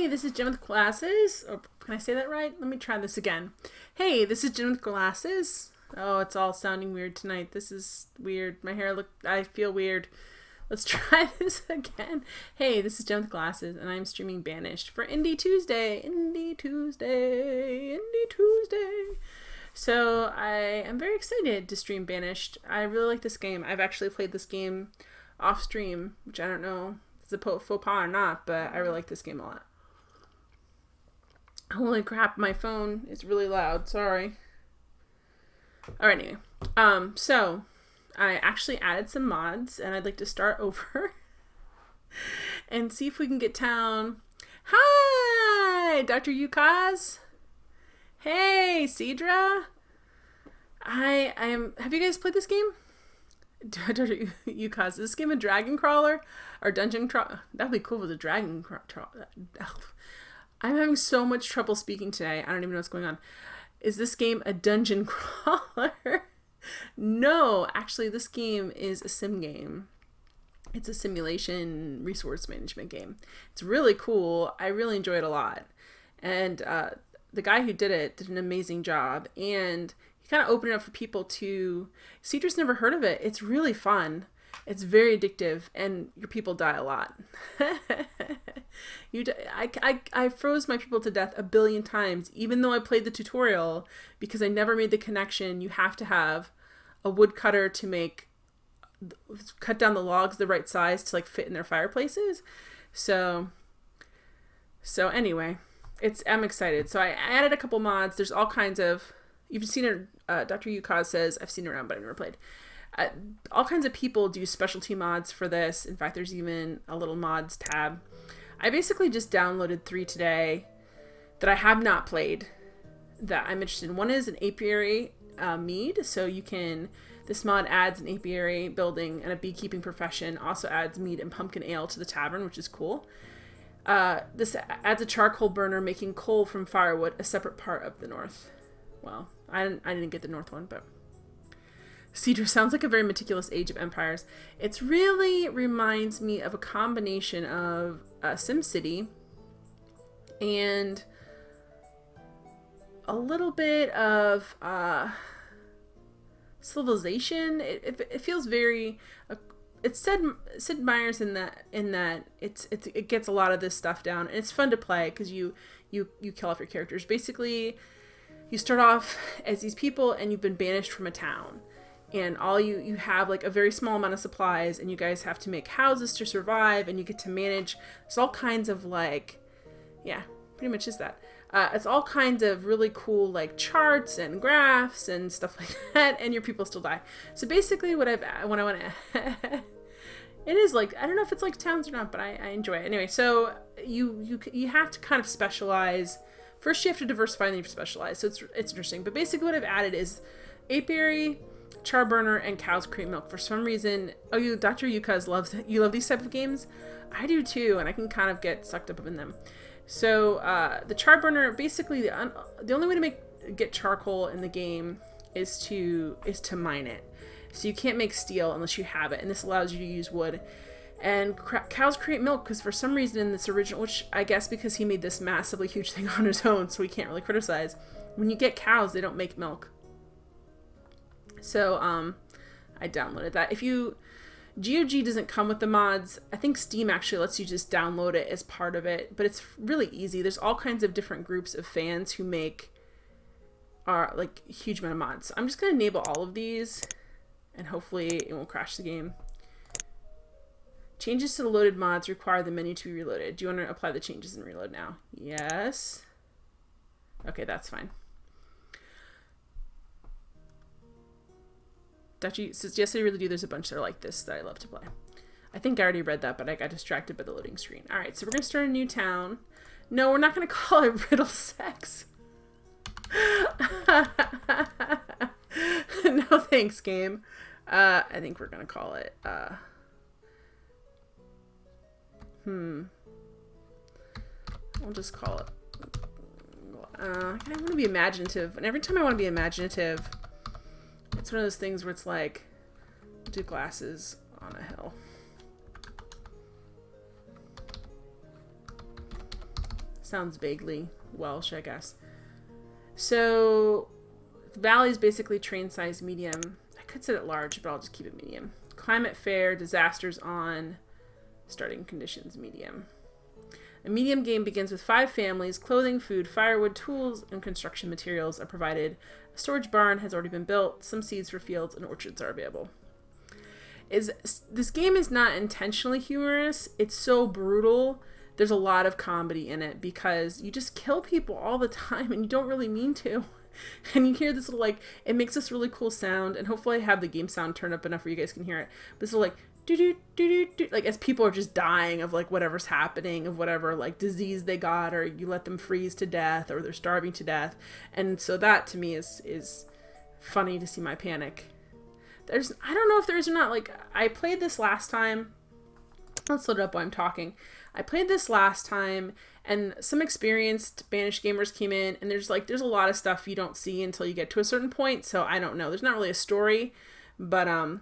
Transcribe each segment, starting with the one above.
Hey, this is Jen with glasses. Or can I say that right? Let me try this again. Hey, this is Jen with glasses. Oh, it's all sounding weird tonight. This is weird. I feel weird. Let's try this again. Hey, this is Jen with glasses, and I'm streaming Banished for Indie Tuesday. Indie Tuesday. Indie Tuesday. So I am very excited to stream Banished. I really like this game. I've actually played this game off stream, which I don't know if it's a faux pas or not, but I really like this game a lot. Holy crap, my phone is really loud. Sorry. Alright, anyway. So I actually added some mods, and I'd like to start over and see if we can get town. Hi, Dr. Yukaz. Hey, Cedra. I am. Have you guys played this game? Dr. Yukaz, is this game a dragon crawler or dungeon crawler? That'd be cool with a dragon crawler. I'm having so much trouble speaking today. I don't even know what's going on. Is this game a dungeon crawler? No, actually, this game is a sim game. It's a simulation resource management game. It's really cool. I really enjoy it a lot. And the guy who did it did an amazing job. And he kind of opened it up for people to... Cedra's never heard of it. It's really fun. It's very addictive, and your people die a lot. I froze my people to death 1 billion times, even though I played the tutorial, because I never made the connection. You have to have a woodcutter to cut down the logs the right size to fit in their fireplaces. So anyway, I'm excited. So I added a couple mods. There's all kinds of... You've seen it. Dr. Yukaz says, I've seen it around, but I've never played. All kinds of people do specialty mods for this. In fact, there's even a little mods tab. I basically just downloaded 3 today that I have not played that I'm interested in. One is an apiary mead. So this mod adds an apiary building and a beekeeping profession. Also adds mead and pumpkin ale to the tavern, which is cool. This adds a charcoal burner making coal from firewood, a separate part of the north. Well, I didn't get the north one, but... Cedar sounds like a very meticulous Age of Empires. It really reminds me of a combination of SimCity and a little bit of Civilization. It feels very... It's Sid Meier's in that it gets a lot of this stuff down, and it's fun to play because you kill off your characters. Basically, you start off as these people, and you've been banished from a town. And all you have a very small amount of supplies, and you guys have to make houses to survive, and you get to manage. There's all kinds of pretty much is that. It's all kinds of really cool charts and graphs and stuff like that, and your people still die. So basically, what I want to, it is I don't know if it's towns or not, but I enjoy it anyway. So you have to kind of specialize. First, you have to diversify, and then you specialize. So it's interesting. But basically, what I've added is apiary, charburner, and cow's cream milk. For some reason, Dr. Yukaz you love these type of games. I do too, and I can kind of get sucked up in them. So the charburner, basically the only way to get charcoal in the game is to mine it. So you can't make steel unless you have it, and this allows you to use wood. And cows create milk because for some reason in this original, which I guess because he made this massively huge thing on his own, so we can't really criticize. When you get cows, they don't make milk. So, I downloaded that. GOG doesn't come with the mods. I think Steam actually lets you just download it as part of it, but it's really easy. There's all kinds of different groups of fans who make huge amount of mods. So I'm just gonna enable all of these, and hopefully it won't crash the game. Changes to the loaded mods require the menu to be reloaded. Do you want to apply the changes and reload now? Yes. Okay, that's fine. Dr. says, yes, I really do. There's a bunch that are like this that I love to play. I think I already read that, but I got distracted by the loading screen. All right, so we're going to start a new town. No, we're not going to call it Riddle Sex. No thanks, game. I think we're going to call it... I'll just call it... I want to be imaginative. And every time I want to be imaginative... It's one of those things where it's do glasses on a hill. sounds vaguely Welsh, I guess. So the valley is basically train size medium. I could set it large, but I'll just keep it medium. Climate fair, disasters on, starting conditions medium. A medium game begins with 5 families. Clothing, food, firewood, tools, and construction materials are provided. A storage barn has already been built. Some seeds for fields and orchards are available. This game is not intentionally humorous. It's so brutal. There's a lot of comedy in it because you just kill people all the time and you don't really mean to. And you hear this little, like, it makes this really cool sound, and hopefully I have the game sound turned up enough where you guys can hear it. But this little, like, do-do-do-do-do, like, as people are just dying of, like, whatever's happening, of whatever, like, disease they got, or you let them freeze to death, or they're starving to death. And so that, to me, is funny to see my panic. I don't know if there is or not, like, I played this last time. Let's load it up while I'm talking. I played this last time, and some experienced Banished gamers came in, and there's a lot of stuff you don't see until you get to a certain point, so I don't know. There's not really a story, but I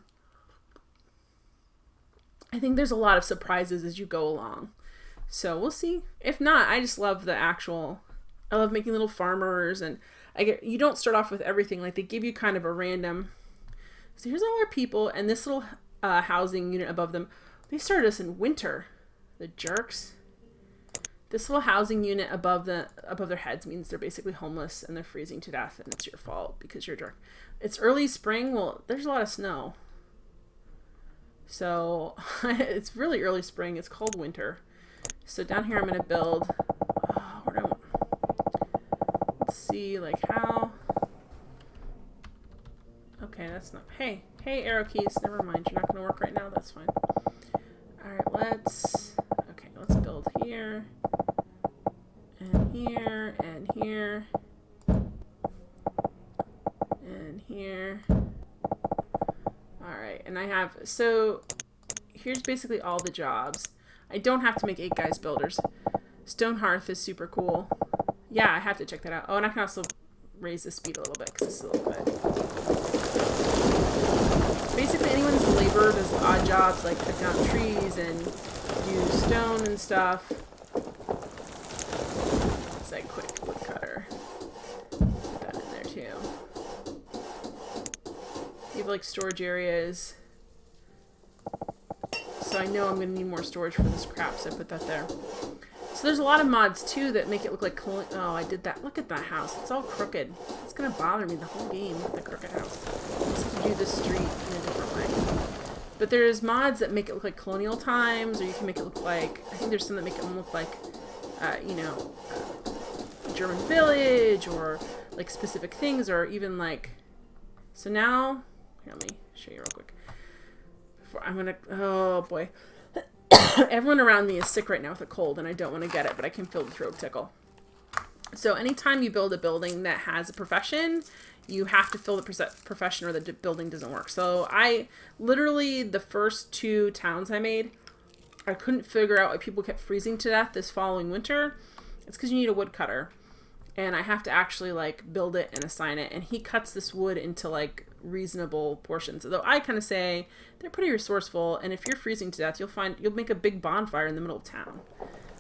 think there's a lot of surprises as you go along. So we'll see. If not, I just love I love making little farmers, and you don't start off with everything. Like, they give you kind of a random, so here's all our people, and this little housing unit above them, they started us in winter. The jerks. This little housing unit above their heads means they're basically homeless and they're freezing to death, and it's your fault because you're a jerk. It's early spring. Well, there's a lot of snow. So it's really early spring. It's called winter. So down here I'm going to build, let's see, like, how. Okay, that's not, hey, arrow keys, never mind. You're not going to work right now. That's fine. All right, let's build here, and here, and here, and here. All right, and so here's basically all the jobs. I don't have to make 8 guys builders. Stone hearth is super cool. Yeah, I have to check that out. Oh, and I can also raise the speed a little bit because this is a little bit. Basically, anyone's labor does odd jobs like cut down trees and do stone and stuff. It's like quick wood cutter. Put that in there too. You have like storage areas. So I know I'm going to need more storage for this crap, so I put that there. So there's a lot of mods too that make it look like, oh, I did that. Look at that house. It's all crooked. It's going to bother me the whole game with the crooked house. I just have to do this street in a different way. But there's mods that make it look like colonial times, or you can make it look like, I think there's some that make it look like, German village, or like specific things, or even like, so now, here, let me show you real quick. Oh boy. Everyone around me is sick right now with a cold, and I don't want to get it, but I can feel the throat tickle. So anytime you build a building that has a profession, you have to fill the profession or the building doesn't work. So I literally, the first 2 towns I made, I couldn't figure out why people kept freezing to death this following winter. It's because you need a woodcutter. And I have to actually like build it and assign it. And he cuts this wood into like reasonable portions. Although I kind of say they're pretty resourceful. And if you're freezing to death, you'll make a big bonfire in the middle of town.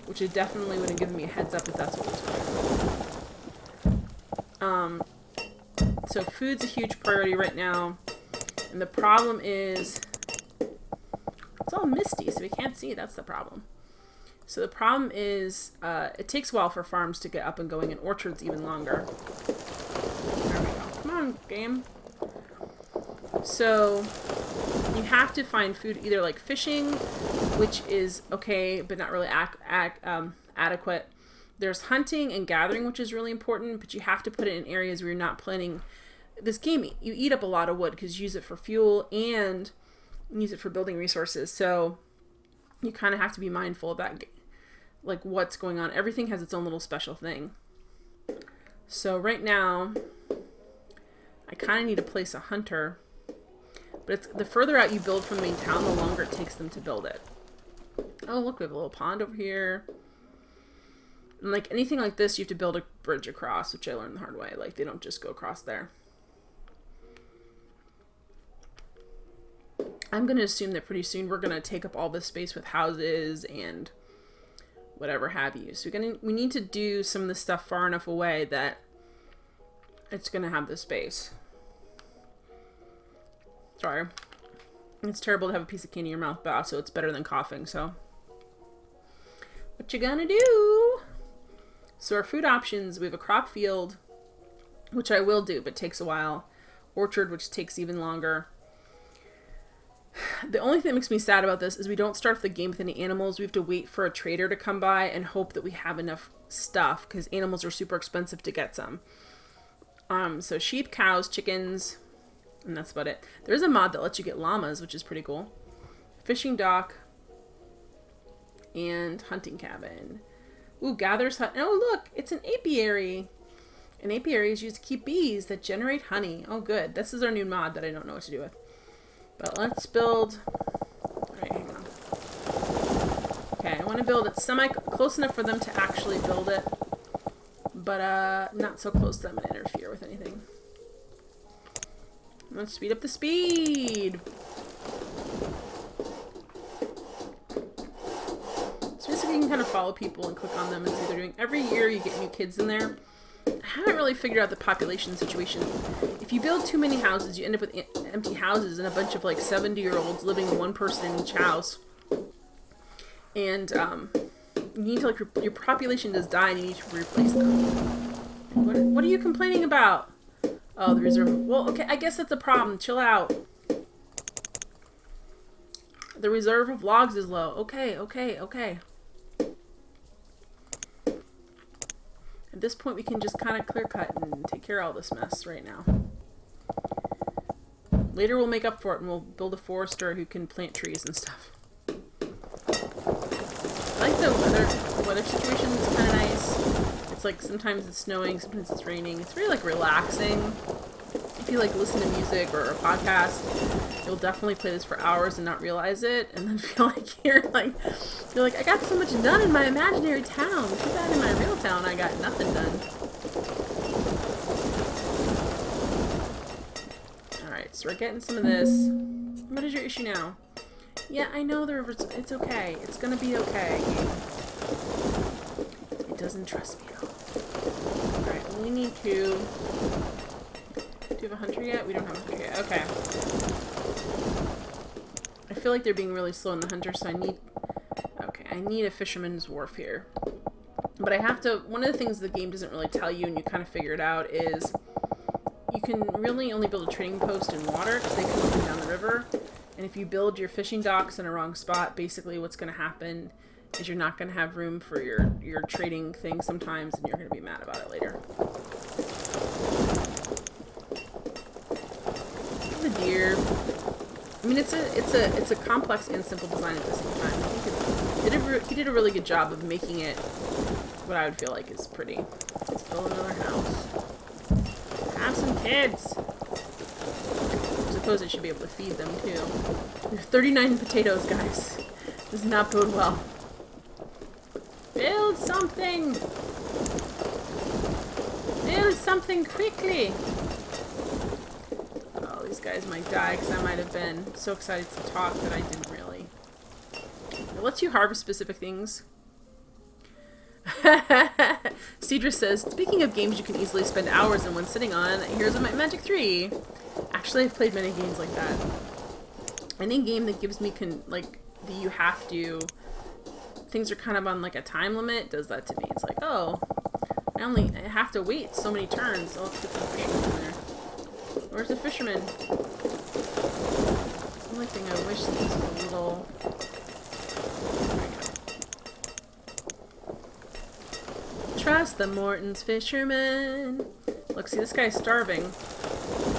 Which it definitely would have given me a heads up if that's what was going on. So food's a huge priority right now. And the problem is it's all misty, so we can't see. That's the problem. So the problem is it takes a while for farms to get up and going, and orchards even longer. There we go. Come on, game. So you have to find food either like fishing, which is okay, but not really adequate. There's hunting and gathering, which is really important, but you have to put it in areas where you're not planning. This game, you eat up a lot of wood because you use it for fuel and use it for building resources. So you kind of have to be mindful about like what's going on. Everything has its own little special thing. So right now, I kind of need to place a hunter. But it's, the further out you build from the main town, the longer it takes them to build it. Oh, look, we have a little pond over here. And like anything like this, you have to build a bridge across, which I learned the hard way. Like, they don't just go across there. I'm going to assume that pretty soon we're going to take up all this space with houses and whatever have you. So we need to do some of this stuff far enough away that it's gonna have the space. Sorry. It's terrible to have a piece of candy in your mouth, but also it's better than coughing, so. What you gonna do? So our food options, we have a crop field, which I will do, but takes a while. Orchard, which takes even longer. The only thing that makes me sad about this is we don't start off the game with any animals. We have to wait for a trader to come by and hope that we have enough stuff, because animals are super expensive to get some. So sheep, cows, chickens, and that's about it. There's a mod that lets you get llamas, which is pretty cool. Fishing dock and hunting cabin. Ooh, gatherer's hut. Oh, look, it's an apiary. An apiary is used to keep bees that generate honey. Oh, good. This is our new mod that I don't know what to do with. But let's build... Alright, hang on. Okay, I want to build it close enough for them to actually build it. But, not so close that I'm going to interfere with anything. Let's speed up the speed! So basically you can kind of follow people and click on them and see what they're doing. Every year you get new kids in there. I haven't really figured out the population situation. If you build too many houses, you end up with empty houses and a bunch of like 70-year-olds living in one person in each house. And you need to like your population does die and you need to replace them. What are you complaining about? Oh, the reserve. Well, okay, I guess that's a problem. Chill out. The reserve of logs is low. Okay. At this point, we can just kind of clear cut and take care of all this mess right now. Later, we'll make up for it and we'll build a forester who can plant trees and stuff. I like the weather situation is kind of nice. It's like sometimes it's snowing, sometimes it's raining. It's very like relaxing. If you like listen to music or a podcast, you'll definitely play this for hours and not realize it, and then feel like you're like, I got so much done in my imaginary town. Too bad in my real town I got nothing done. Alright, so we're getting some of this. What is your issue now? Yeah, I know the river's... It's okay. It's gonna be okay. It doesn't trust me at all. Alright, we need to... Do you have a hunter yet? We don't have a hunter yet. Okay. I feel like they're being really slow in the hunter, so I need... Okay, I need a fisherman's wharf here. But I have to... One of the things the game doesn't really tell you, and you kind of figure it out, is... You can really only build a trading post in water, because they come up and down the river. And if you build your fishing docks in a wrong spot, basically what's going to happen is you're not going to have room for your trading thing sometimes, and you're going to be mad about it later. The deer. I mean, it's a complex and simple design at the same time. I think he did a really good job of making it what I would feel like is pretty. Let's build another house. Have some kids. I suppose I should be able to feed them too. We have 39 potatoes, guys. This does not bode well. Build something! Build something quickly! Oh, these guys might die because I might have been so excited to talk that I didn't really. It lets you harvest specific things. Cedra says, speaking of games you can easily spend hours in one sitting on, here's my Magic 3. Actually, I've played many games like that. Any game that gives me, that you have to, things are kind of on like a time limit, does that to me. It's like, oh, I have to wait so many turns. Oh, let's get some fishermen in there. Where's the fisherman? It's the only thing I wish that this was a little... Trust the Morton's fisherman. Look, see, this guy's starving.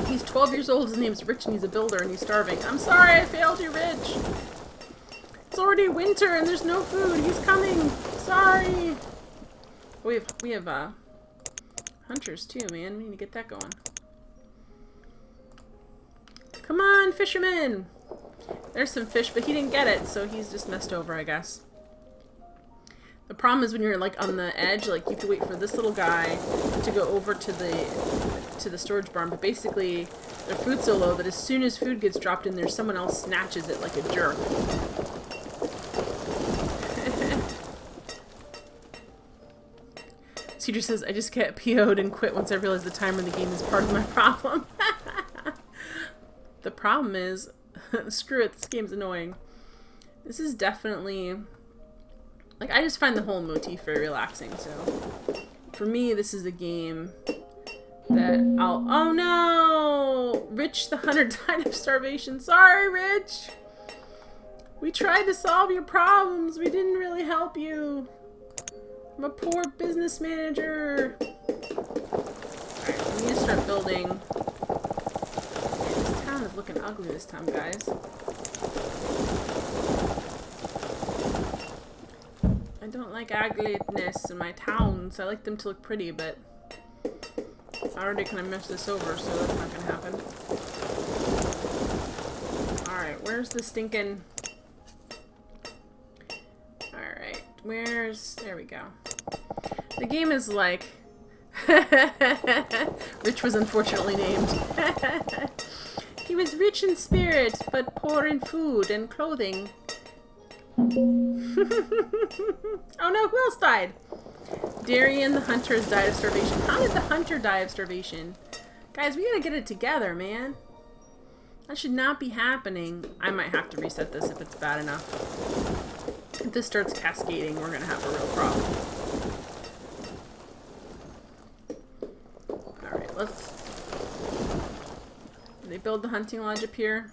He's 12 years old, his name's Rich, and he's a builder, and he's starving. I'm sorry I failed you, Rich! It's already winter, and there's no food! He's coming! Sorry! We have hunters, too, man. We need to get that going. Come on, fisherman! There's some fish, but he didn't get it, so he's just messed over, I guess. The problem is when you're like on the edge, like you have to wait for this little guy to go over to the storage barn, but basically their food's so low that as soon as food gets dropped in there, someone else snatches it like a jerk. Cedar says, I just get PO'd and quit once I realize the timer in the game is part of my problem. The problem is, screw it, this game's annoying. This is definitely, like, I just find the whole motif very relaxing, so for me, this is a game that I'll, oh no! Rich the Hunter died of starvation. Sorry, Rich! We tried to solve your problems. We didn't really help you. I'm a poor business manager. Alright, we need to start building. Man, this town is looking ugly this time, guys. I don't like ugliness in my towns. I like them to look pretty, but I already kind of messed this over, so that's not gonna happen. Alright, where's the stinking... Alright, where's... There we go. The game is like... Rich was unfortunately named. He was rich in spirit, but poor in food and clothing. Oh no, who else died? Darian the Hunter has died of starvation. How did the Hunter die of starvation? Guys, we gotta get it together, man. That should not be happening. I might have to reset this if it's bad enough. If this starts cascading, we're gonna have a real problem. Alright, let's... Did they build the hunting lodge up here?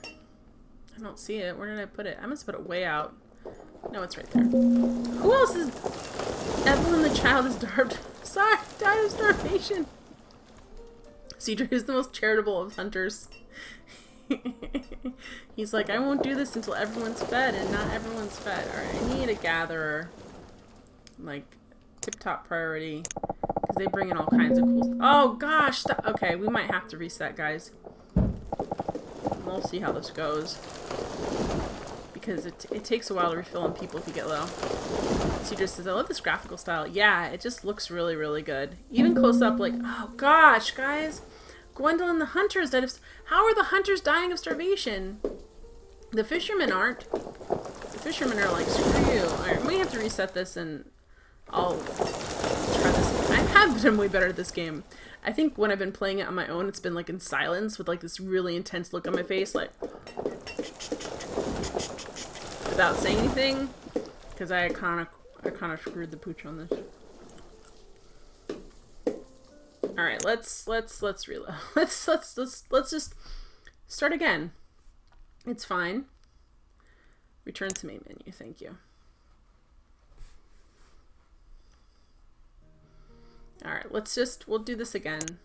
I don't see it. Where did I put it? I must put it way out. No, it's right there. Who else is... Evelyn the child is starved. Sorry, died of starvation. Cedar is the most charitable of hunters. He's like, I won't do this until everyone's fed, and not everyone's fed. Alright, I need a gatherer. Like, tip-top priority. Because they bring in all kinds of cool... Oh, gosh! Okay, we might have to reset, guys. We'll see how this goes. Because it takes a while to refill on people if you get low. She just says, I love this graphical style. Yeah, it just looks really, really good. Even close up, like, oh gosh, guys. Gwendolyn the Hunter is dead of... How are the hunters dying of starvation? The fishermen aren't. The fishermen are like, screw you. Alright, we have to reset this and I'll try this. I have been way better at this game. I think when I've been playing it on my own, it's been like in silence with like this really intense look on my face, like... without saying anything, because I kind of screwed the pooch on this. All right, let's reload. Let's just start again. It's fine. Return to main menu. Thank you. All right, we'll do this again.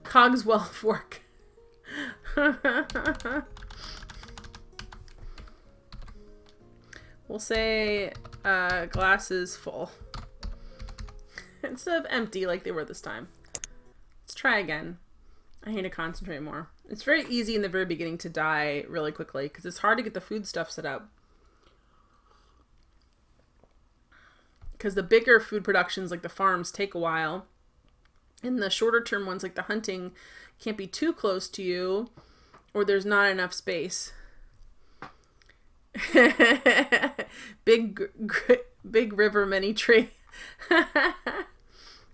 Cogswell of work. We'll say glasses full instead of empty like they were this time. Let's try again. I need to concentrate more. It's very easy in the very beginning to die really quickly because it's hard to get the food stuff set up. Because the bigger food productions like the farms take a while. And the shorter term ones like the hunting can't be too close to you or there's not enough space. Big river, many tree.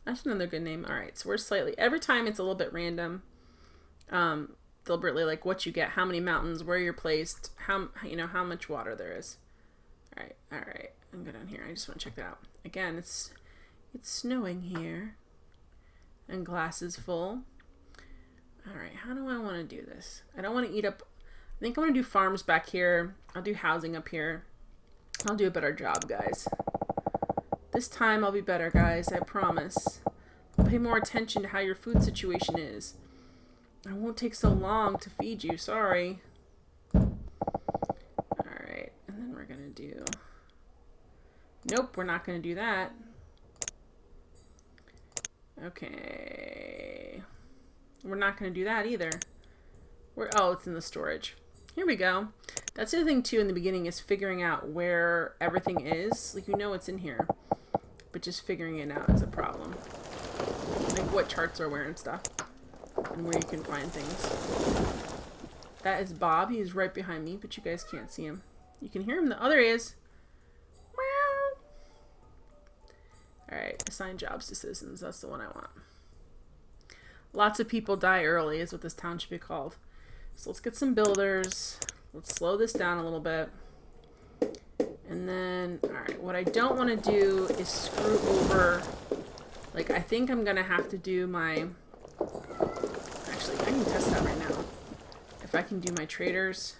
That's another good name. All right, so we're slightly... Every time it's a little bit random. Deliberately, like what you get, how many mountains, where you're placed, how much water there is. All right. I'm good on here. I just want to check that out. Again, it's snowing here. And glasses full. All right, how do I want to do this? I don't want to eat up... I think I want to do farms back here. I'll do housing up here. I'll do a better job, guys. This time I'll be better, guys. I promise. I'll pay more attention to how your food situation is. I won't take so long to feed you. Sorry. Alright. And then we're going to do... Nope, we're not going to do that. Okay. We're not going to do that either. Oh, it's in the storage. Here we go. That's the other thing, too, in the beginning is figuring out where everything is. Like, you know it's in here. But just figuring it out is a problem. Like, what charts are where and stuff. And where you can find things. That is Bob. He's right behind me, but you guys can't see him. You can hear him. Oh, there he is. Alright, assign jobs to citizens. That's the one I want. Lots of people die early is what this town should be called. So let's get some builders. Let's slow this down a little bit. And then, alright, what I don't want to do is screw over... Like, I think I'm going to have to do my... Actually, I can test that right now. If I can do my traders.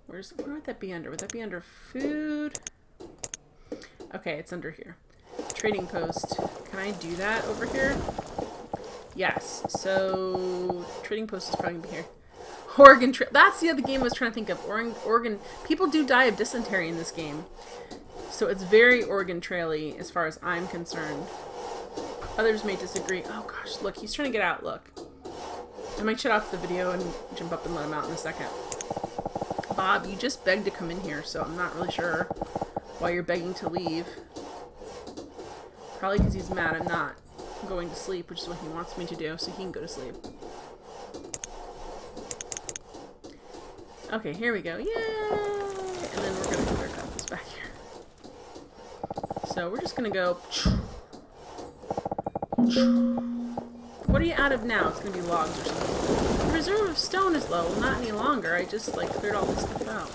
Where would that be under? Would that be under food? Okay, it's under here. Trading post. Can I do that over here? Yes. So, trading post is probably going to be here. Oregon that's the other game I was trying to think of. Oregon. People do die of dysentery in this game. So it's very Oregon Trail-y as far as I'm concerned. Others may disagree. Oh gosh, look, he's trying to get out, look. I might shut off the video and jump up and let him out in a second. Bob, you just begged to come in here, so I'm not really sure why you're begging to leave. Probably because he's mad I'm not going to sleep, which is what he wants me to do, so he can go to sleep. Okay, here we go. Yay! And then we're going to clear cut this back here. So we're just going to go... What are you out of now? It's going to be logs or something. The reserve of stone is low. Not any longer. I just, like, cleared all this stuff out.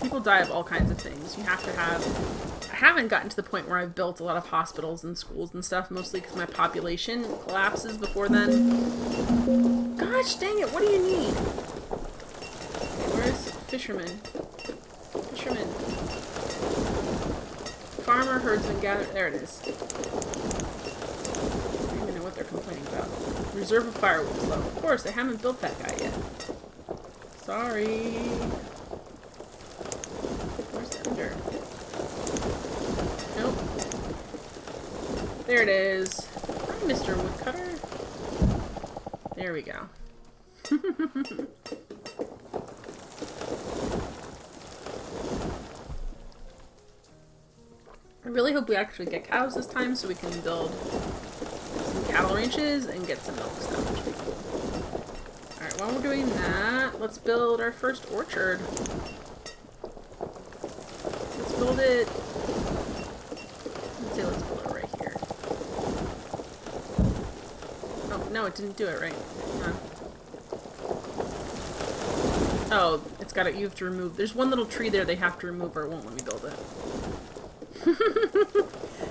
People die of all kinds of things. You have to have... I haven't gotten to the point where I've built a lot of hospitals and schools and stuff, mostly because my population collapses before then. Gosh dang it, what do you need? Okay, where's fisherman? Fisherman. Farmer, herdsman, gather. There it is. I don't even know what they're complaining about. Reserve of firewood is low. Of course, they haven't built that guy yet. Sorry. Where's the under? Nope. There it is. Hi, Mr. Woodcutter. There we go. I really hope we actually get cows this time so we can build some cattle ranches and get some milk stuff, which would be cool. Alright, while we're doing that, let's build our first orchard. Let's build it... Let's build it right here. Oh, no, it didn't do it right. Hang on. Oh, it's got it. You have to remove. There's one little tree there they have to remove or it won't let me build it.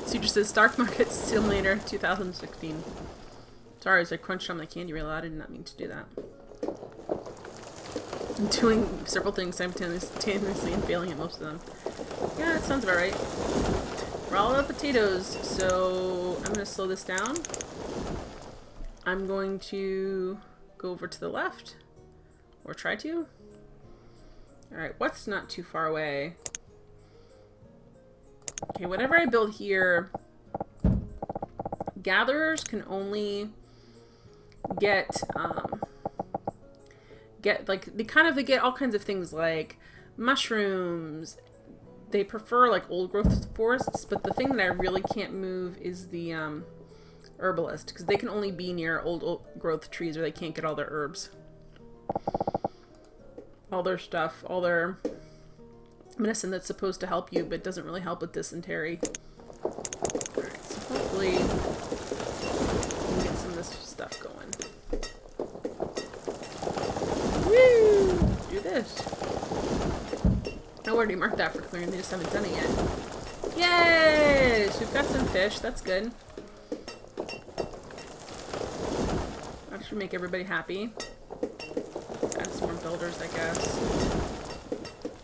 Suture says Stock Market Simulator 2016. Sorry, as I crunched on my candy real loud, I did not mean to do that. I'm doing several things simultaneously and failing at most of them. Yeah, that sounds about right. We're all out of potatoes, so I'm going to slow this down. I'm going to go over to the left. Or try to. Alright, what's not too far away? Okay, whatever I build here, gatherers can only get like, they get all kinds of things like mushrooms. They prefer like old growth forests, but the thing that I really can't move is the herbalist, because they can only be near old growth trees or they can't get all their herbs. All their stuff, all their medicine that's supposed to help you, but doesn't really help with dysentery. Alright, so hopefully we can get some of this stuff going. Woo! Do this. I already marked that for clearing, they just haven't done it yet. Yay! So we've got some fish, that's good. That should make everybody happy. Add some more builders, I guess.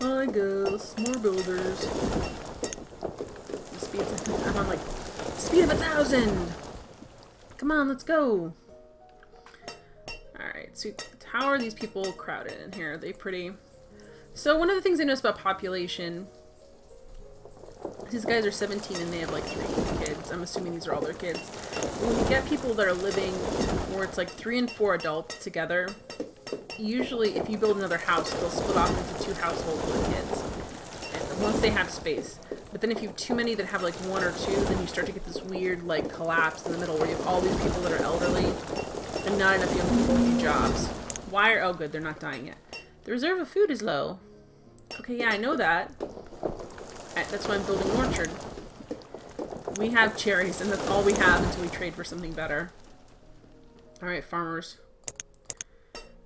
I guess. More builders. I'm on like speed of 1,000! Come on, let's go! Alright, so how are these people crowded in here? Are they pretty... So one of the things I noticed about population, these guys are 17 and they have like 3 kids. I'm assuming these are all their kids. When you get people that are living where it's like 3 and 4 adults together, usually if you build another house, they'll split off into 2 households with kids. And once they have space. But then if you have too many that have like 1 or 2, then you start to get this weird like collapse in the middle where you have all these people that are elderly and not enough young people to do jobs. Why are... Oh good, they're not dying yet. The reserve of food is low. Okay, yeah, I know that. That's why I'm building an orchard. We have cherries, and that's all we have until we trade for something better. Alright, farmers.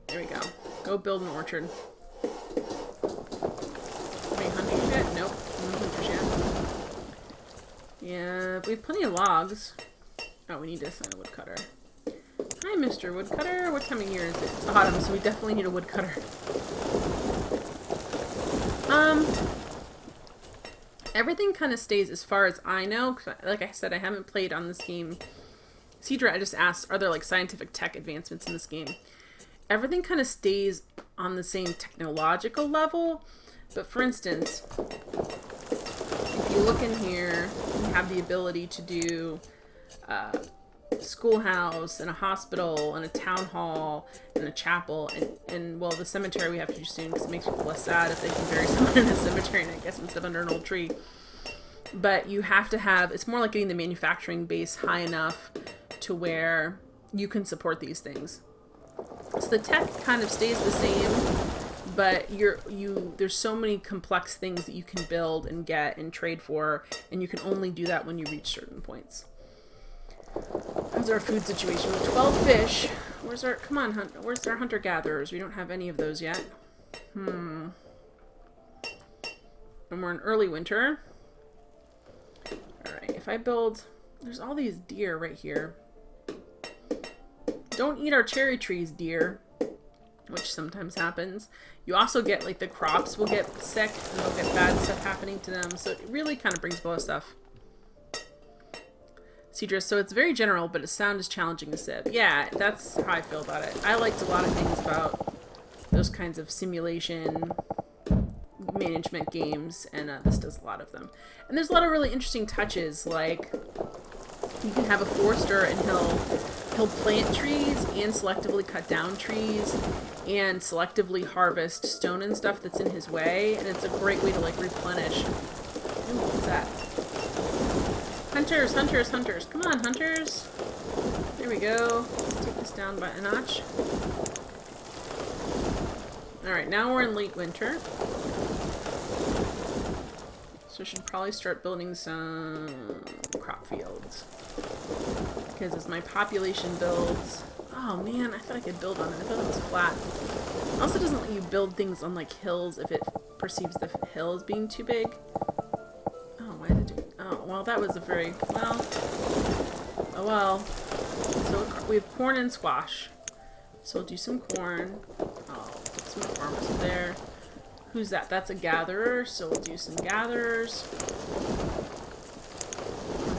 There we go. Go build an orchard. Any hunters yet? Nope. No hunters yet. Yeah, we have plenty of logs. Oh, we need to assign a woodcutter. Hi, Mr. Woodcutter. What time of year is it? It's autumn, so we definitely need a woodcutter. Everything kind of stays as far as I know. 'Cause like I said, I haven't played on this game. Cedra, I just asked, are there like scientific tech advancements in this game? Everything kind of stays on the same technological level. But for instance, if you look in here, you have the ability to do schoolhouse and a hospital and a town hall and a chapel and well, the cemetery we have to do soon because it makes people less sad if they can bury someone in a cemetery, and I guess instead of under an old tree. But you have to have, it's more like getting the manufacturing base high enough to where you can support these things. So the tech kind of stays the same, but there's so many complex things that you can build and get and trade for, and you can only do that when you reach certain points. How's our food situation? With 12 fish. Where's our, come on, where's our hunter-gatherers? We don't have any of those yet. And we're in early winter. Alright, if I build, there's all these deer right here. Don't eat our cherry trees, deer. Which sometimes happens. You also get, like, the crops will get sick and they'll get bad stuff happening to them. So it really kind of brings a lot of stuff. Cedra, so it's very general, but its sound is challenging to Civ. Yeah, that's how I feel about it. I liked a lot of things about those kinds of simulation management games, and this does a lot of them. And there's a lot of really interesting touches, like you can have a forester and he'll plant trees and selectively cut down trees and selectively harvest stone and stuff that's in his way, and it's a great way to like replenish. Ooh, what's that? Hunters, hunters, hunters. Come on, hunters. There we go. Let's take this down by a notch. Alright, now we're in late winter. So I should probably start building some crop fields. Because as my population builds... Oh man, I thought I could build on it. I thought it was flat. It also doesn't let you build things on like hills if it perceives the hill as being too big. Oh, why did it do... Oh, well, that was a very... Well... Oh, well. So we have corn and squash. So we'll do some corn. I'll put some farmers there. Who's that? That's a gatherer, so we'll do some gatherers.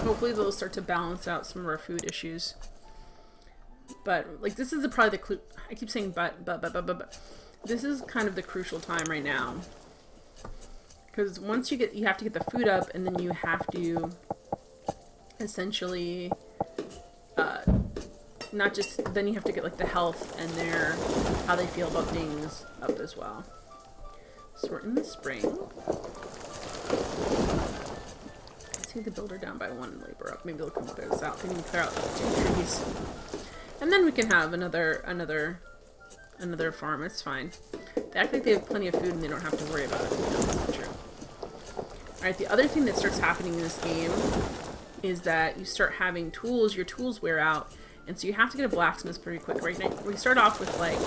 Hopefully they'll start to balance out some of our food issues. But, like, this is probably the I keep saying but. This is kind of the crucial time right now. Because once you have to get the food up, and then you have to essentially, not just, then you have to get, like, the health and how they feel about things up as well. So we're in the spring. Let's take the builder down by one labor up. Maybe they'll come clear this out. They need to clear out 2 trees. And then we can have another farm. It's fine. They act like they have plenty of food and they don't have to worry about it. No, that's not true. Alright, the other thing that starts happening in this game is that you start having tools. Your tools wear out. And so you have to get a blacksmith pretty quick. Right now, we start off with like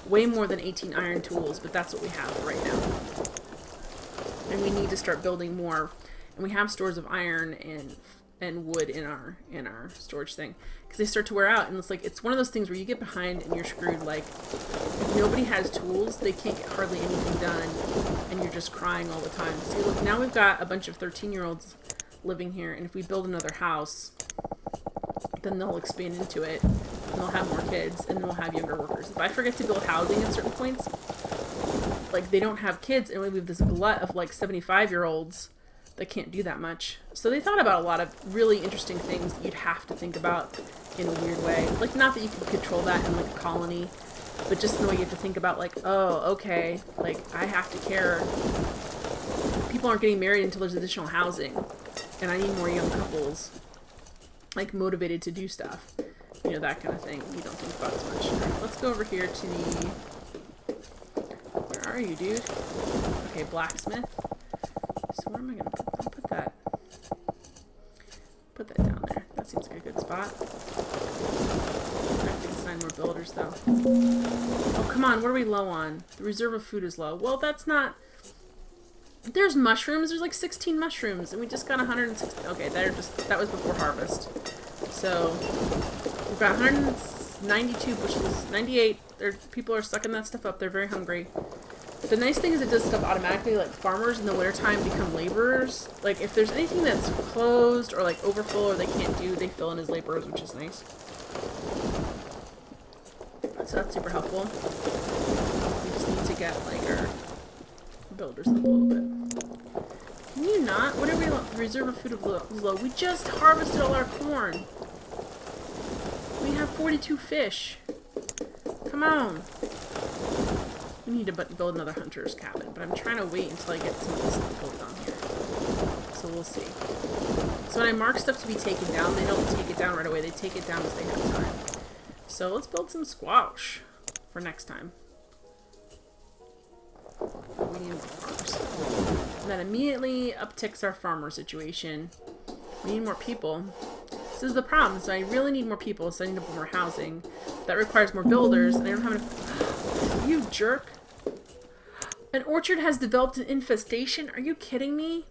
way more than 18 iron tools, but that's what we have right now. And we need to start building more. And we have stores of iron and wood in our storage thing, because they start to wear out. And it's one of those things where you get behind and you're screwed. Like, if nobody has tools, they can't get hardly anything done, and you're just crying all the time. See, look, now we've got a bunch of 13-year-olds living here, and if we build another house, then they'll expand into it, and they'll have more kids, and then we'll have younger workers. If I forget to build housing at certain points, like, they don't have kids, and we have this glut of, like, 75-year-olds that can't do that much. So they thought about a lot of really interesting things that you'd have to think about in a weird way. Like, not that you can control that in, like, a colony, but just the way you have to think about, like, oh, okay, like, I have to care. People aren't getting married until there's additional housing, and I need more young couples, like, motivated to do stuff. You know, that kind of thing you don't think about as much. Alright, let's go over here to the... Where are you, dude? Okay, blacksmith. So where am I going to put builders, though. Oh, come on. What are we low on? The reserve of food is low. Well, that's not... There's mushrooms. There's like 16 mushrooms, and we just got 160. Okay, that was before harvest. So, we've got 192 bushels. 98. People are sucking that stuff up. They're very hungry. The nice thing is it does stuff automatically, like farmers in the wintertime become laborers. Like, if there's anything that's closed or like overfull or they can't do, they fill in as laborers, which is nice. So that's super helpful. We just need to get like our builders up a little bit. Can you not? What are we on? The reserve of food is low. We just harvested all our corn. We have 42 fish. Come on. We need to build another hunter's cabin, but I'm trying to wait until I get some of this stuff built on here. So we'll see. So when I mark stuff to be taken down, they don't take it down right away. They take it down as they have time. So let's build some squash for next time. We need more farmers. And that immediately upticks our farmer situation. We need more people. This is the problem. So I really need more people, so I need to build more housing. That requires more builders, and I don't have enough. You jerk. An orchard has developed an infestation? Are you kidding me?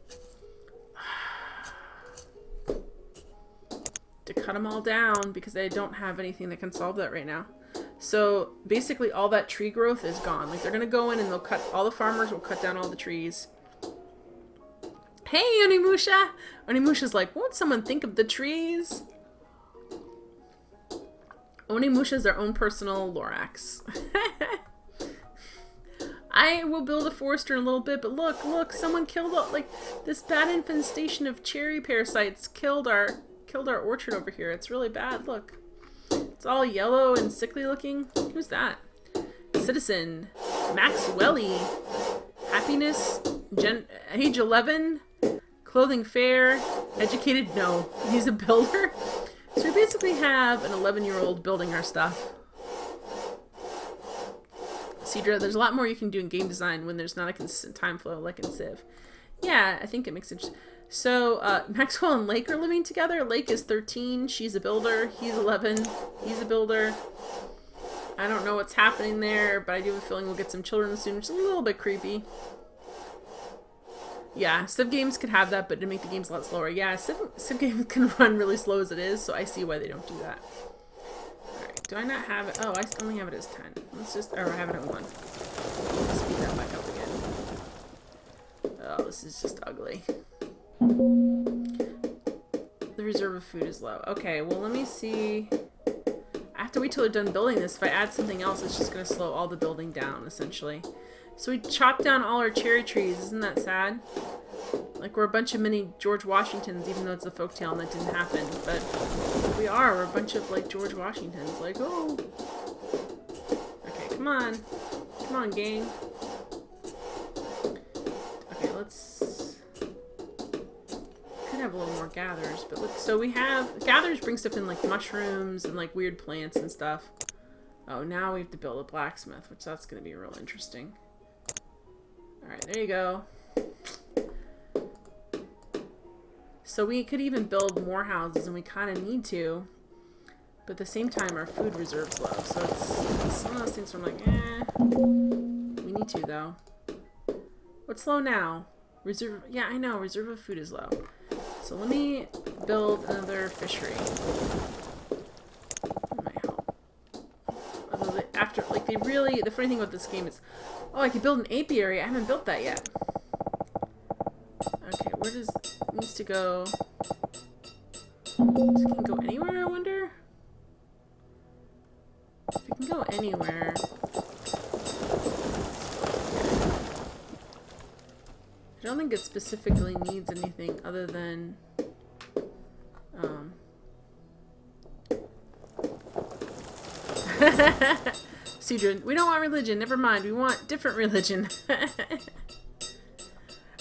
To cut them all down because I don't have anything that can solve that right now. So basically all that tree growth is gone. Like they're going to go in and they'll cut, all the farmers will cut down all the trees. Hey, Onimusha! Onimusha's like, won't someone think of the trees? Onimusha's their own personal Lorax. I will build a forester in a little bit, but look, someone killed all, like, this bad infestation of cherry parasites killed our orchard over here. It's really bad, look. It's all yellow and sickly looking. Who's that? Citizen. Maxwelly. Happiness. Age 11. Clothing fair. Educated? No. He's a builder. So we basically have an 11-year-old building our stuff. Cedra, there's a lot more you can do in game design when there's not a consistent time flow like in Civ. Yeah, I think it makes sense. So, Maxwell and Lake are living together. Lake is 13. She's a builder. He's 11. He's a builder. I don't know what's happening there, but I do have a feeling we'll get some children soon, which is a little bit creepy. Yeah, Civ games could have that, but to make the games a lot slower. Yeah, Civ games can run really slow as it is, so I see why they don't do that. Alright, do I not have it? Oh, I only have it as 10. Let's just, or I have it at 1. Let's speed that back up again. Oh, this is just ugly. The reserve of food is low. Okay, well, let me see. I have to wait till they're done building this. If I add something else, it's just going to slow all the building down, essentially. So we chopped down all our cherry trees. Isn't that sad? Like, we're a bunch of mini George Washingtons, even though it's a folktale and that didn't happen. But we are. We're a bunch of, like, George Washingtons. Like, oh. Okay, come on. Come on, gang. Okay, let's... Could have a little more gathers, but look, so we have... Gathers bring stuff in, like, mushrooms and, like, weird plants and stuff. Oh, now we have to build a blacksmith, which that's going to be real interesting. Alright, there you go. So we could even build more houses, and we kind of need to. But at the same time, our food reserve's low. So it's one of those things where I'm like, eh. We need to, though. What's low now? Reserve... Yeah, I know. Reserve of food is low. So let me build another fishery. That might help. Although after... Like, they really... The funny thing about this game is... Oh, I could build an apiary. I haven't built that yet. Okay, where does... It needs to go... It can go anywhere, I wonder? If it can go anywhere... I don't think it specifically needs anything other than... Sudra, we don't want religion. Never mind. We want different religion.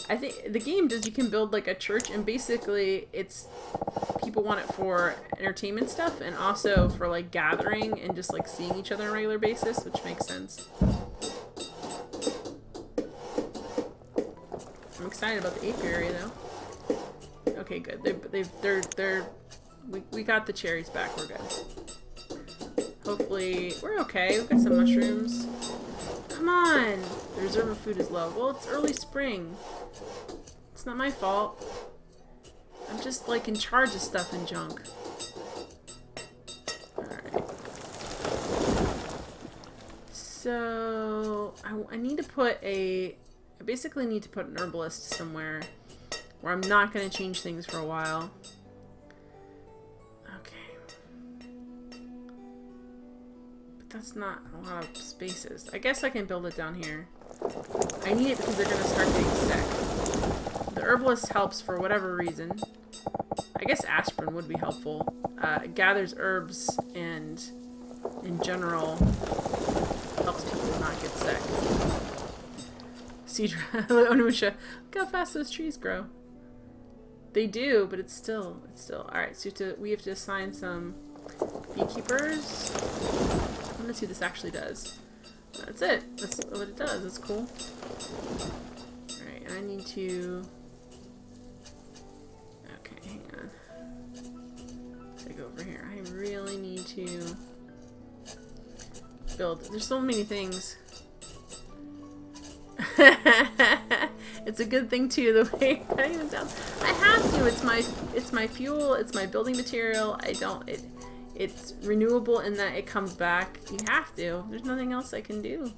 I think the game does, you can build like a church, and basically it's, people want it for entertainment stuff and also for like gathering and just like seeing each other on a regular basis, which makes sense. I'm excited about the apiary though. Okay, good. We got the cherries back. We're good. hopefully... We're okay. We've got some mushrooms. Come on! The reserve of food is low. Well, it's early spring. It's not my fault. I'm just, like, in charge of stuff and junk. Alright. So... I need to put a... I basically need to put an herbalist somewhere where I'm not going to change things for a while. That's not a lot of spaces. I guess I can build it down here. I need it because they're going to start getting sick. The herbalist helps for whatever reason. I guess aspirin would be helpful. It gathers herbs and, in general, helps people not get sick. Cedra, Onusha, look how fast those trees grow. They do, but it's still. Alright, so we have to assign some beekeepers. Let's see what this actually does. That's it. That's what it does. That's cool. Alright, I need to... Okay, hang on. Let's go over here. I really need to build... There's so many things. It's a good thing too, the way cutting them down. I have to. It's my fuel. It's my building material. It's renewable in that it comes back. You have to. There's nothing else I can do.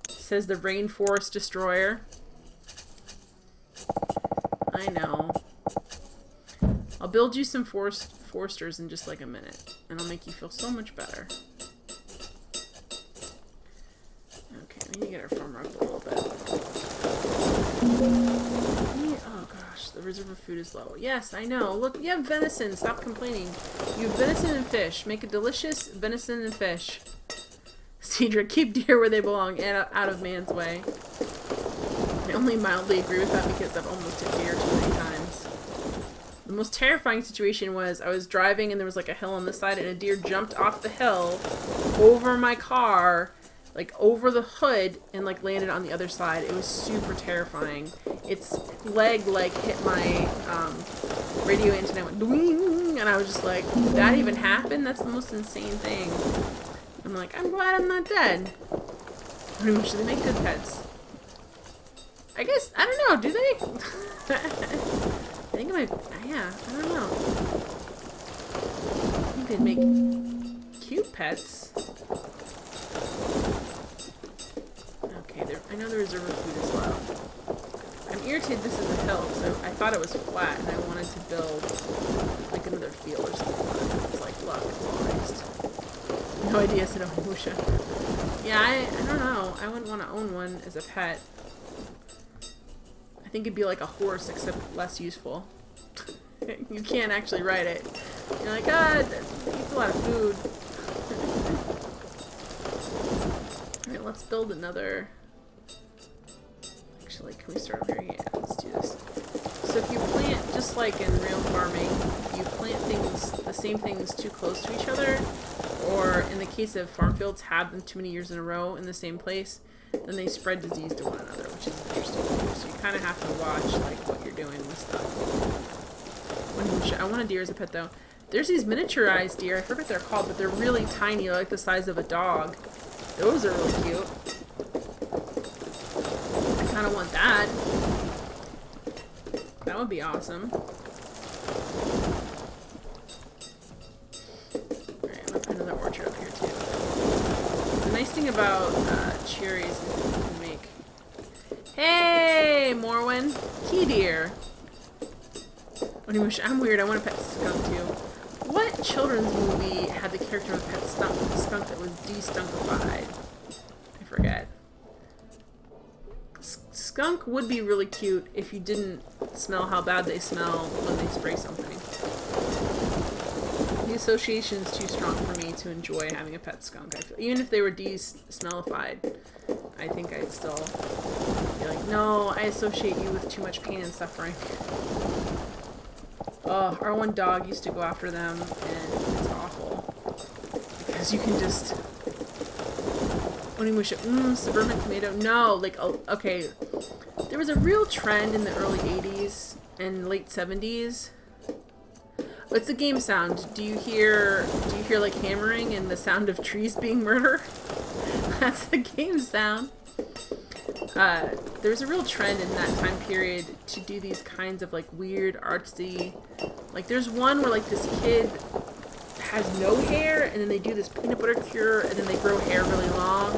Says the Rainforest Destroyer. I know. I'll build you some foresters in just like a minute. And I'll make you feel so much better. Okay, we need to get our farmer up a little bit. Oh gosh, the reserve of food is low. Yes, I know. Look, you have venison. Stop complaining. You have venison and fish. Make a delicious venison and fish. Cedric, keep deer where they belong and out of man's way. I only mildly agree with that because I've almost hit deer too many times. The most terrifying situation was I was driving and there was like a hill on the side and a deer jumped off the hill over my car, like over the hood, and like landed on the other side. It was super terrifying. Its leg like hit my radio antenna, went ding, and I was just like, did that even happen? That's the most insane thing. I'm like, I'm glad I'm not dead. Should they make good pets? I guess, I don't know, do they? I think it might, yeah, I don't know. I think they'd make cute pets. Okay, I know the reserve of food is low. I'm irritated this is a hill, so I thought it was flat, and I wanted to build, like, another field or something. It's like, look, it's all raised. No idea, said Onimusha. Yeah, I don't know. I wouldn't want to own one as a pet. I think it'd be like a horse, except less useful. You can't actually ride it. You're like, it eats a lot of food. Alright, let's build another... Actually, can we start over here? Yeah, let's do this. So if you plant, just like in real farming, if you plant things, the same things too close to each other, or in the case of farm fields, have them too many years in a row in the same place, then they spread disease to one another, which is interesting too. So you kind of have to watch like what you're doing with stuff. I want a deer as a pet though. There's these miniaturized deer, I forget what they're called, but they're really tiny, they're like the size of a dog. Those are really cute. I kind of want that. That would be awesome. Alright, I'm gonna put another orchard up here too. The nice thing about cherries is that you can make... Hey, Morwen! Key deer! I'm weird, I want a pet skunk too. What children's movie had the character of a pet skunk that was de-stunkified? I forget. Skunk would be really cute if you didn't smell how bad they smell when they spray something. The association's too strong for me to enjoy having a pet skunk. I feel, even if they were de-smellified, I think I'd still be like, no, I associate you with too much pain and suffering. Oh, our one dog used to go after them, and it's awful. Because you can just... suburban tomato. No, like, oh, okay. There was a real trend in the early 80s and late 70s What's the game sound? Do you hear like hammering and the sound of trees being murdered? That's the game sound. There's a real trend in that time period to do these kinds of like weird artsy, like there's one where like this kid has no hair and then they do this peanut butter cure and then they grow hair really long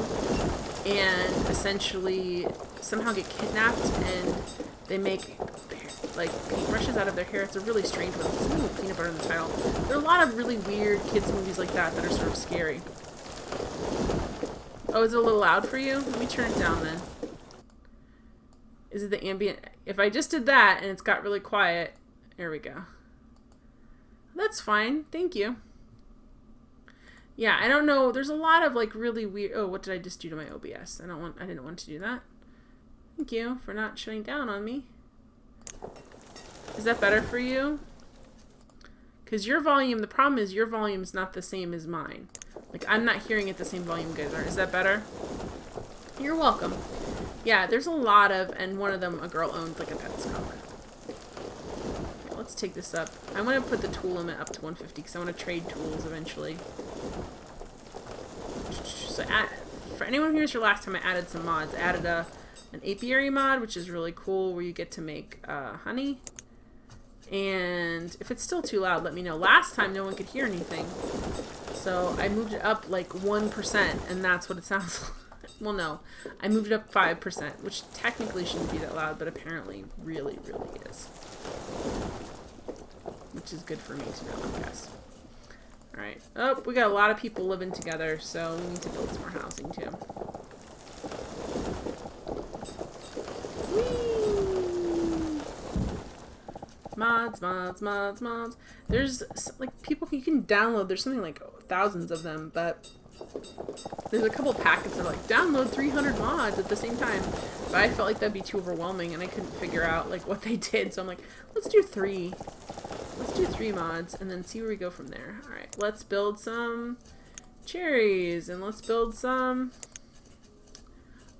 and essentially somehow get kidnapped and they make like paintbrushes out of their hair. It's a really strange one. It's something with peanut butter in the title. There are a lot of really weird kids movies like that that are sort of scary. Oh, is it a little loud for you? Let me turn it down then. Is it the ambient? If I just did that and it's got really quiet, there we go. That's fine. Thank you. Yeah, I don't know. There's a lot of like really weird. Oh, what did I just do to my OBS? I didn't want to do that. Thank you for not shutting down on me. Is that better for you? Because your volume, the problem is your volume's not the same as mine. Like, I'm not hearing it the same volume you guys are. Is that better? You're welcome. Yeah, there's a lot of, and one of them, a girl owned like a pet skunk. Okay, let's take this up. I want to put the tool limit up to 150 because I want to trade tools eventually. So for anyone who was here last time, I added some mods. I added an apiary mod, which is really cool, where you get to make honey. And if it's still too loud, let me know. Last time, no one could hear anything. So I moved it up like 1%, and that's what it sounds like. Well, no. I moved it up 5%, which technically shouldn't be that loud, but apparently really, really is. Which is good for me to know, I guess. Alright. Oh, we got a lot of people living together, so we need to build some more housing, too. Whee! Mods, mods, mods, mods. There's, like, people you can download. There's something like thousands of them, but there's a couple packets that are like, download 300 mods at the same time. But I felt like that'd be too overwhelming, and I couldn't figure out, like, what they did. So I'm like, let's do 3. Let's do 3 mods, and then see where we go from there. Alright, let's build some cherries, and let's build some...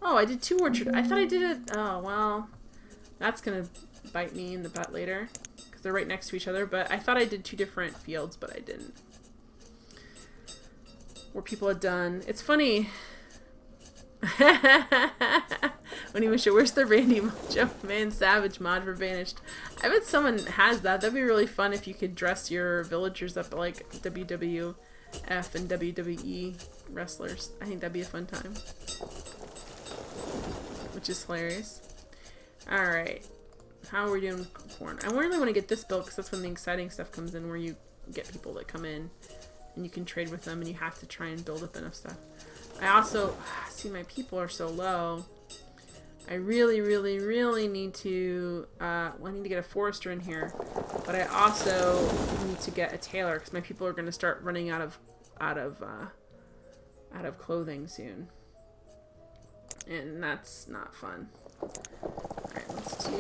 Oh, I did 2 orchard. I thought I did it... Oh, well, that's gonna bite me in the butt later, because they're right next to each other, but I thought I did 2 different fields, but I didn't. Where people had done... It's funny... When he was sure, where's the Randy Macho Man Savage mod for Banished? I bet someone has that. That'd be really fun if you could dress your villagers up like WWF and WWE wrestlers. I think that'd be a fun time. Which is hilarious. Alright. How are we doing with corn? I really want to get this built because that's when the exciting stuff comes in, where you get people that come in and you can trade with them and you have to try and build up enough stuff. I also... See, my people are so low. I really, really, really need to... well, I need to get a forester in here. But I also need to get a tailor because my people are going to start running out of clothing soon. And that's not fun. Alright, let's do...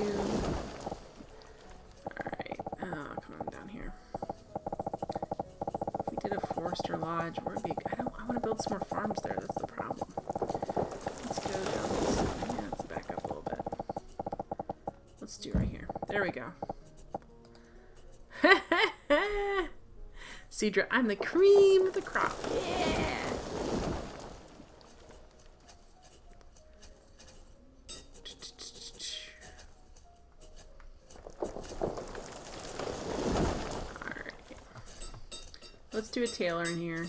Alright. Oh, come on down here. If we did a forester lodge, where would be... I want to build some more farms there. That's the problem. Let's go down this... Yeah, let's back up a little bit. Let's do right here. There we go. Cedra, I'm the cream of the crop. Yeah! Alright. Let's do a tailor in here.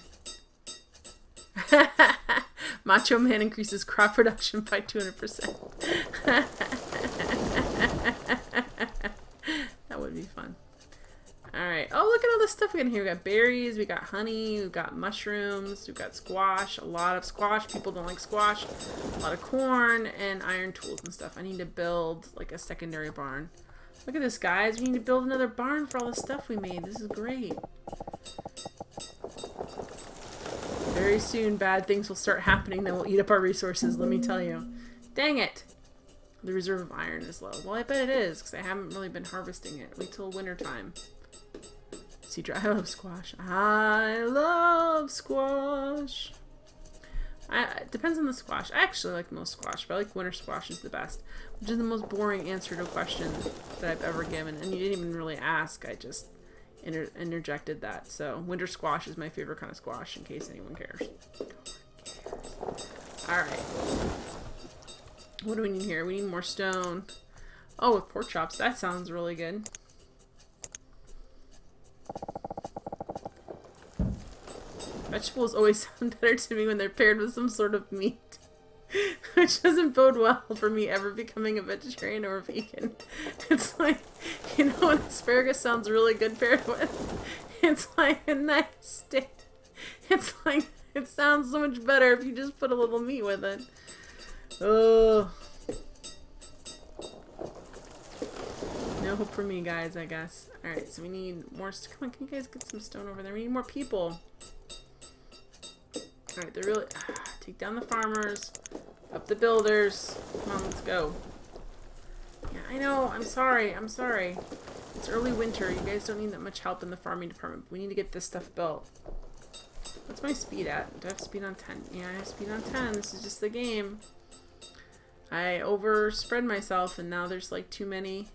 Macho Man increases crop production by 200%. That would be fun. Alright. Oh, look at all this stuff we got in here. We got berries, we got honey, we've got mushrooms, we've got squash, a lot of squash. People don't like squash. A lot of corn and iron tools and stuff. I need to build like a secondary barn. Look at this, guys. We need to build another barn for all the stuff we made. This is great. Very soon, bad things will start happening that will eat up our resources, let me tell you. Dang it! The reserve of iron is low. Well, I bet it is, because I haven't really been harvesting it. Wait till winter time. Cedra, I love squash. I love squash! It depends on the squash. I actually like most squash, but I like winter squash is the best. Which is the most boring answer to a question that I've ever given. And you didn't even really ask. I just interjected that. So winter squash is my favorite kind of squash, in case anyone cares. Alright. What do we need here? We need more stone. Oh, with pork chops. That sounds really good. Vegetables always sound better to me when they're paired with some sort of meat. Which doesn't bode well for me ever becoming a vegetarian or a vegan. It's like, you know, when asparagus sounds really good paired with, it's like a nice steak. It's like, it sounds so much better if you just put a little meat with it. Oh. No hope for me, guys, I guess. Alright, so we need more. Come on, can you guys get some stone over there? We need more people. Alright, they're really. Take down the farmers. Up the builders. Come on, let's go. Yeah, I know. I'm sorry. I'm sorry. It's early winter. You guys don't need that much help in the farming department. We need to get this stuff built. What's my speed at? Do I have speed on 10? Yeah, I have speed on 10. This is just the game. I overspread myself, and now there's like too many.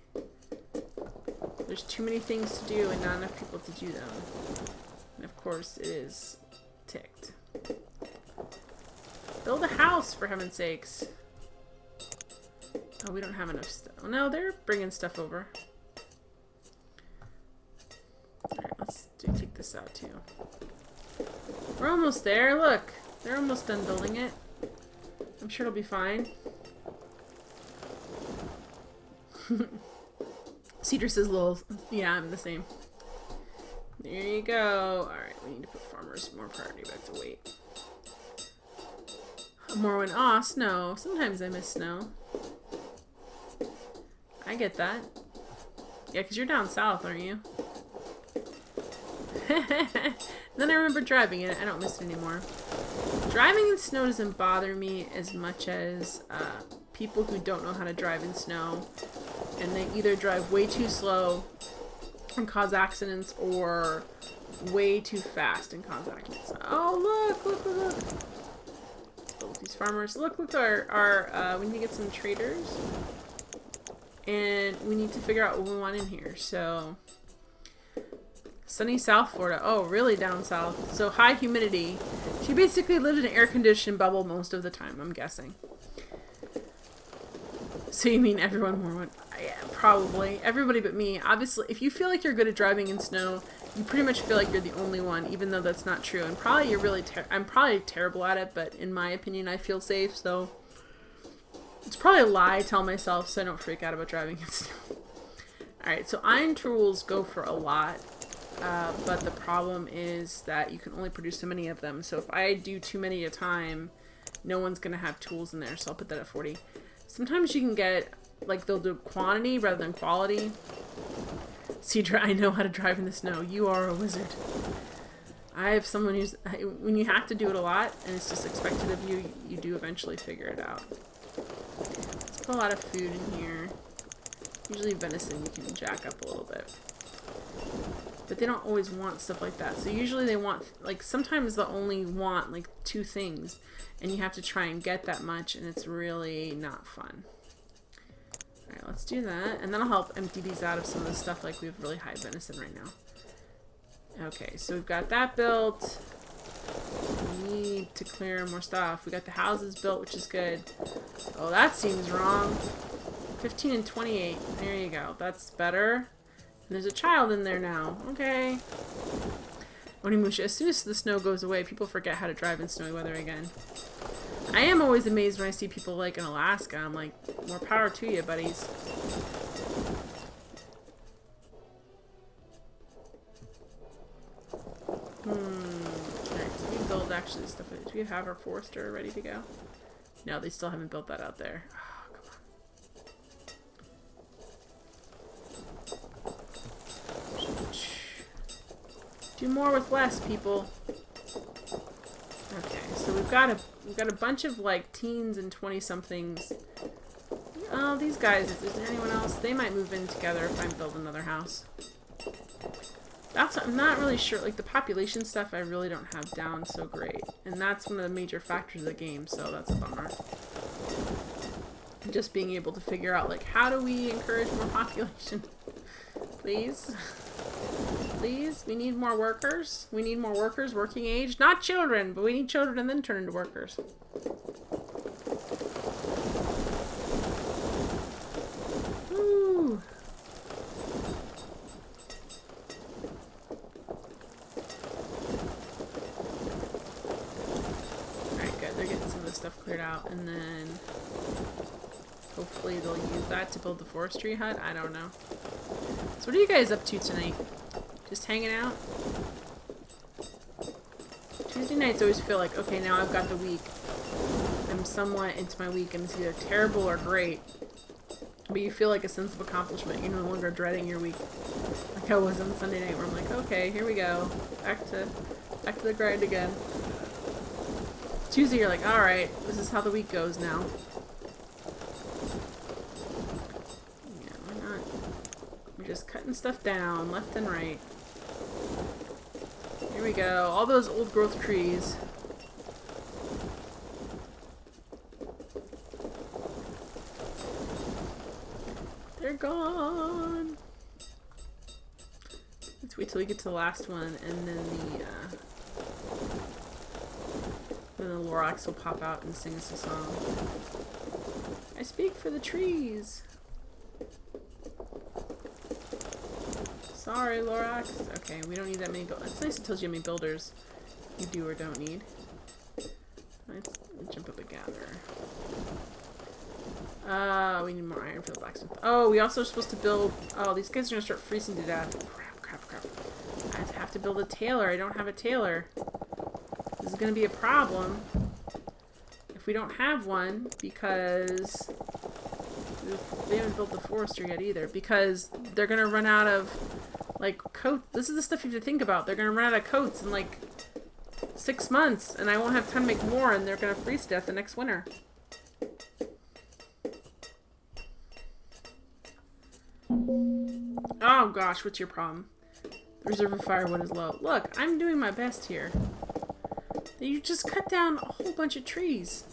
There's too many things to do, and not enough people to do them. And of course, it is ticked. Build a house, for heaven's sakes. Oh, we don't have enough stuff. Oh, no, they're bringing stuff over. Alright, let's take this out, too. We're almost there. Look, they're almost done building it. I'm sure it'll be fine. Cedar says little. Yeah, I'm the same. There you go. Alright, we need to put farmers more priority, but I have to wait. Morrowind. Aw, snow. Sometimes I miss snow. I get that. Yeah, because you're down south, aren't you? Then I remember driving it. I don't miss it anymore. Driving in snow doesn't bother me as much as people who don't know how to drive in snow. And they either drive way too slow and cause accidents, or way too fast and cause accidents. Oh, look. Build these farmers. Look, we need to get some traders. And we need to figure out what we want in here. So, sunny South Florida. Oh, really down south. So, high humidity. She basically lived in an air-conditioned bubble most of the time, I'm guessing. So you mean everyone more would? Yeah, probably. Everybody but me. Obviously, if you feel like you're good at driving in snow, you pretty much feel like you're the only one, even though that's not true. And probably you're really I'm probably terrible at it, but in my opinion, I feel safe, so it's probably a lie I tell myself so I don't freak out about driving in snow. Alright, so iron tools go for a lot, but the problem is that you can only produce so many of them. So if I do too many at a time, no one's going to have tools in there, so I'll put that at 40. Sometimes you can get, like, they'll do quantity rather than quality. Cedra, I know how to drive in the snow. You are a wizard. I have someone who's, when you have to do it a lot, and it's just expected of you, you do eventually figure it out. Let's put a lot of food in here. Usually venison you can jack up a little bit. But they don't always want stuff like that. So usually they want, like, sometimes they'll only want, like, 2 things. And you have to try and get that much, and it's really not fun. Alright, let's do that. And then I'll help empty these out of some of the stuff, like we have really high venison right now. Okay, so we've got that built. We need to clear more stuff. We got the houses built, which is good. Oh, that seems wrong. 15 and 28. There you go. That's better. And there's a child in there now. Okay. Onimusha, as soon as the snow goes away, people forget how to drive in snowy weather again. I am always amazed when I see people like in Alaska. I'm like, more power to you, buddies. Alright, so we build actually this stuff. Do we have our forester ready to go? No, they still haven't built that out there. Oh, come on. Do more with less, people. Okay, so we've got a bunch of like teens and 20-somethings. Oh, these guys, if there's anyone else, they might move in together if I build another house. I'm not really sure, like the population stuff I really don't have down so great. And that's one of the major factors of the game, so that's a bummer. Just being able to figure out, like, how do we encourage more population? Please? Please, we need more workers. We need more workers, working age. Not children, but we need children and then turn into workers. Woo. Alright, good. They're getting some of the stuff cleared out, and then hopefully they'll use that to build the forestry hut. I don't know. So what are you guys up to tonight? Just hanging out? Tuesday nights always feel like, okay, now I've got the week. I'm somewhat into my week, and it's either terrible or great. But you feel like a sense of accomplishment. You're no longer dreading your week. Like I was on Sunday night where I'm like, okay, here we go. Back to the grind again. Tuesday you're like, alright, this is how the week goes now. Yeah, why not? We're just cutting stuff down, left and right. Here we go. All those old growth trees. They're gone. Let's wait till we get to the last one, and then the Lorax will pop out and sing us a song. I speak for the trees. Sorry, Lorax. Okay, we don't need that many builders. It's nice it tells you how many builders you do or don't need. Let's jump up and gather. We need more iron for the blacksmith. Oh, we also are supposed to build... Oh, these guys are gonna start freezing to death. Crap. I have to build a tailor. I don't have a tailor. This is gonna be a problem if we don't have one, because they haven't built the forester yet either, because they're gonna run out of like coats. This is the stuff you have to think about. They're gonna run out of coats in like 6 months, and I won't have time to make more, and they're gonna freeze to death the next winter. Oh gosh, what's your problem? The reserve of firewood is low. Look, I'm doing my best here. You just cut down a whole bunch of trees.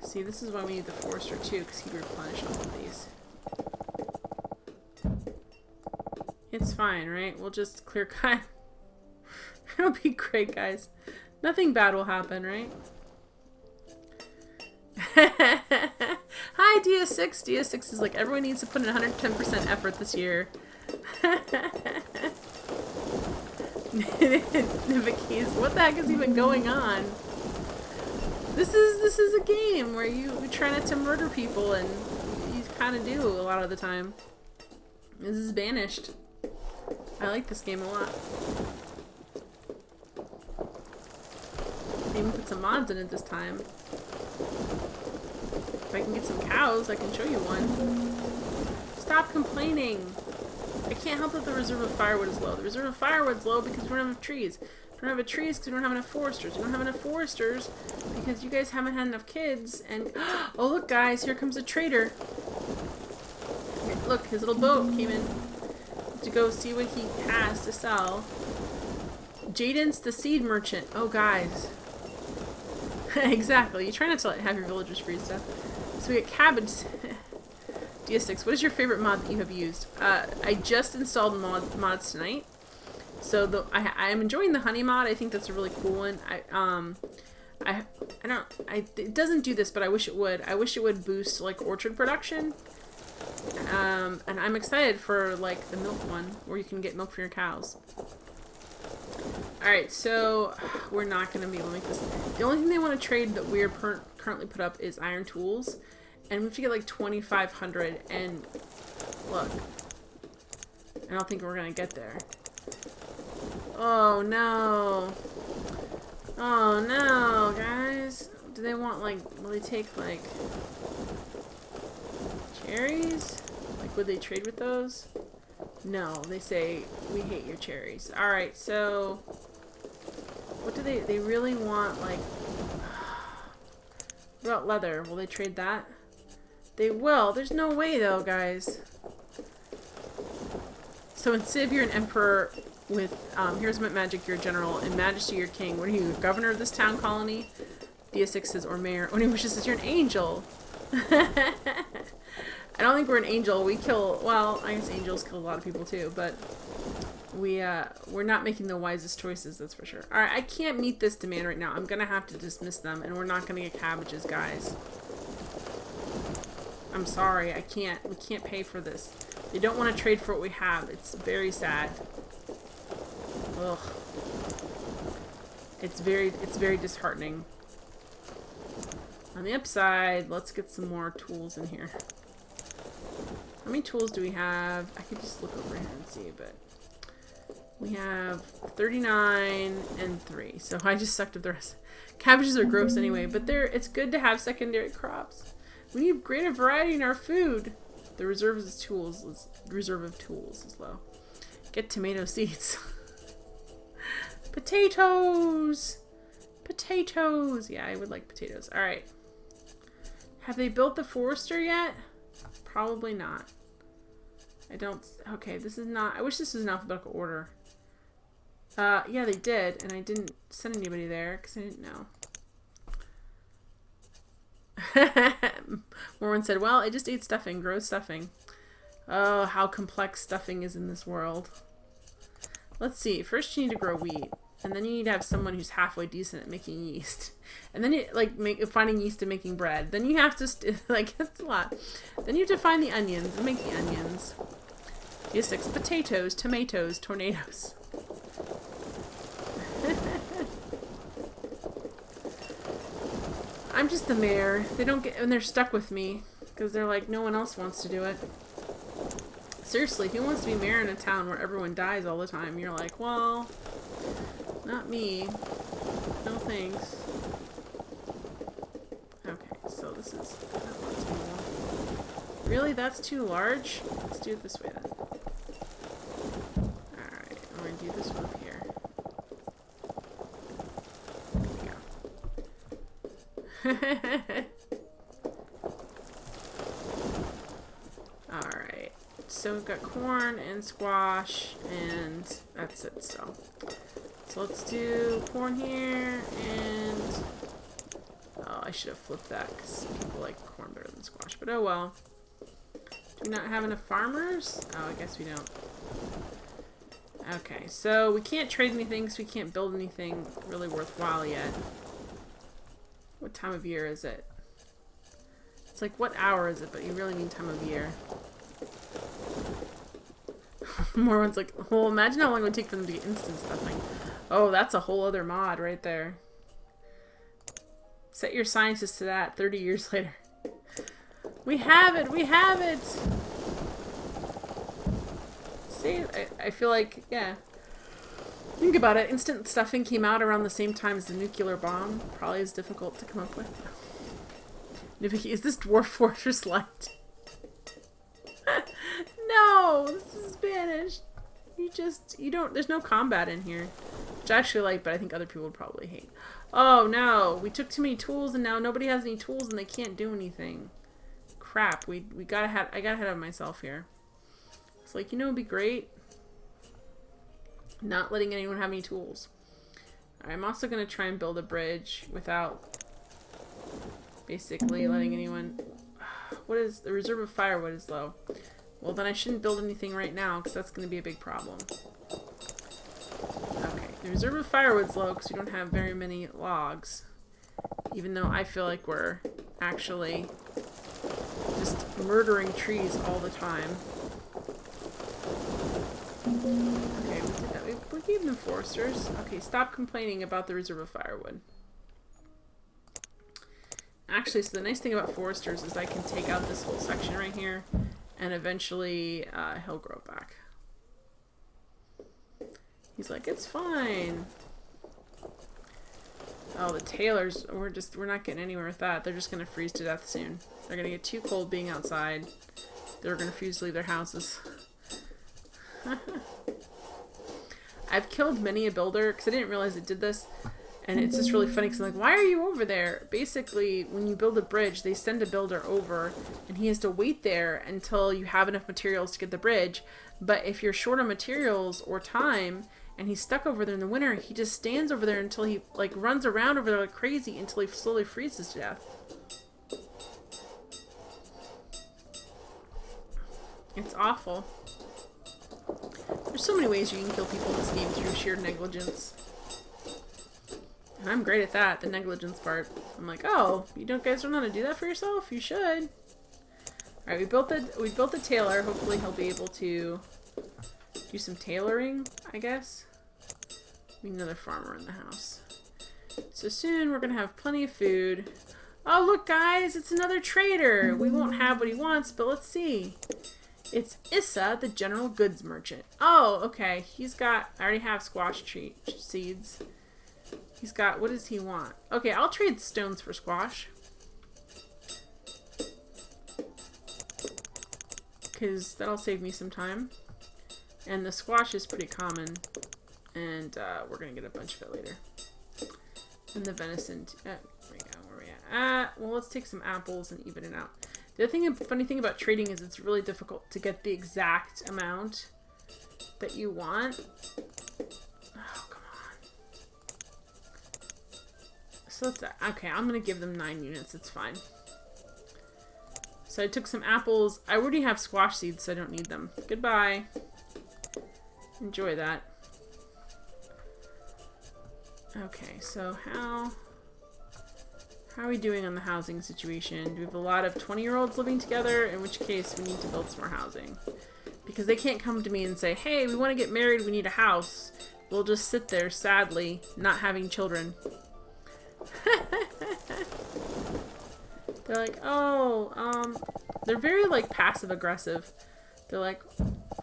See, this is why we need the forester too, because he replenish all of these. It's fine, right? We'll just clear cut. It'll be great, guys. Nothing bad will happen, right? Hi, DS6. DS6 is like, everyone needs to put in 110% effort this year. Nivikis, what the heck is even going on? This is a game where you try not to murder people, and you kind of do a lot of the time. This is Banished. I like this game a lot. I even put some mods in it this time. If I can get some cows, I can show you one. Stop complaining. I can't help that the reserve of firewood is low. The reserve of firewood is low because we don't have enough trees. We don't have trees because we don't have enough foresters. We don't have enough foresters because you guys haven't had enough kids. And oh look, guys, here comes a trader. Here, look, his little boat came in to go see what he has to sell. Jaden's the seed merchant. Oh, guys. Exactly. You try not to have your villagers freeze stuff. So we get cabbage. DS6, what is your favorite mod that you have used? I just installed mods tonight. So I'm enjoying the honey mod. I think that's a really cool one. It doesn't do this, but I wish it would. I wish it would boost like orchard production. And I'm excited for like the milk one, where you can get milk for your cows. Alright, so we're not going to be able to make this. The only thing they want to trade that we're currently put up is iron tools. And we have to get like 2,500, and look, I don't think we're going to get there. Oh no. Oh no, guys. Do they want like, will they take like cherries? Like, would they trade with those? No, they say, we hate your cherries. Alright, so what do they really want, like, what about leather? Will they trade that? They will. There's no way though, guys. So in Civ, you're an emperor with, here's magic, you're a general, and majesty, you're king. What are you, governor of this town colony? DS6 says, or mayor. Onimusha says, you're an angel. I don't think we're an angel. We kill, well, I guess angels kill a lot of people too, but we're not making the wisest choices, that's for sure. Alright, I can't meet this demand right now. I'm gonna have to dismiss them, and we're not gonna get cabbages, guys. I'm sorry, I can't. We can't pay for this. They don't want to trade for what we have. It's very sad. Ugh. It's very disheartening. On the upside, let's get some more tools in here. How many tools do we have? I could just look over here and see, but we have 39 and 3. So I just sucked up the rest. Cabbages are gross anyway, but it's good to have secondary crops. We need greater variety in our food. The reserve of tools is low. Get tomato seeds. Potatoes! Potatoes! Yeah, I would like potatoes. Alright. Have they built the forester yet? Probably not. I don't... Okay, this is not... I wish this was in alphabetical order. Yeah, they did, and I didn't send anybody there because I didn't know. Morwen said, well, I just ate stuffing. Gross stuffing. Oh, how complex stuffing is in this world. Let's see. First you need to grow wheat. And then you need to have someone who's halfway decent at making yeast. And then you, like, finding yeast and making bread. Then you have to, like, that's a lot. Then you have to find the onions and make the onions. You 6 potatoes, tomatoes, tornadoes. I'm just the mayor. They don't get, and they're stuck with me. Because they're like, no one else wants to do it. Seriously, who wants to be mayor in a town where everyone dies all the time? You're like, well, not me. No thanks. Okay, so this is... Really? That's too large? Let's do it this way then. Alright, I'm going to do this one up here. There we go. Alright, so we've got corn and squash, and that's it, so let's do corn here, and oh, I should have flipped that, because people like corn better than squash, but oh well. Do we not have enough farmers? Oh, I guess we don't. Okay, so we can't trade anything, so we can't build anything really worthwhile yet. What time of year is it? It's like, what hour is it? But you really need time of year. Morwen's like, well, imagine how long it would take for them to get instant stuffing. Oh, that's a whole other mod right there. Set your scientists to that 30 years later. We have it! We have it! See, I feel like, yeah. Think about it. Instant stuffing came out around the same time as the nuclear bomb. Probably is difficult to come up with. Niviki, is this Dwarf Fortress light? No! This is Banished. You don't, there's no combat in here. Which I actually like, but I think other people would probably hate. Oh no! We took too many tools and now nobody has any tools and they can't do anything. Crap, I got ahead of myself here. It's like, you know, it'd be great. Not letting anyone have any tools. I'm also going to try and build a bridge without basically letting anyone... What is... The reserve of firewood is low. Well, then I shouldn't build anything right now, because that's going to be a big problem. Okay, the reserve of firewood's low, because we don't have very many logs. Even though I feel like we're actually just murdering trees all the time. Okay, we did that. We gave them foresters. Okay, stop complaining about the reserve of firewood. Actually, so the nice thing about foresters is I can take out this whole section right here, and eventually he'll grow back. He's like, it's fine. Oh, the tailors, we're not getting anywhere with that. They're just gonna freeze to death soon. They're gonna get too cold being outside. They're gonna refuse to leave their houses. I've killed many a builder because I didn't realize it did this, and it's just really funny because I'm like, why are you over there? Basically, when you build a bridge, they send a builder over and he has to wait there until you have enough materials to get the bridge. But if you're short on materials or time and he's stuck over there in the winter, he just stands over there until he like runs around over there like crazy until he slowly freezes to death. It's awful. There's so many ways you can kill people in this game through sheer negligence. And I'm great at that, the negligence part. I'm like, oh, you guys don't know how to do that for yourself? You should. Alright, we built the tailor. Hopefully he'll be able to do some tailoring, I guess. We need another farmer in the house. So soon we're gonna have plenty of food. Oh, look, guys, it's another trader. We won't have what he wants, but let's see. It's Issa, the general goods merchant. Oh, okay. I already have squash seeds. He's got, what does he want? Okay, I'll trade stones for squash. Because that'll save me some time. And the squash is pretty common. And we're going to get a bunch of it later. And the venison. There we go. Where are we at? Well, let's take some apples and even it out. The funny thing about trading is it's really difficult to get the exact amount that you want. Oh, come on. So that's that. Okay, I'm going to give them 9 units. It's fine. So I took some apples. I already have squash seeds, so I don't need them. Goodbye. Enjoy that. Okay, so how are we doing on the housing situation? Do we have a lot of 20-year-olds living together? In which case, we need to build some more housing. Because they can't come to me and say, hey, we want to get married, we need a house. We'll just sit there, sadly, not having children. They're like, oh, they're very, like, passive-aggressive. They're like,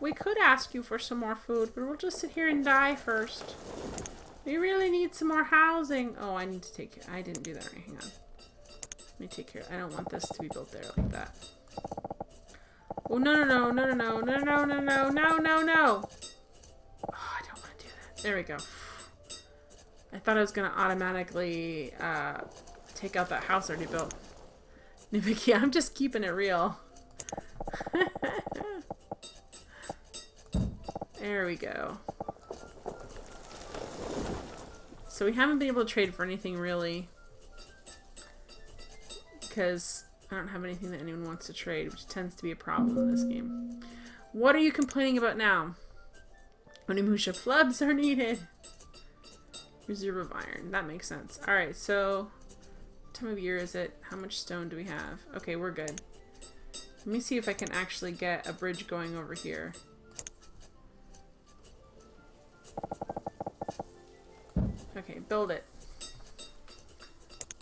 we could ask you for some more food, but we'll just sit here and die first. We really need some more housing. Oh, I need to take care. I didn't do that right. Hang on. Let me take care. I don't want this to be built there like that. Oh, no, no, no, no, no, no, no, no, no, no, no, no, no. Oh, I don't want to do that. There we go. I thought I was going to automatically take out that house I already built. Nibiki, I'm just keeping it real. There we go. So we haven't been able to trade for anything really. Because I don't have anything that anyone wants to trade, which tends to be a problem in this game. What are you complaining about now? Onimusha flubs are needed. Reserve of iron. That makes sense. Alright, so what time of year is it? How much stone do we have? Okay, we're good. Let me see if I can actually get a bridge going over here. Okay, build it.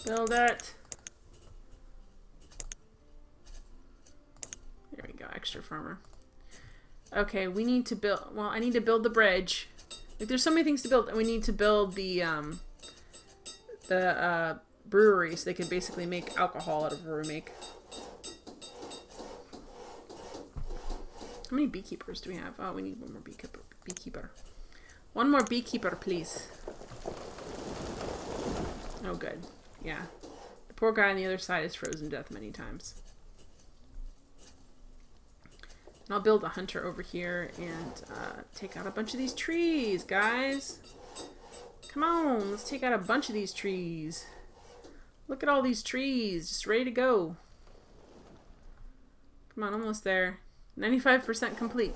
Build it. There we go, extra farmer. Okay, we need to build, well, I need to build the bridge. Like, there's so many things to build, and we need to build the brewery so they can basically make alcohol out of what we make. How many beekeepers do we have? Oh, we need one more beekeeper. One more beekeeper, please. Oh, good. Yeah. The poor guy on the other side is frozen to death many times. And I'll build a hunter over here and take out a bunch of these trees, guys. Come on, let's take out a bunch of these trees. Look at all these trees, just ready to go. Come on, almost there. 95% complete.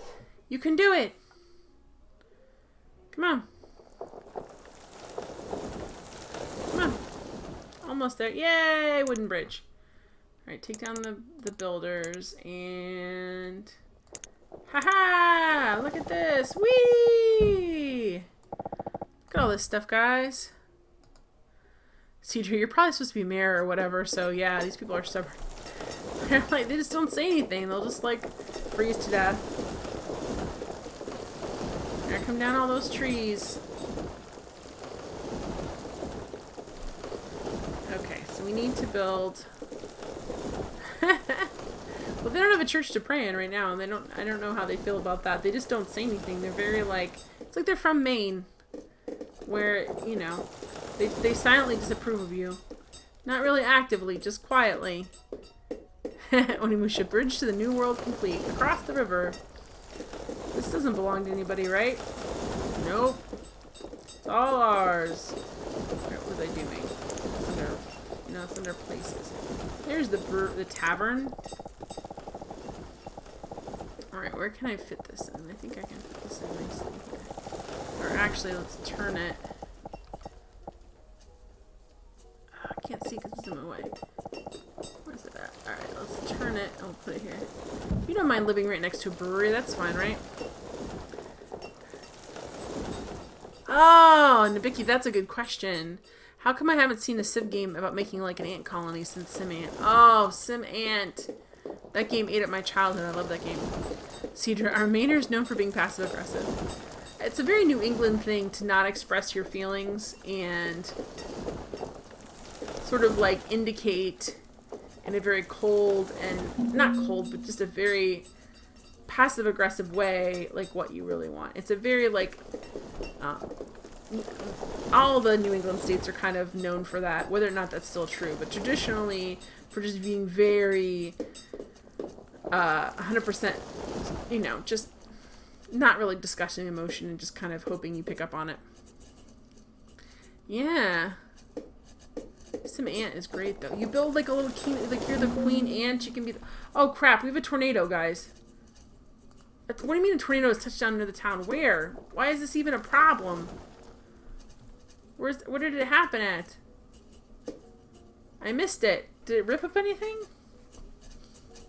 You can do it! Come on. Come on. Almost there. Yay! Wooden bridge. Alright, take down the builders and... Haha! Look at this! Whee! Look at all this stuff, guys. Cedar, you're probably supposed to be mayor or whatever, so yeah, these people are stubborn. They're like, they just don't say anything. They'll just, like, freeze to death. There come down all those trees. Okay, so we need to build... Well, they don't have a church to pray in right now, and I don't know how they feel about that. They just don't say anything. They're very, like... It's like they're from Maine. Where, you know, they silently disapprove of you. Not really actively, just quietly. Onimusha, bridge to the new world complete. Across the river. This doesn't belong to anybody, right? Nope. It's all ours. What was I doing? It's under... No, it's under places. There's the tavern. Alright, where can I fit this in? I think I can fit this in nicely here. Or actually, let's turn it. I can't see because it's in my way. Where's it at? Alright, let's turn it. I'll put it here. You don't mind living right next to a brewery, that's fine, right? Oh, Nabiki, that's a good question. How come I haven't seen a Civ game about making like an ant colony since Sim Ant? Oh, Sim Ant. That game ate up my childhood. I love that game. Cedra, are Mainers known for being passive-aggressive? It's a very New England thing to not express your feelings and sort of like indicate in a very cold and, not cold, but just a very passive-aggressive way, like what you really want. It's a very like, all the New England states are kind of known for that, whether or not that's still true, but traditionally for just being very 100%, you know, just not really discussing emotion and just kind of hoping you pick up on it. Yeah. Some ant is great, though. You build like a little king, like you're the queen ant, you can be the... Oh, crap, we have a tornado, guys. What do you mean a tornado has touched down into the town? Where? Why is this even a problem? Where did it happen at? I missed it. Did it rip up anything?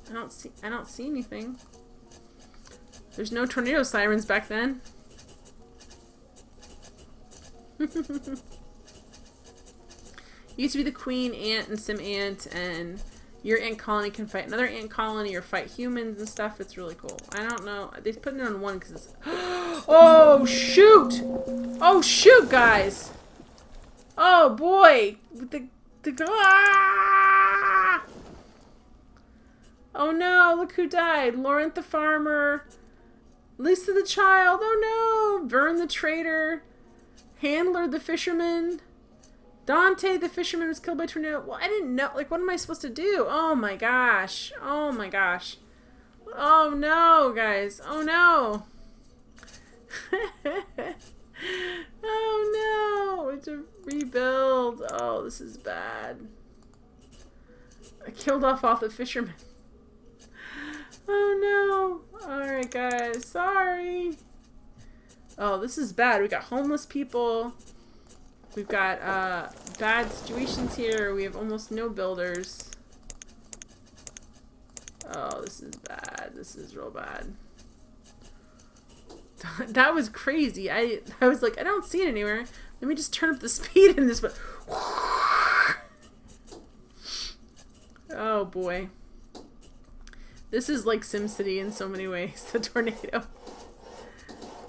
I don't see anything. There's no tornado sirens back then. You used to be the queen ant and Sim Ant, and your ant colony can fight another ant colony or fight humans and stuff. It's really cool. I don't know. They put it on one because it's... Oh, shoot! Oh, shoot, guys! Oh, boy! Ah! Oh, no! Look who died. Laurent the farmer. Lisa the child. Oh, no! Vern the trader. Handler the fisherman. Dante the fisherman was killed by a tornado. Well, I didn't know. Like, what am I supposed to do? Oh, my gosh. Oh, my gosh. Oh, no, guys. Oh, no. Oh, no. It's a rebuild. Oh, this is bad. I killed off all the fishermen. Oh, no. Alright, guys. Sorry. Oh, this is bad. We got homeless people. We've got bad situations here. We have almost no builders. Oh, this is bad. This is real bad. That was crazy. I was like, I don't see it anywhere. Let me just turn up the speed in this one. Oh boy. This is like SimCity in so many ways. The tornado.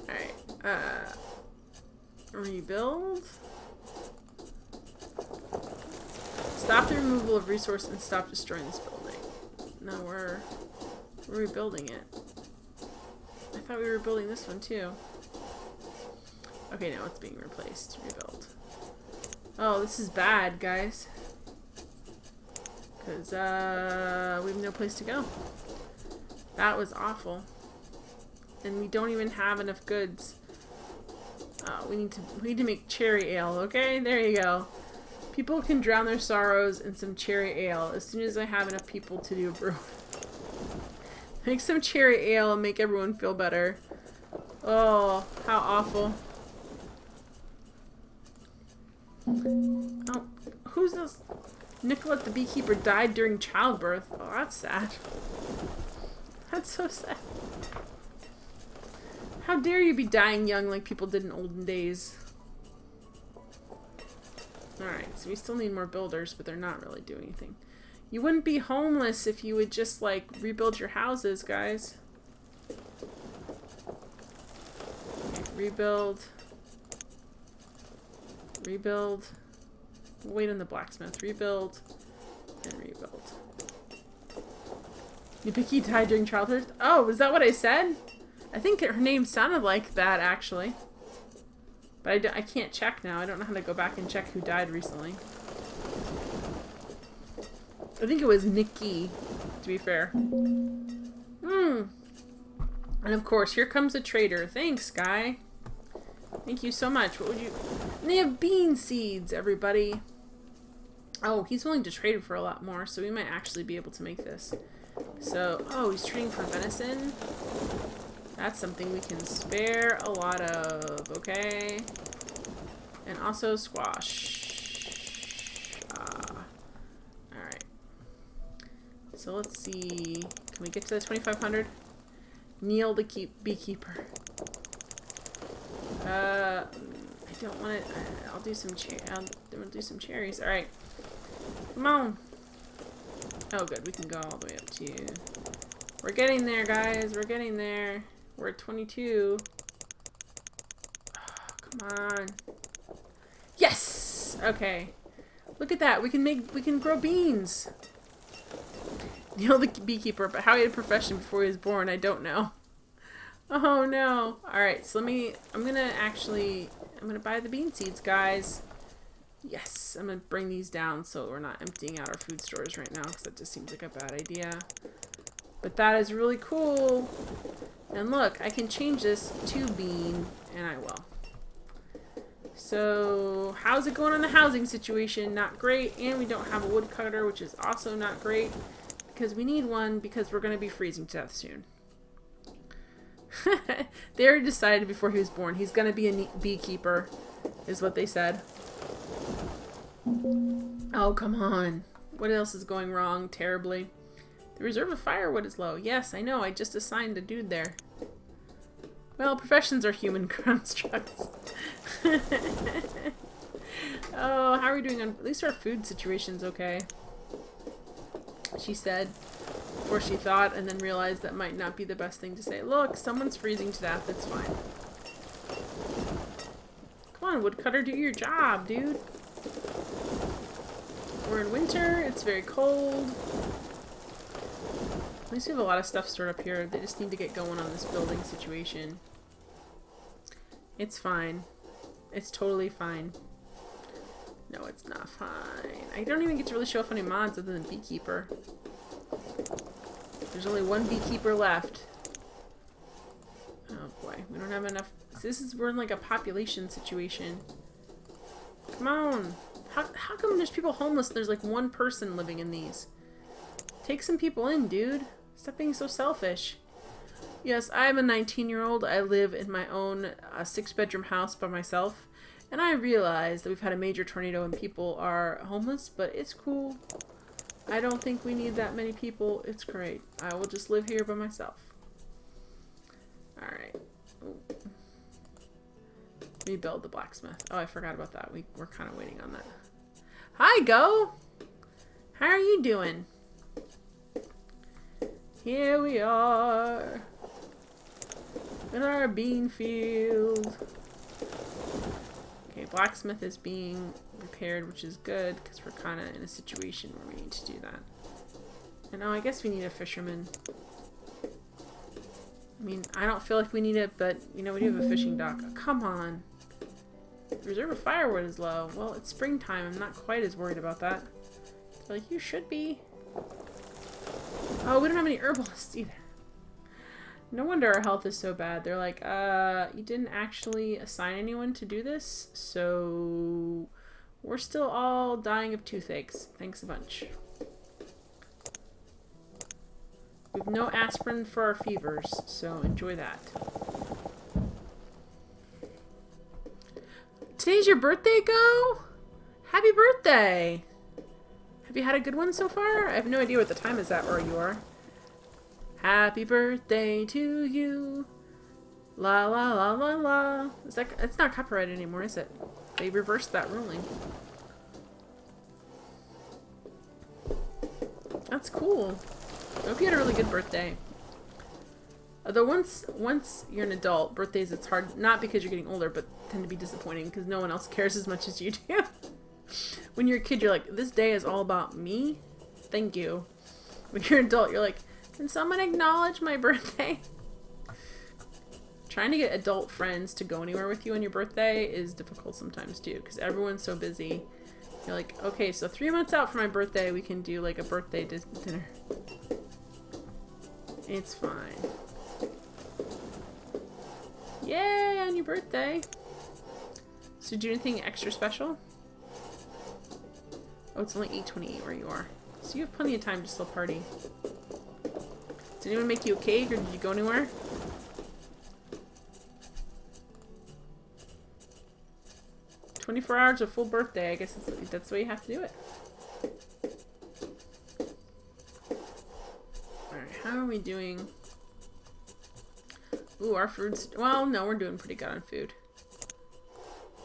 Alright. Rebuild. Stop the removal of resource and stop destroying this building. No, we're rebuilding it. I thought we were building this one too. Okay, now it's being replaced. Rebuild. Oh, this is bad, guys. Because, we have no place to go. That was awful. And we don't even have enough goods. We need to make cherry ale, okay? There you go. People can drown their sorrows in some cherry ale as soon as I have enough people to do a brew. Make some cherry ale and make everyone feel better. Oh, how awful. Oh, who's this? Nicolette the beekeeper died during childbirth. Oh, that's sad. That's so sad. How dare you be dying young like people did in olden days. Alright, so we still need more builders, but they're not really doing anything. You wouldn't be homeless if you would just, like, rebuild your houses, guys. Okay, rebuild. Rebuild. Wait on the blacksmith. Rebuild. And rebuild. Nibiki died during childhood? Oh, is that what I said? I think her name sounded like that, actually. But I can't check now. I don't know how to go back and check who died recently. I think it was Nikki, to be fair. And of course, here comes a trader. Thanks, guy. Thank you so much. What would you... And they have bean seeds, everybody. Oh, he's willing to trade for a lot more, so we might actually be able to make this. So, oh, he's treating for venison. That's something we can spare a lot of, okay? And also squash. Alright. So let's see. Can we get to the 2,500? Neil the beekeeper. I don't want it. I'll do some I'll do some cherries. Alright. Come on. Oh, good. We can go all the way up to... We're getting there, guys. We're getting there. We're at 22. Oh, come on. Yes! Okay. Look at that. We can grow beans. Neil the beekeeper, but how he had a profession before he was born, I don't know. Oh no. Alright, so I'm gonna buy the bean seeds, guys. Yes, I'm gonna bring these down so we're not emptying out our food stores right now, because that just seems like a bad idea. But that is really cool. And look, I can change this to bean, and I will. So, how's it going on the housing situation? Not great, and we don't have a woodcutter, which is also not great, because we need one, because we're going to be freezing to death soon. They already decided before he was born, he's going to be a beekeeper, is what they said. Oh, come on. What else is going wrong terribly? The reserve of firewood is low. Yes, I know. I just assigned a dude there. Well, professions are human constructs. Oh, how are we doing on... At least our food situation's okay. She said, before she thought, and then realized that might not be the best thing to say. Look, someone's freezing to death. It's fine. Come on, woodcutter, do your job, dude. We're in winter. It's very cold. At least we have a lot of stuff stored up here. They just need to get going on this building situation. It's fine. It's totally fine. No, it's not fine. I don't even get to really show off any mods other than beekeeper. There's only one beekeeper left. Oh boy, we don't have enough. We're in like a population situation. Come on. How come there's people homeless and there's like one person living in these? Take some people in, dude. Stop being so selfish. Yes, I'm a 19-year-old. I live in my own 6-bedroom house by myself. And I realize that we've had a major tornado and people are homeless, but it's cool. I don't think we need that many people. It's great. I will just live here by myself. Alright. Rebuild the blacksmith. Oh, I forgot about that. We're kind of waiting on that. Hi, Go! How are you doing? Here we are. In our bean field. Okay, blacksmith is being repaired, which is good, because we're kind of in a situation where we need to do that. And oh, I guess we need a fisherman. I mean, I don't feel like we need it, but, you know, we do have a fishing dock. Oh, come on. The reserve of firewood is low. Well, it's springtime. I'm not quite as worried about that. So, like, you should be. Oh, we don't have any herbalists either. No wonder our health is so bad. They're like, you didn't actually assign anyone to do this, so we're still all dying of toothaches. Thanks a bunch. We have no aspirin for our fevers, so enjoy that. Today's your birthday, Go? Happy birthday! Have you had a good one so far? I have no idea what the time is at where you are. Happy birthday to you. La la la la la. It's not copyrighted anymore, is it? They reversed that ruling. That's cool. I hope you had a really good birthday. Although once you're an adult, birthdays, it's hard, not because you're getting older, but tend to be disappointing because no one else cares as much as you do. When you're a kid, you're like, this day is all about me? Thank you. When you're an adult, you're like, can someone acknowledge my birthday? Trying to get adult friends to go anywhere with you on your birthday is difficult sometimes too, because everyone's so busy. You're like, okay, so 3 months out for my birthday, we can do like a birthday dinner. It's fine. Yay, on your birthday. So do anything extra special? Oh, it's only 8:28 where you are. So you have plenty of time to still party. Did anyone make you a cake, or did you go anywhere? "24 hours of full birthday." I guess that's the way you have to do it. Alright, how are we doing? Ooh, our food's... Well, no, we're doing pretty good on food.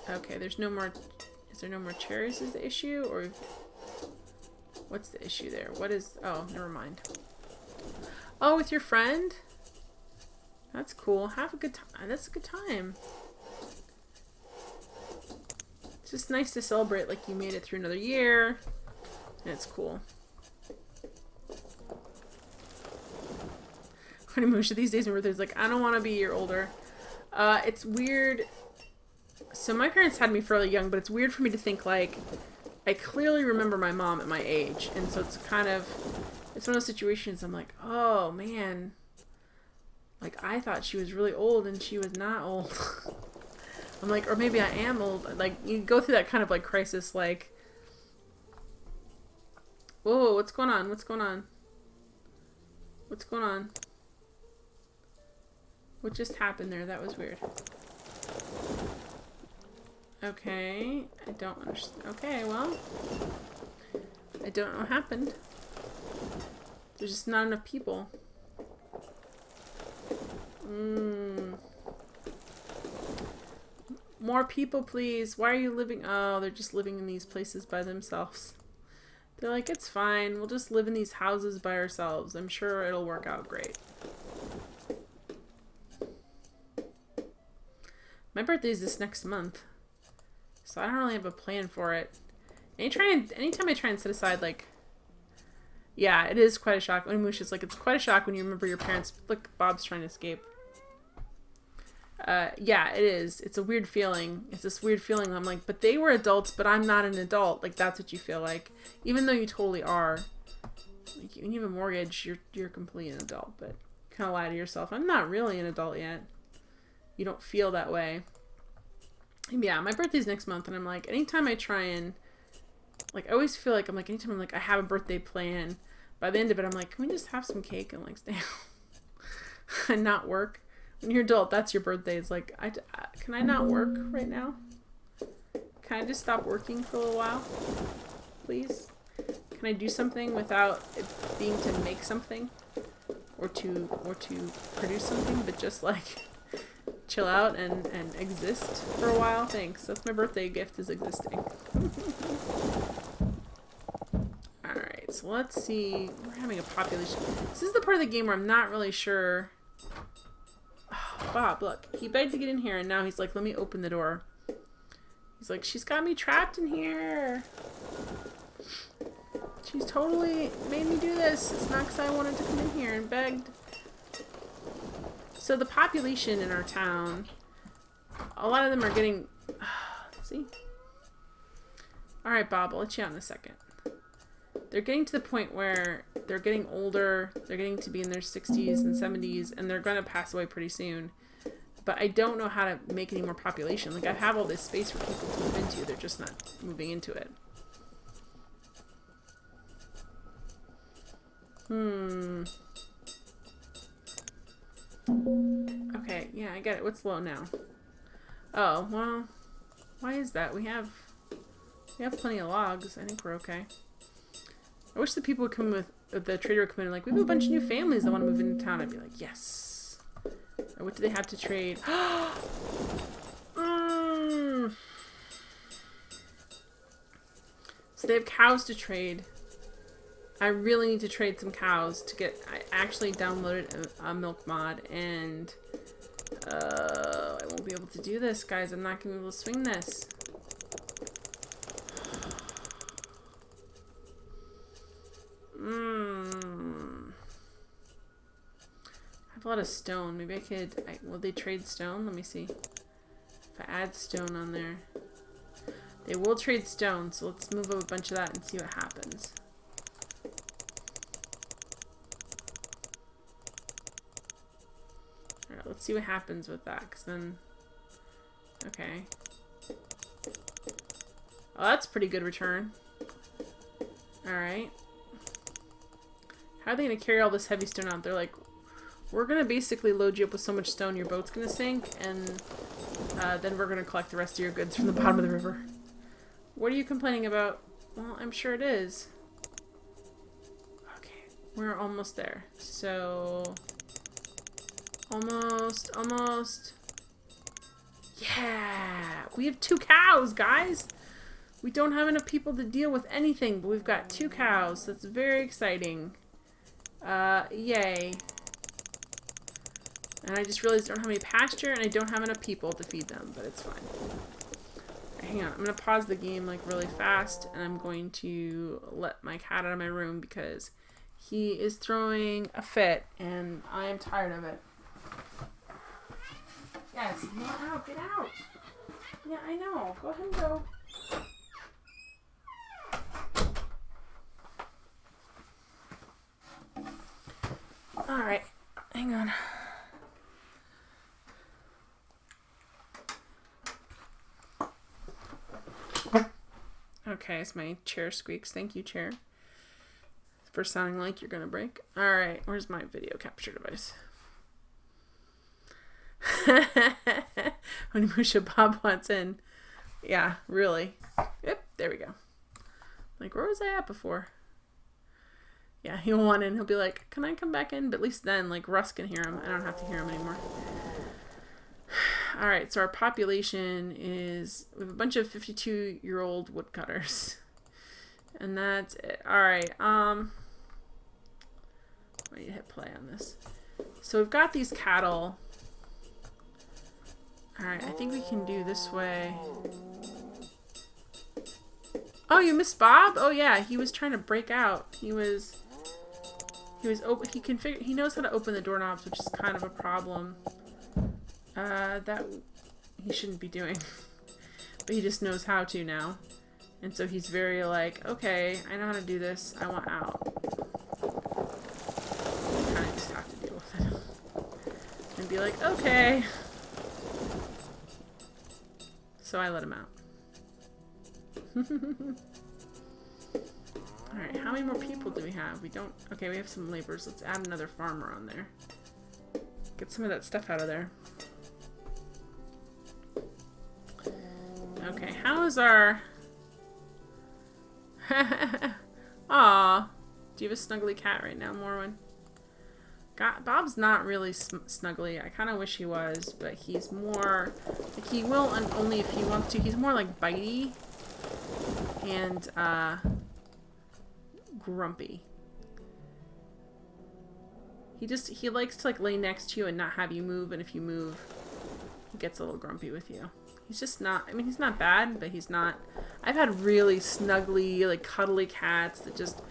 Okay, there's no more... Is there no more cherries is the issue? Or... What's the issue there? What is... Oh, never mind. Oh, with your friend? That's cool. Have a good time. That's a good time. It's just nice to celebrate like you made it through another year. And it's cool. Musha these days, my birthday's like, I don't want to be a year older. It's weird. So my parents had me fairly young, but it's weird for me to think like, I clearly remember my mom at my age. And so it's kind of, it's one of those situations I'm like, oh man. Like I thought she was really old and she was not old. I'm like, or maybe I am old. Like you go through that kind of like crisis, like, whoa, what's going on? What's going on? What's going on? What just happened there? That was weird. Okay, I don't understand. Okay, well, I don't know what happened. There's just not enough people. More people, please. Why are you living? Oh, they're just living in these places by themselves. They're like, it's fine. We'll just live in these houses by ourselves. I'm sure it'll work out great. My birthday's this next month, so I don't really have a plan for it. Anytime I try and set aside, like, yeah, it is quite a shock. When Musha's like, it's quite a shock when you remember your parents. Look, Bob's trying to escape. Yeah, it is. It's a weird feeling. It's this weird feeling. I'm like, but they were adults, but I'm not an adult. Like, that's what you feel like. Even though you totally are. Like, when you have a mortgage, you're completely an adult, but you kind of lie to yourself. I'm not really an adult yet. You don't feel that way. Yeah, my birthday's next month, and I'm like, anytime I try and, like, I always feel like, I'm like, anytime I'm like, I have a birthday plan, by the end of it, I'm like, can we just have some cake and, like, stay home and not work? When you're adult, that's your birthday. It's like, can I not work right now? Can I just stop working for a little while? Please? Can I do something without it being to make something? Or to produce something, but just, like, chill out and exist for a while? Thanks. That's my birthday gift, is existing. Alright, so let's see. We're having a population. This is the part of the game where I'm not really sure. Oh, Bob, look. He begged to get in here, and now he's like, let me open the door. He's like, she's got me trapped in here. She's totally made me do this. It's not because I wanted to come in here and begged. So the population in our town, a lot of them are getting... see? Alright, Bob, I'll let you out in a second. They're getting to the point where they're getting older. They're getting to be in their 60s and 70s, and they're going to pass away pretty soon. But I don't know how to make any more population. Like, I have all this space for people to move into. They're just not moving into it. Okay, yeah, I get it. What's low now? Oh, well, why is that? We have plenty of logs. I think we're okay. I wish the people would come with the trader would come in and like, we have a bunch of new families that want to move into town. I'd be like, yes. Or what do they have to trade? So they have cows to trade. I really need to trade some cows to get... I actually downloaded a milk mod, and I won't be able to do this, guys. I'm not going to be able to swing this. I have a lot of stone. Maybe I could... will they trade stone? Let me see. If I add stone on there... They will trade stone, so let's move up a bunch of that and see what happens. Alright, let's see what happens with that, because then... Okay. Oh, that's a pretty good return. Alright. How are they going to carry all this heavy stone out? They're like, we're going to basically load you up with so much stone your boat's going to sink, and then we're going to collect the rest of your goods from the bottom of the river. What are you complaining about? Well, I'm sure it is. Okay, we're almost there. So, almost. Yeah! We have 2 cows, guys! We don't have enough people to deal with anything, but we've got 2 cows. That's very exciting. Yay. And I just realized I don't have any pasture, and I don't have enough people to feed them, but it's fine. Right, hang on, I'm going to pause the game like really fast, and I'm going to let my cat out of my room because he is throwing a fit, and I am tired of it. Yes, get out, get out. Yeah, I know. Go ahead and go. Alright, hang on. Okay, so my chair squeaks. Thank you, chair. For sounding like you're gonna break. Alright, where's my video capture device? When Musha Bob wants in. Yeah, really. Yep, there we go. Like, where was I at before? Yeah, he'll want in. He'll be like, can I come back in? But at least then, like, Russ can hear him. I don't have to hear him anymore. Alright, so our population is... We have a bunch of 52-year-old woodcutters. And that's it. Alright, I need to hit play on this. So we've got these cattle. Alright, I think we can do this way. Oh, you missed Bob? Oh yeah, he was trying to break out. He knows how to open the doorknobs, which is kind of a problem. That he shouldn't be doing. But he just knows how to now. And so he's very like, okay, I know how to do this. I want out. I kind of just have to deal with it. And be like, okay. So I let him out. Alright, how many more people do we have? We don't... Okay, we have some laborers. Let's add another farmer on there. Get some of that stuff out of there. Okay, how is our... Aw. Do you have a snuggly cat right now, Morwen? Bob's not really snuggly. I kind of wish he was, but he's more... Like, he will only if he wants to. He's more, like, bitey. And, grumpy. He likes to, like, lay next to you and not have you move, and if you move, he gets a little grumpy with you. He's just not... I mean, he's not bad, but he's not... I've had really snuggly, like, cuddly cats that just...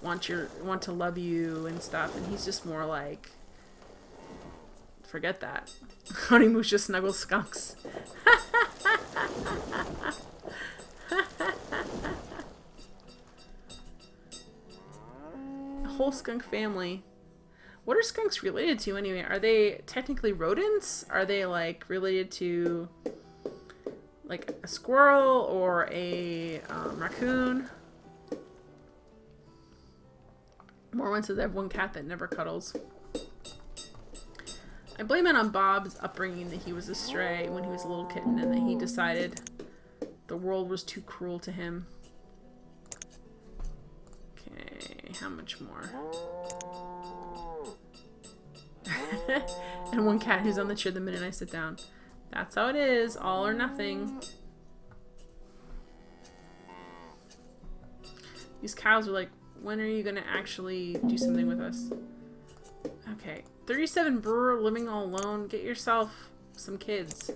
want to love you and stuff, and he's just more like, forget that. Onimusha snuggles skunks. A whole skunk family. What are skunks related to anyway? Are they technically rodents? Are they like related to like a squirrel or a raccoon? Morwen says I have one cat that never cuddles. I blame it on Bob's upbringing, that he was a stray when he was a little kitten and that he decided the world was too cruel to him. Okay, how much more? And one cat who's on the chair the minute I sit down. That's how it is, all or nothing. These cows are like, when are you going to actually do something with us? Okay. 37 brewer living all alone. Get yourself some kids.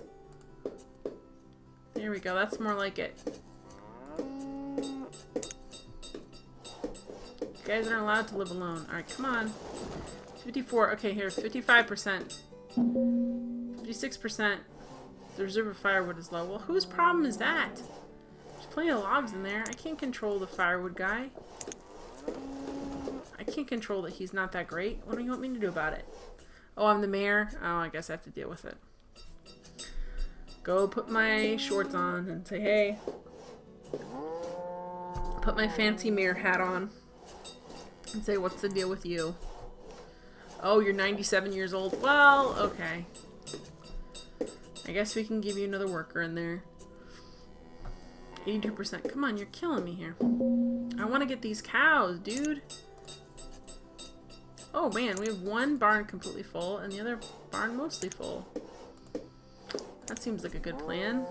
There we go. That's more like it. You guys aren't allowed to live alone. Alright, come on. 54. Okay, here. 55%. 56%. The reserve of firewood is low. Well, whose problem is that? There's plenty of logs in there. I can't control the firewood guy. I can't control that he's not that great. What do you want me to do about it? Oh, I'm the mayor? Oh, I guess I have to deal with it. Go put my shorts on and say, hey. Put my fancy mayor hat on. and say, what's the deal with you? Oh, you're 97 years old. Well, okay. I guess we can give you another worker in there. 82%. Come on, you're killing me here. I want to get these cows, dude. Oh, man, we have one barn completely full and the other barn mostly full. That seems like a good plan.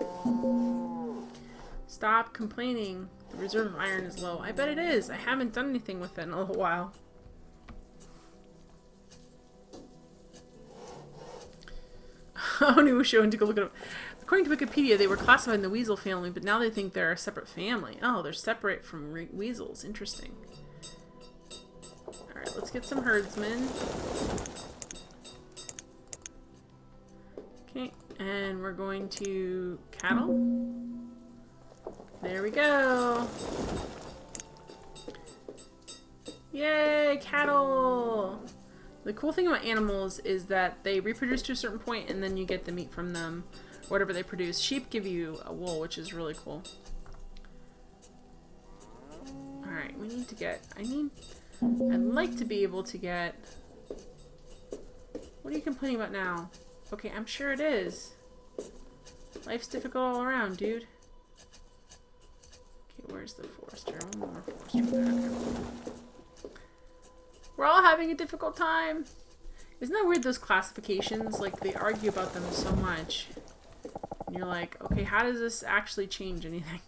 Stop complaining. The reserve of iron is low. I bet it is. I haven't done anything with it in a little while. Onimusho and took a look at them. According to Wikipedia, they were classified in the weasel family, but now they think they're a separate family. Oh, they're separate from weasels. Interesting. Alright, let's get some herdsmen. Okay, and we're going to cattle. There we go. Yay, cattle! The cool thing about animals is that they reproduce to a certain point and then you get the meat from them. Whatever they produce. Sheep give you a wool, which is really cool. Alright, we need to get... I'd like to be able to get... What are you complaining about now? Okay, I'm sure it is. Life's difficult all around, dude. Okay, where's the forester? One more forester there. Okay. We're all having a difficult time. Isn't that weird, those classifications? Like, they argue about them so much. And you're like, okay, how does this actually change anything?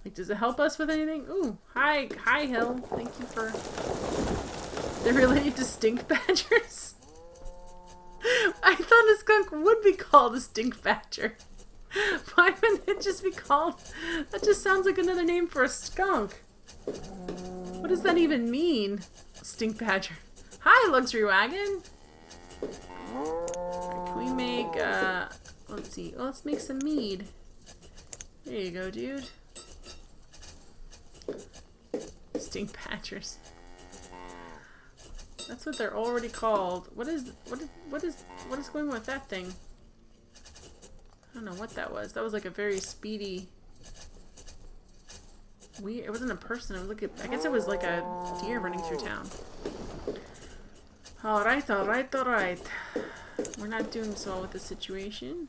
Like, does it help us with anything? Ooh, hi Hill. Thank you for... They're related to stink badgers? I thought a skunk would be called a stink badger. Why wouldn't it just be called... That just sounds like another name for a skunk. What does that even mean? Stink badger. Hi, luxury wagon. Right, can we make, let's see. Oh, let's make some mead. There you go, dude. Stink badgers. That's what they're already called. What is going on with that thing? I don't know what that was. That was like a very speedy... It wasn't a person. It was like I guess it was like a deer running through town. Alright, alright, alright. We're not doing so well with the situation.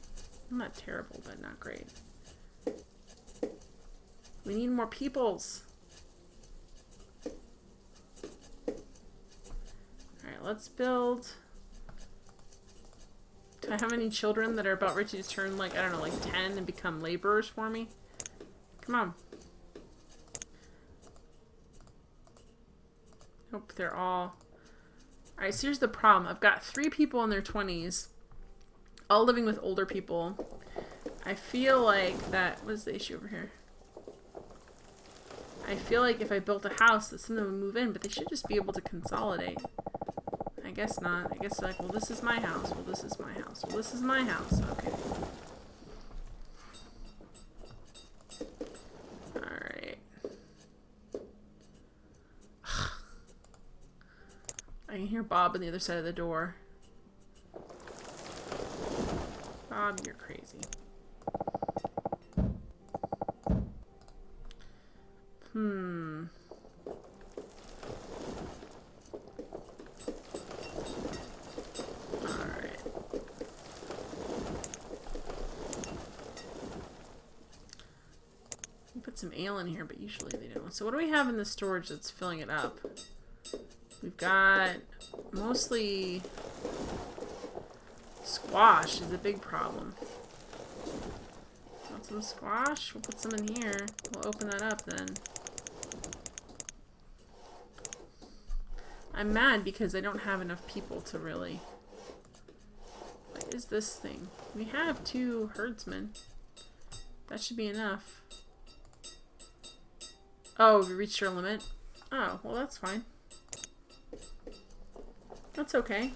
I'm not terrible, but not great. We need more peoples. Alright, let's build... Do I have any children that are about ready to turn, like, I don't know, like 10 and become laborers for me? Come on. Nope, they're all... Alright, so here's the problem. I've got 3 people in their 20s, all living with older people. I feel like that... What is the issue over here? I feel like if I built a house that some of them would move in, but they should just be able to consolidate. I guess not. I guess they're like, well, this is my house. Well, this is my house. Well, this is my house. Okay. I can hear Bob on the other side of the door. Bob, you're crazy. Alright. Put some ale in here, but usually they don't. So what do we have in the storage that's filling it up? We've got mostly squash is a big problem. Want some squash? We'll put some in here. We'll open that up then. I'm mad because I don't have enough people to really... What is this thing? We have 2 herdsmen. That should be enough. Oh, we reached our limit? Oh, well that's fine. That's okay.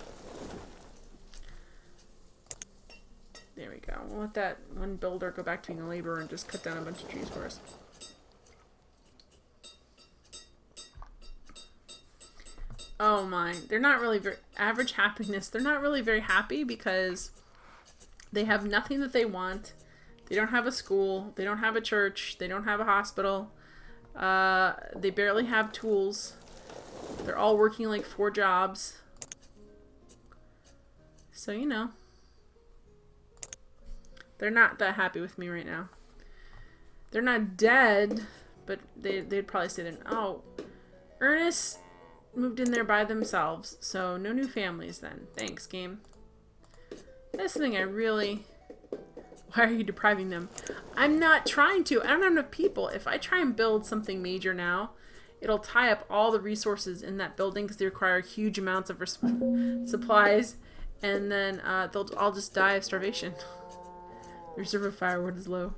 There we go. We'll let that one builder go back to being a laborer and just cut down a bunch of trees for us. Oh my. They're not really very... Average happiness. They're not really very happy because they have nothing that they want. They don't have a school. They don't have a church. They don't have a hospital. They barely have tools. They're all working like 4 jobs. So, you know. They're not that happy with me right now. They're not dead, but they'd probably say that. Oh, Ernest moved in there by themselves, so no new families then. Thanks, game. That's something I really... Why are you depriving them? I'm not trying to. I don't have enough people. If I try and build something major now, it'll tie up all the resources in that building because they require huge amounts of supplies, and then they'll all just die of starvation. The reserve of firewood is low.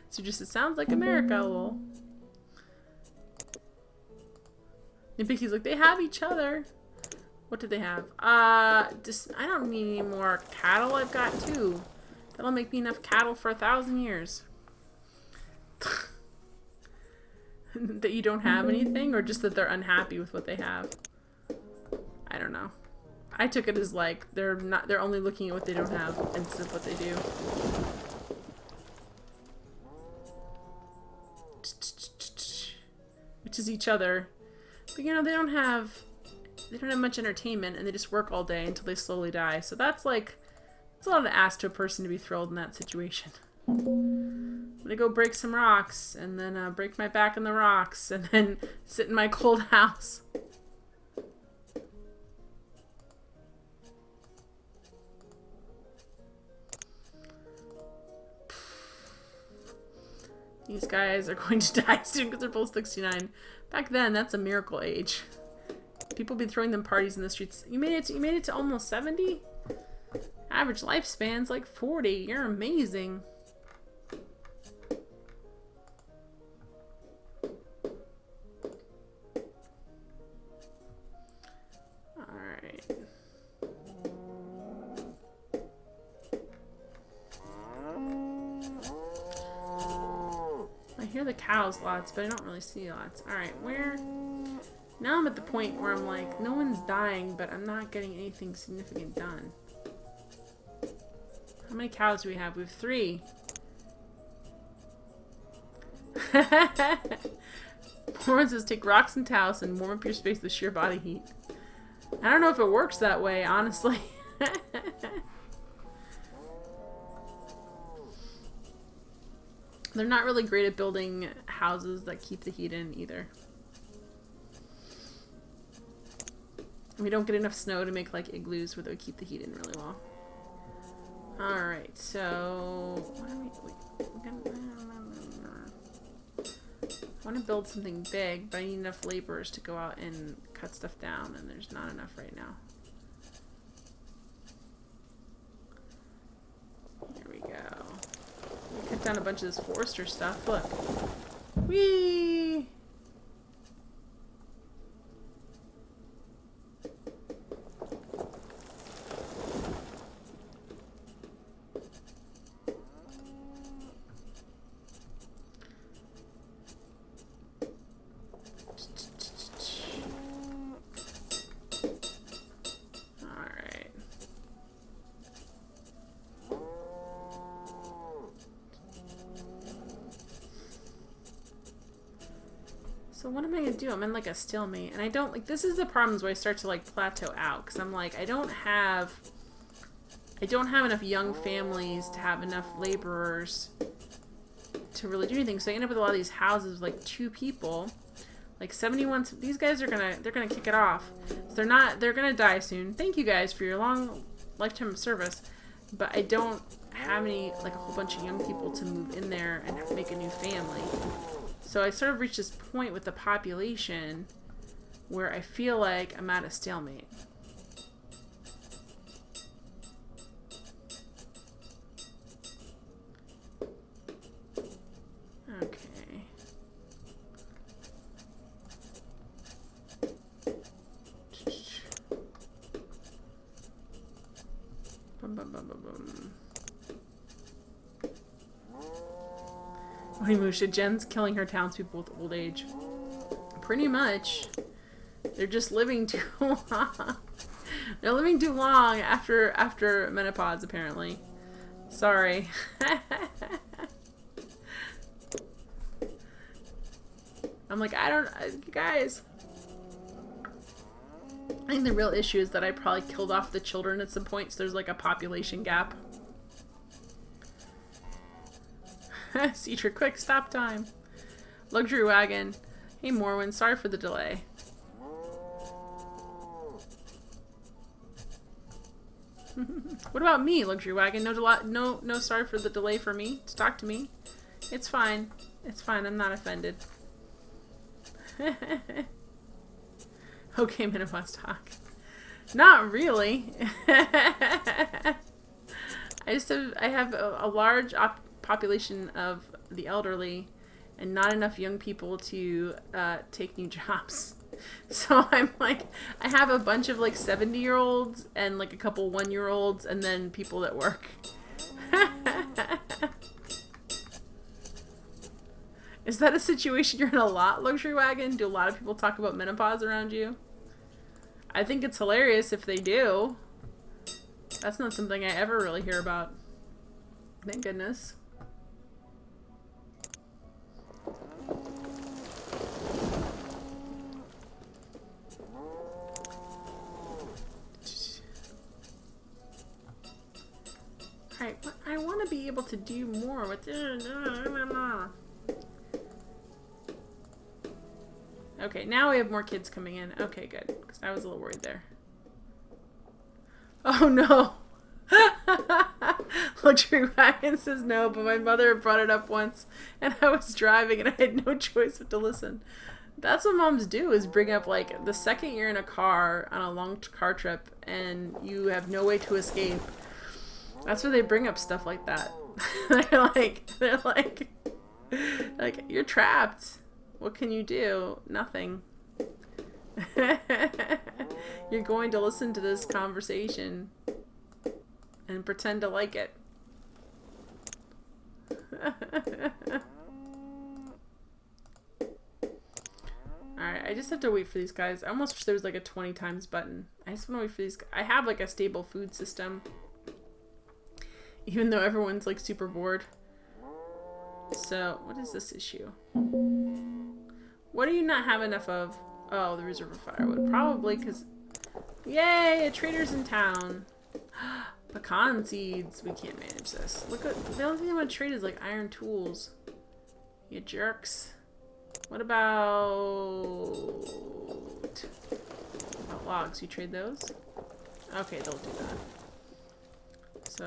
So just, it sounds like America, lol. Nitpicky's like, they have each other. What do they have? Just, I don't need any more cattle. I've got 2. That'll make me enough cattle for 1,000 years. That you don't have anything, or just that they're unhappy with what they have? I don't know. I took it as like they're only looking at what they don't have instead of what they do. Which is each other. But you know, they don't have much entertainment, and they just work all day until they slowly die. So that's like, it's a lot to ask to a person to be thrilled in that situation. I'm gonna go break some rocks, and then break my back in the rocks, and then sit in my cold house. These guys are going to die soon because they're both 69. Back then, that's a miracle age. People be throwing them parties in the streets. You made it to almost 70? Average lifespan's like 40. You're amazing. Alright. I hear the cows lots, but I don't really see lots. Alright, where... Now I'm at the point where I'm like, no one's dying, but I'm not getting anything significant done. How many cows do we have? We have 3. Warren says, take rocks and towels and warm up your space with sheer body heat. I don't know if it works that way, honestly. They're not really great at building houses that keep the heat in either. We don't get enough snow to make like igloos where they would keep the heat in really well. Alright, so... I want to build something big, but I need enough laborers to go out and cut stuff down, and there's not enough right now. There we go. We cut down a bunch of this forester stuff. Look. Whee! So what am I gonna do? I'm in like a stalemate, and I don't like. This is the problems where I start to like plateau out, because I'm like, I don't have enough young families to have enough laborers to really do anything. So I end up with a lot of these houses with like 2 people, like 71. These guys are they're gonna kick it off. So they're gonna die soon. Thank you guys for your long lifetime of service, but I don't have any like a whole bunch of young people to move in there and make a new family. So I sort of reached this point with the population where I feel like I'm at a stalemate. Okay. Bum, bum, bum, bum, bum. Musha, Jen's killing her townspeople with old age. Pretty much. They're just living too long. They're living too long after menopause, apparently. Sorry. I'm like, guys. I think the real issue is that I probably killed off the children at some point, so there's like a population gap. Citra, quick, stop time. Luxury wagon. Hey, Morwen, sorry for the delay. What about me, Luxury wagon? No, sorry for the delay for me to talk to me. It's fine. It's fine. I'm not offended. Okay, menopause talk. Not really. I have a large population of the elderly and not enough young people to take new jobs. So I'm like, I have a bunch of like 70-year-olds and like a couple 1-year-olds and then people that work. Is that a situation you're in a lot, Luxury Wagon? Do a lot of people talk about menopause around you? I think it's hilarious if they do. That's not something I ever really hear about. Thank goodness. Alright, I want to be able to do more with this. Okay, now we have more kids coming in. Okay, good. Because I was a little worried there. Oh no! Luxury Wagon says no, but my mother brought it up once and I was driving and I had no choice but to listen. That's what moms do, is bring up like the second you're in a car on a long car trip and you have no way to escape. That's where they bring up stuff like that. they're like, you're trapped. What can you do? Nothing. You're going to listen to this conversation and pretend to like it. Alright, I just have to wait for these guys. I almost wish there was like a 20 times button. I just want to wait for these guys. I have like a stable food system. Even though everyone's like super bored. So, what is this issue? What do you not have enough of? Oh, the reserve of firewood. Probably because... Yay! A trader's in town. Pecan seeds. We can't manage this. Look at... The only thing I want to trade is like iron tools. You jerks. What about... logs? You trade those? Okay, they'll do that. So,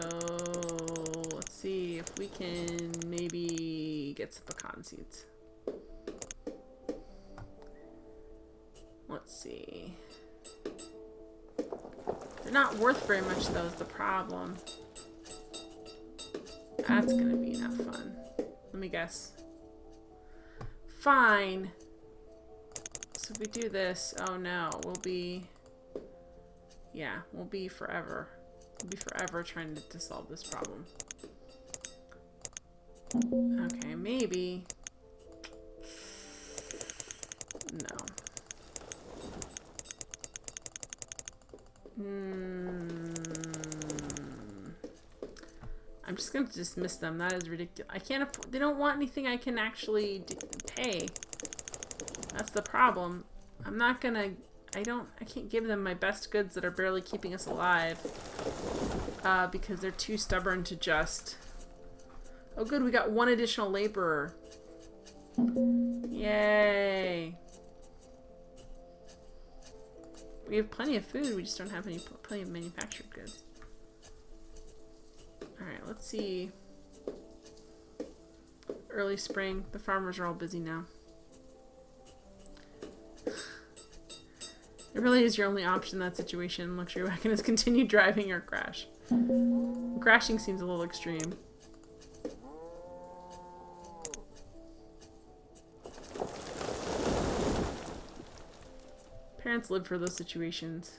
let's see if we can maybe get some pecan seeds. Let's see. They're not worth very much though, is the problem. That's gonna be not fun. Let me guess. Fine. So if we do this, oh no, we'll be... Yeah, we'll be forever. We'll be forever trying to solve this problem. Okay, maybe... No. I'm just gonna dismiss them. That is ridiculous. I can't afford... They don't want anything I can actually pay. That's the problem. I'm not gonna... I can't give them my best goods that are barely keeping us alive. Because they're too stubborn to just... Oh good, we got one additional laborer. Yay! We have plenty of food, we just don't have plenty of manufactured goods. Alright, let's see. Early spring. The farmers are all busy now. It really is your only option in that situation. Luxury Wagon is continue driving or crash. Crashing seems a little extreme. Parents live for those situations.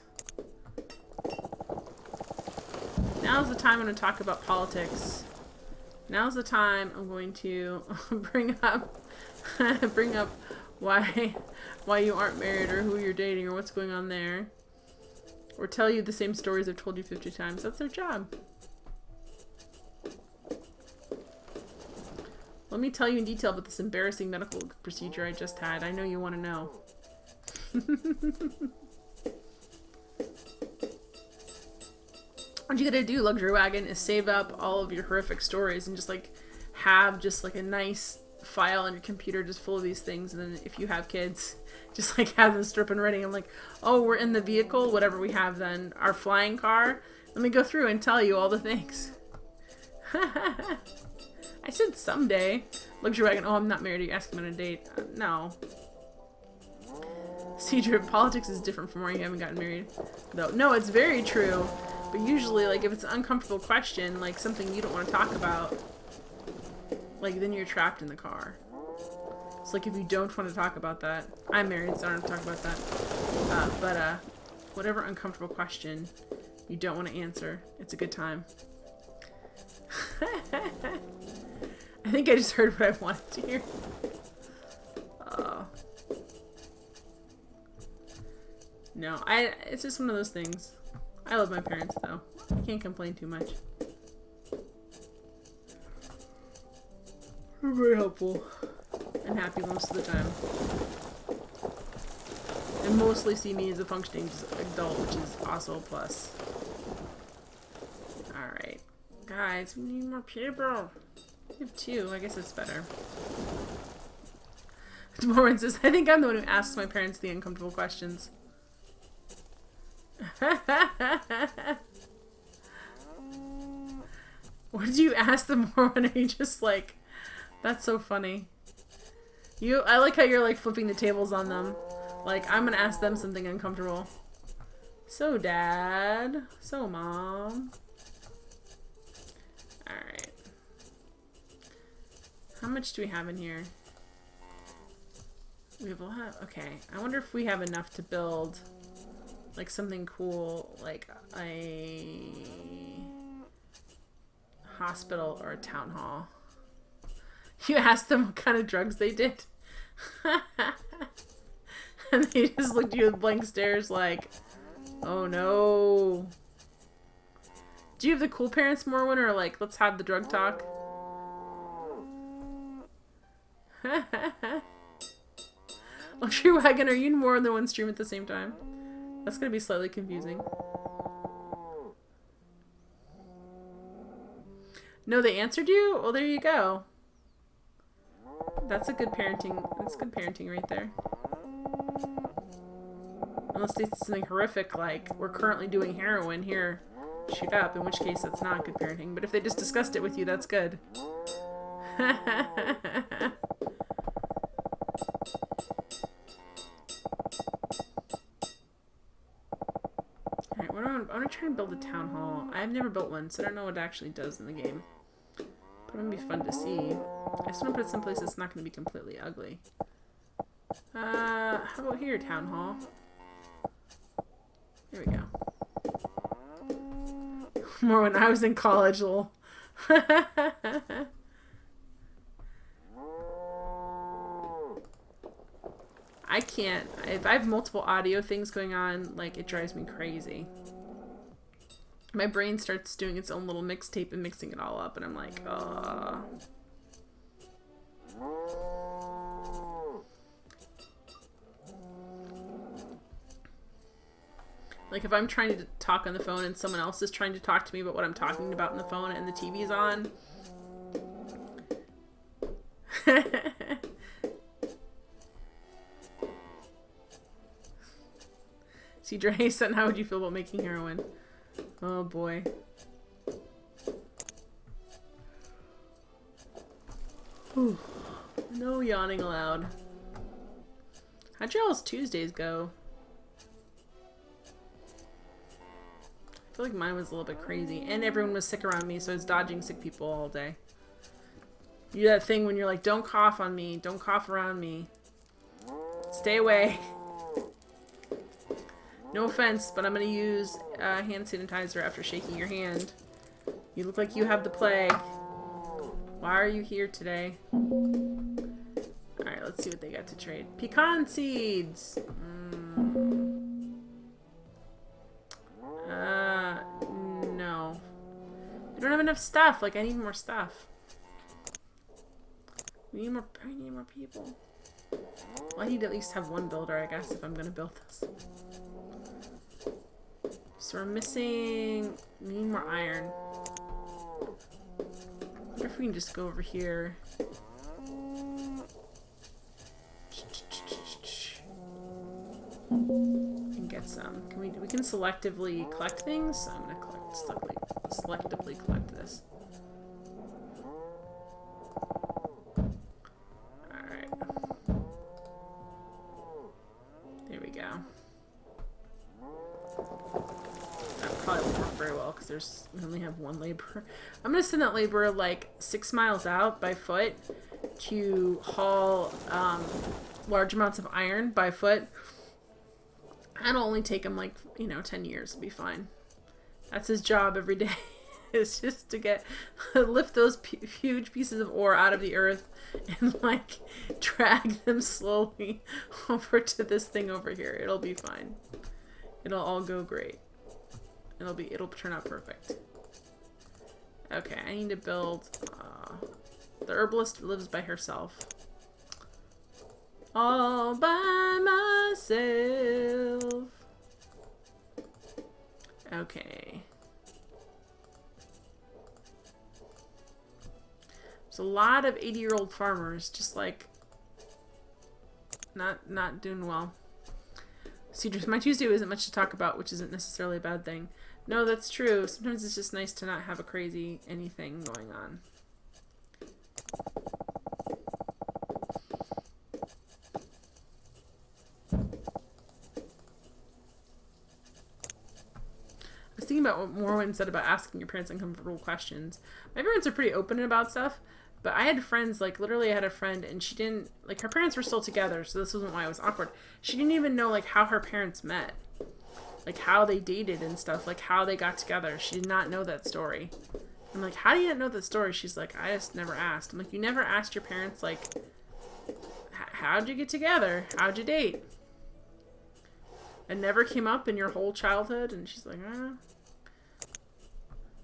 Now's the time I'm going to talk about politics. Now's the time I'm going to bring up why you aren't married or who you're dating or what's going on there. Or tell you the same stories I've told you 50 times. That's their job. Let me tell you in detail about this embarrassing medical procedure I just had. I know you want to know. What you gotta do, Luxury Wagon, is save up all of your horrific stories and just like have just like a nice file on your computer just full of these things, and then if you have kids, just like have them strip and ready. I'm like, oh, we're in the vehicle, whatever we have then, our flying car. Let me go through and tell you all the things. I said someday. Luxury Wagon, oh, I'm not married. Are you asking me on a date? No. Cedric, politics is different from where you haven't gotten married. Though, no, it's very true. But usually, like, if it's an uncomfortable question, like something you don't want to talk about, like, then you're trapped in the car. It's like if you don't want to talk about that. I'm married, so I don't have to talk about that. But whatever uncomfortable question you don't want to answer, it's a good time. I think I just heard what I wanted to hear. No, it's just one of those things. I love my parents, though. I can't complain too much. They're very helpful. And happy most of the time. And mostly see me as a functioning adult, which is also a plus. Alright. Guys, we need more people. We have 2. I guess it's better. Tomorrow says, I think I'm the one who asks my parents the uncomfortable questions. What did you ask them more when are you just like, that's so funny. I like how you're like flipping the tables on them. Like, I'm gonna ask them something uncomfortable. So Dad. So Mom. Alright. How much do we have in here? We have a lot. Okay. I wonder if we have enough to build like something cool, like a hospital or a town hall. You asked them what kind of drugs they did. And they just looked at you with blank stares like, oh no. Do you have the cool parents, Morwen, or like, let's have the drug talk? Luxury Wagon, are you more than one stream at the same time? That's gonna be slightly confusing. No, they answered you? Well, there you go. That's a good parenting. That's good parenting right there. Unless it's something horrific like, we're currently doing heroin here. Shoot up, in which case that's not good parenting. But if they just discussed it with you, that's good. Alright, I'm gonna try and build a town hall. I've never built one, so I don't know what it actually does in the game. But it'll be fun to see. I just want to put it someplace that's not going to be completely ugly. How about here, town hall? There we go. More when I was in college, lol. I can't. If I have multiple audio things going on, like, it drives me crazy. My brain starts doing its own little mixtape and mixing it all up, and I'm like, Like, if I'm trying to talk on the phone and someone else is trying to talk to me about what I'm talking about on the phone and the TV's on. See, Dre said, how would you feel about making heroin? Oh boy. Whew. No yawning allowed. How'd y'all's Tuesdays go? I feel like mine was a little bit crazy. And everyone was sick around me, so I was dodging sick people all day. You do that thing when you're like, don't cough on me. Don't cough around me. Stay away. No offense, but I'm going to use hand sanitizer after shaking your hand. You look like you have the plague. Why are you here today? Alright, let's see what they got to trade. Pecan seeds! No. I don't have enough stuff. Like, I need more stuff. We need more people. Well, I need to at least have one builder, I guess, if I'm gonna build this. So we're missing... We need more iron. I wonder if we can just go over here. And get some. We can selectively collect things. So I'm gonna selectively collect this. Alright. There we go. That probably won't work very well because we only have one laborer. I'm gonna send that laborer like 6 miles out by foot to haul large amounts of iron by foot. That'll only take him like, 10 years. It'll be fine. That's his job every day. It's just to lift those huge pieces of ore out of the earth and like drag them slowly over to this thing over here. It'll be fine. It'll all go great. It'll turn out perfect. Okay, I need to build, the herbalist lives by herself. All by myself. Okay. There's a lot of 80-year-old farmers just like not doing well. See, my Tuesday isn't much to talk about, which isn't necessarily a bad thing. No, that's true. Sometimes it's just nice to not have a crazy anything going on. I was thinking about what Morwen said about asking your parents uncomfortable questions. My parents are pretty open about stuff, but I had friends, like literally I had a friend and she didn't, like her parents were still together, so this wasn't why it was awkward. She didn't even know like how her parents met. Like how they dated and stuff, like how they got together. She did not know that story. I'm like, how do you not know that story? She's like, I just never asked. I'm like, you never asked your parents, like, how'd you get together? How'd you date? It never came up in your whole childhood? And she's like,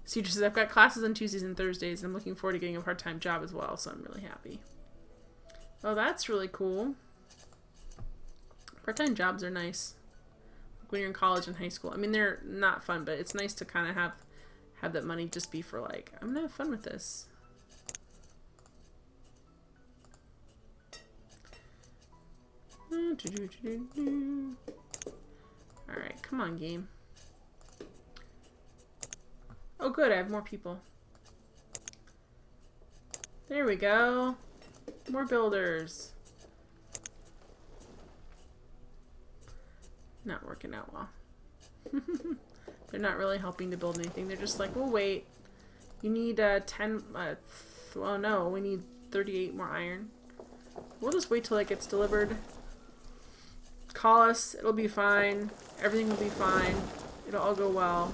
Cedra says, I've got classes on Tuesdays and Thursdays, and I'm looking forward to getting a part-time job as well, so I'm really happy. Oh, that's really cool. Part-time jobs are nice. When you're in college and high school. I mean, they're not fun, but it's nice to kind of have that money just be for like, I'm gonna have fun with this. Alright, come on, game. Oh good, I have more people. There we go. More builders. Not working out well. They're not really helping to build anything. They're just like, we'll wait. You need 10, oh no, we need 38 more iron. We'll just wait till it gets delivered. Call us, it'll be fine. Everything will be fine. It'll all go well.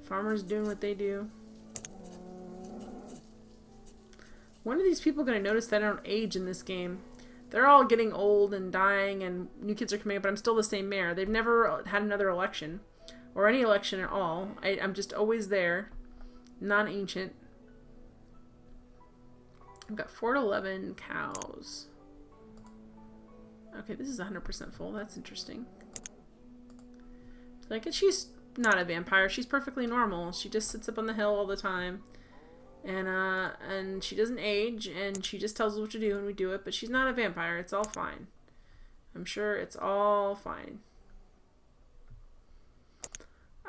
Farmers doing what they do. When are these people going to notice that I don't age in this game? They're all getting old and dying and new kids are coming up, but I'm still the same mayor. They've never had another election. Or any election at all. I'm just always there. Non-ancient. I've got 4 to 11 cows. Okay, this is 100% full. That's interesting. Like, she's not a vampire. She's perfectly normal. She just sits up on the hill all the time. And she doesn't age, and she just tells us what to do, and we do it. But she's not a vampire. It's all fine. I'm sure it's all fine.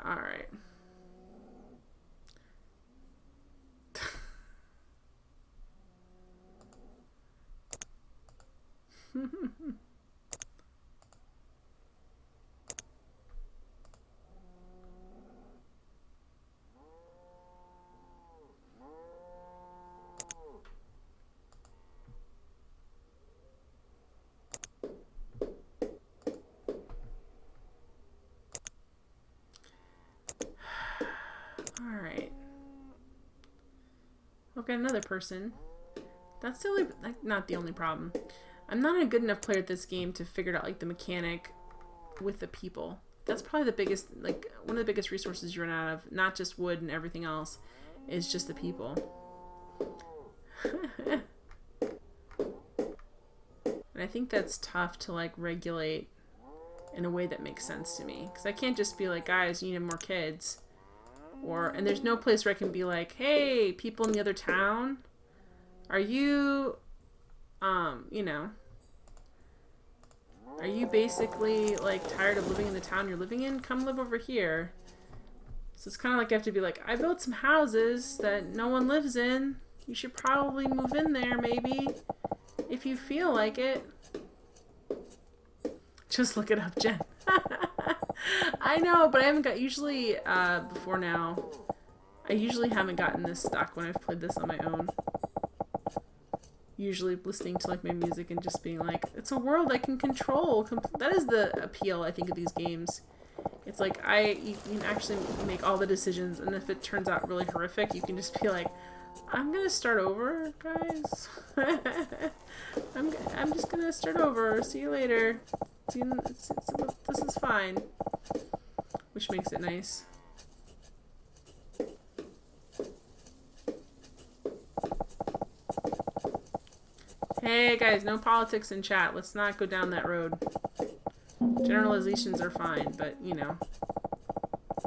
Alright. Alright. got another person. That's the only, like, not the only problem. I'm not a good enough player at this game to figure out like the mechanic with the people. That's probably the biggest, like, one of the biggest resources you run out of. Not just wood and everything else, is just the people. And I think that's tough to like regulate in a way that makes sense to me, because I can't just be like, guys, you need more kids, and there's no place where I can be like, hey, people in the other town, are you, you know, are you basically like tired of living in the town you're living in? Come live over here. So it's kind of like I have to be like, I built some houses that no one lives in. You should probably move in there, maybe, if you feel like it. Just look it up, Jen. I know, but I haven't got, usually, before now, I usually haven't gotten this stuck when I've played this on my own. Usually listening to, like, my music and just being like, it's a world I can control. That is the appeal, I think, of these games. It's like, you can actually make all the decisions, and if it turns out really horrific, you can just be like, I'm gonna start over, guys. I'm just gonna start over. See you later. This is fine. Which makes it nice. Hey guys, no politics in chat. Let's not go down that road. Generalizations are fine, but you know,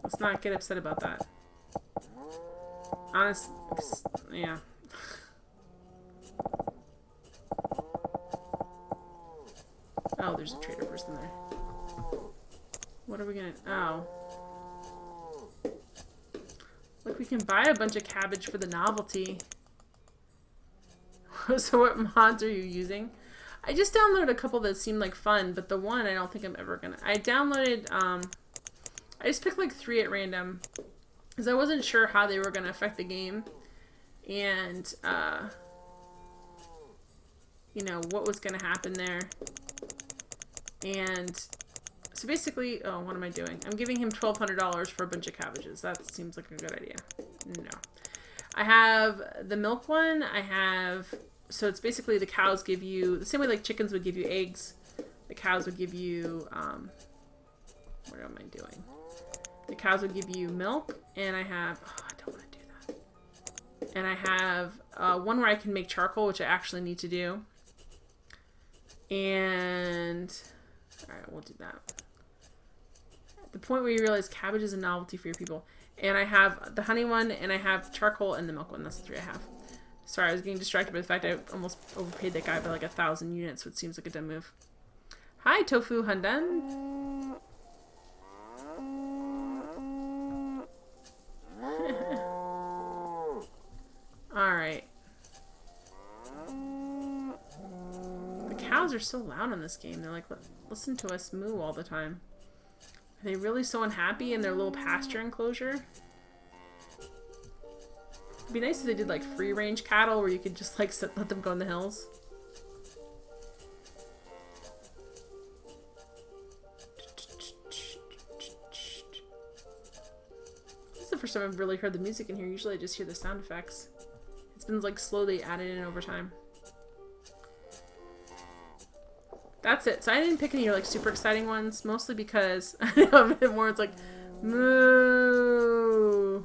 let's not get upset about that. Honestly, yeah. Oh, there's a trader person there. What are we gonna... Oh. Look, we can buy a bunch of cabbage for the novelty. So what mods are you using? I just downloaded a couple that seemed like fun, but the one I don't think I'm ever gonna... I downloaded, I just picked like 3 at random, because I wasn't sure how they were gonna affect the game. And, you know, what was gonna happen there. And so basically, oh, what am I doing? I'm giving him $1,200 for a bunch of cabbages. That seems like a good idea. No. I have the milk one. I have, so it's basically the cows give you, the same way like chickens would give you eggs, the cows would give you, what am I doing? The cows would give you milk, and I have, oh, I don't want to do that. And I have one where I can make charcoal, which I actually need to do. And... Alright, we'll do that. At the point where you realize cabbage is a novelty for your people. And I have the honey one, and I have charcoal, and the milk one. That's the 3 I have. Sorry, I was getting distracted by the fact I almost overpaid that guy by like 1,000 units, so it seems like a dumb move. Hi, Tofu Handan. Alright. Cows are so loud in this game. They're like, listen to us moo all the time. Are they really so unhappy in their little pasture enclosure? It'd be nice if they did like free range cattle where you could just like let them go in the hills. This is the first time I've really heard the music in here. Usually I just hear the sound effects. It's been like slowly added in over time. That's it. So I didn't pick any like super exciting ones, mostly because I know a bit more. It's like moo.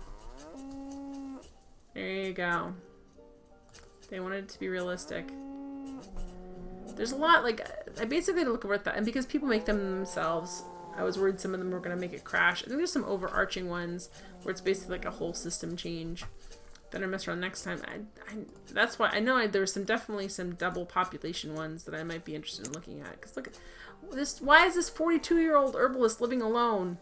There you go. They wanted it to be realistic. There's a lot, like, I basically had to look over at that, and because people make them themselves, I was worried some of them were going to make it crash. I think there's some overarching ones where it's basically like a whole system change that I mess around next time. That's why I know there was definitely some double population ones that I might be interested in looking at. Because look at this. Why is this 42-year-old herbalist living alone?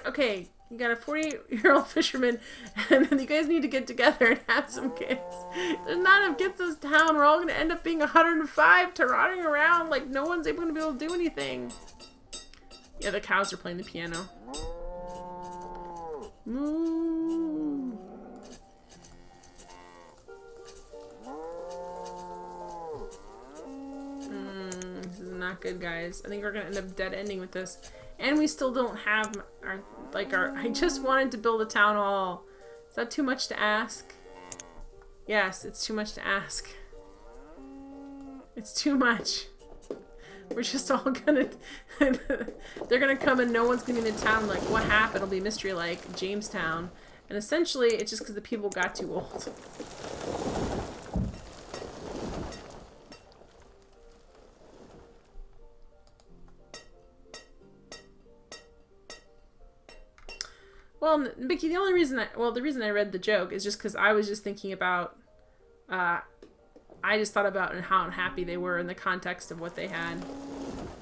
Okay, you got a 40-year-old fisherman, and then you guys need to get together and have some kids. There's not enough kids in this town. We're all going to end up being 105 to rotting around. Like, no one's able to be able to do anything. Yeah, the cows are playing the piano. Moo. This is not not good, guys. I think we're gonna end up dead ending with this. And we still don't have our I just wanted to build a town hall. Is that too much to ask? Yes, it's too much to ask. It's too much. We're just all gonna they're gonna come and no one's gonna be in the town like, what happened? It'll be mystery like Jamestown. And essentially it's just because the people got too old. Well, Mickey, the only reason the reason I read the joke is just because I was just thinking about, I just thought about how unhappy they were in the context of what they had.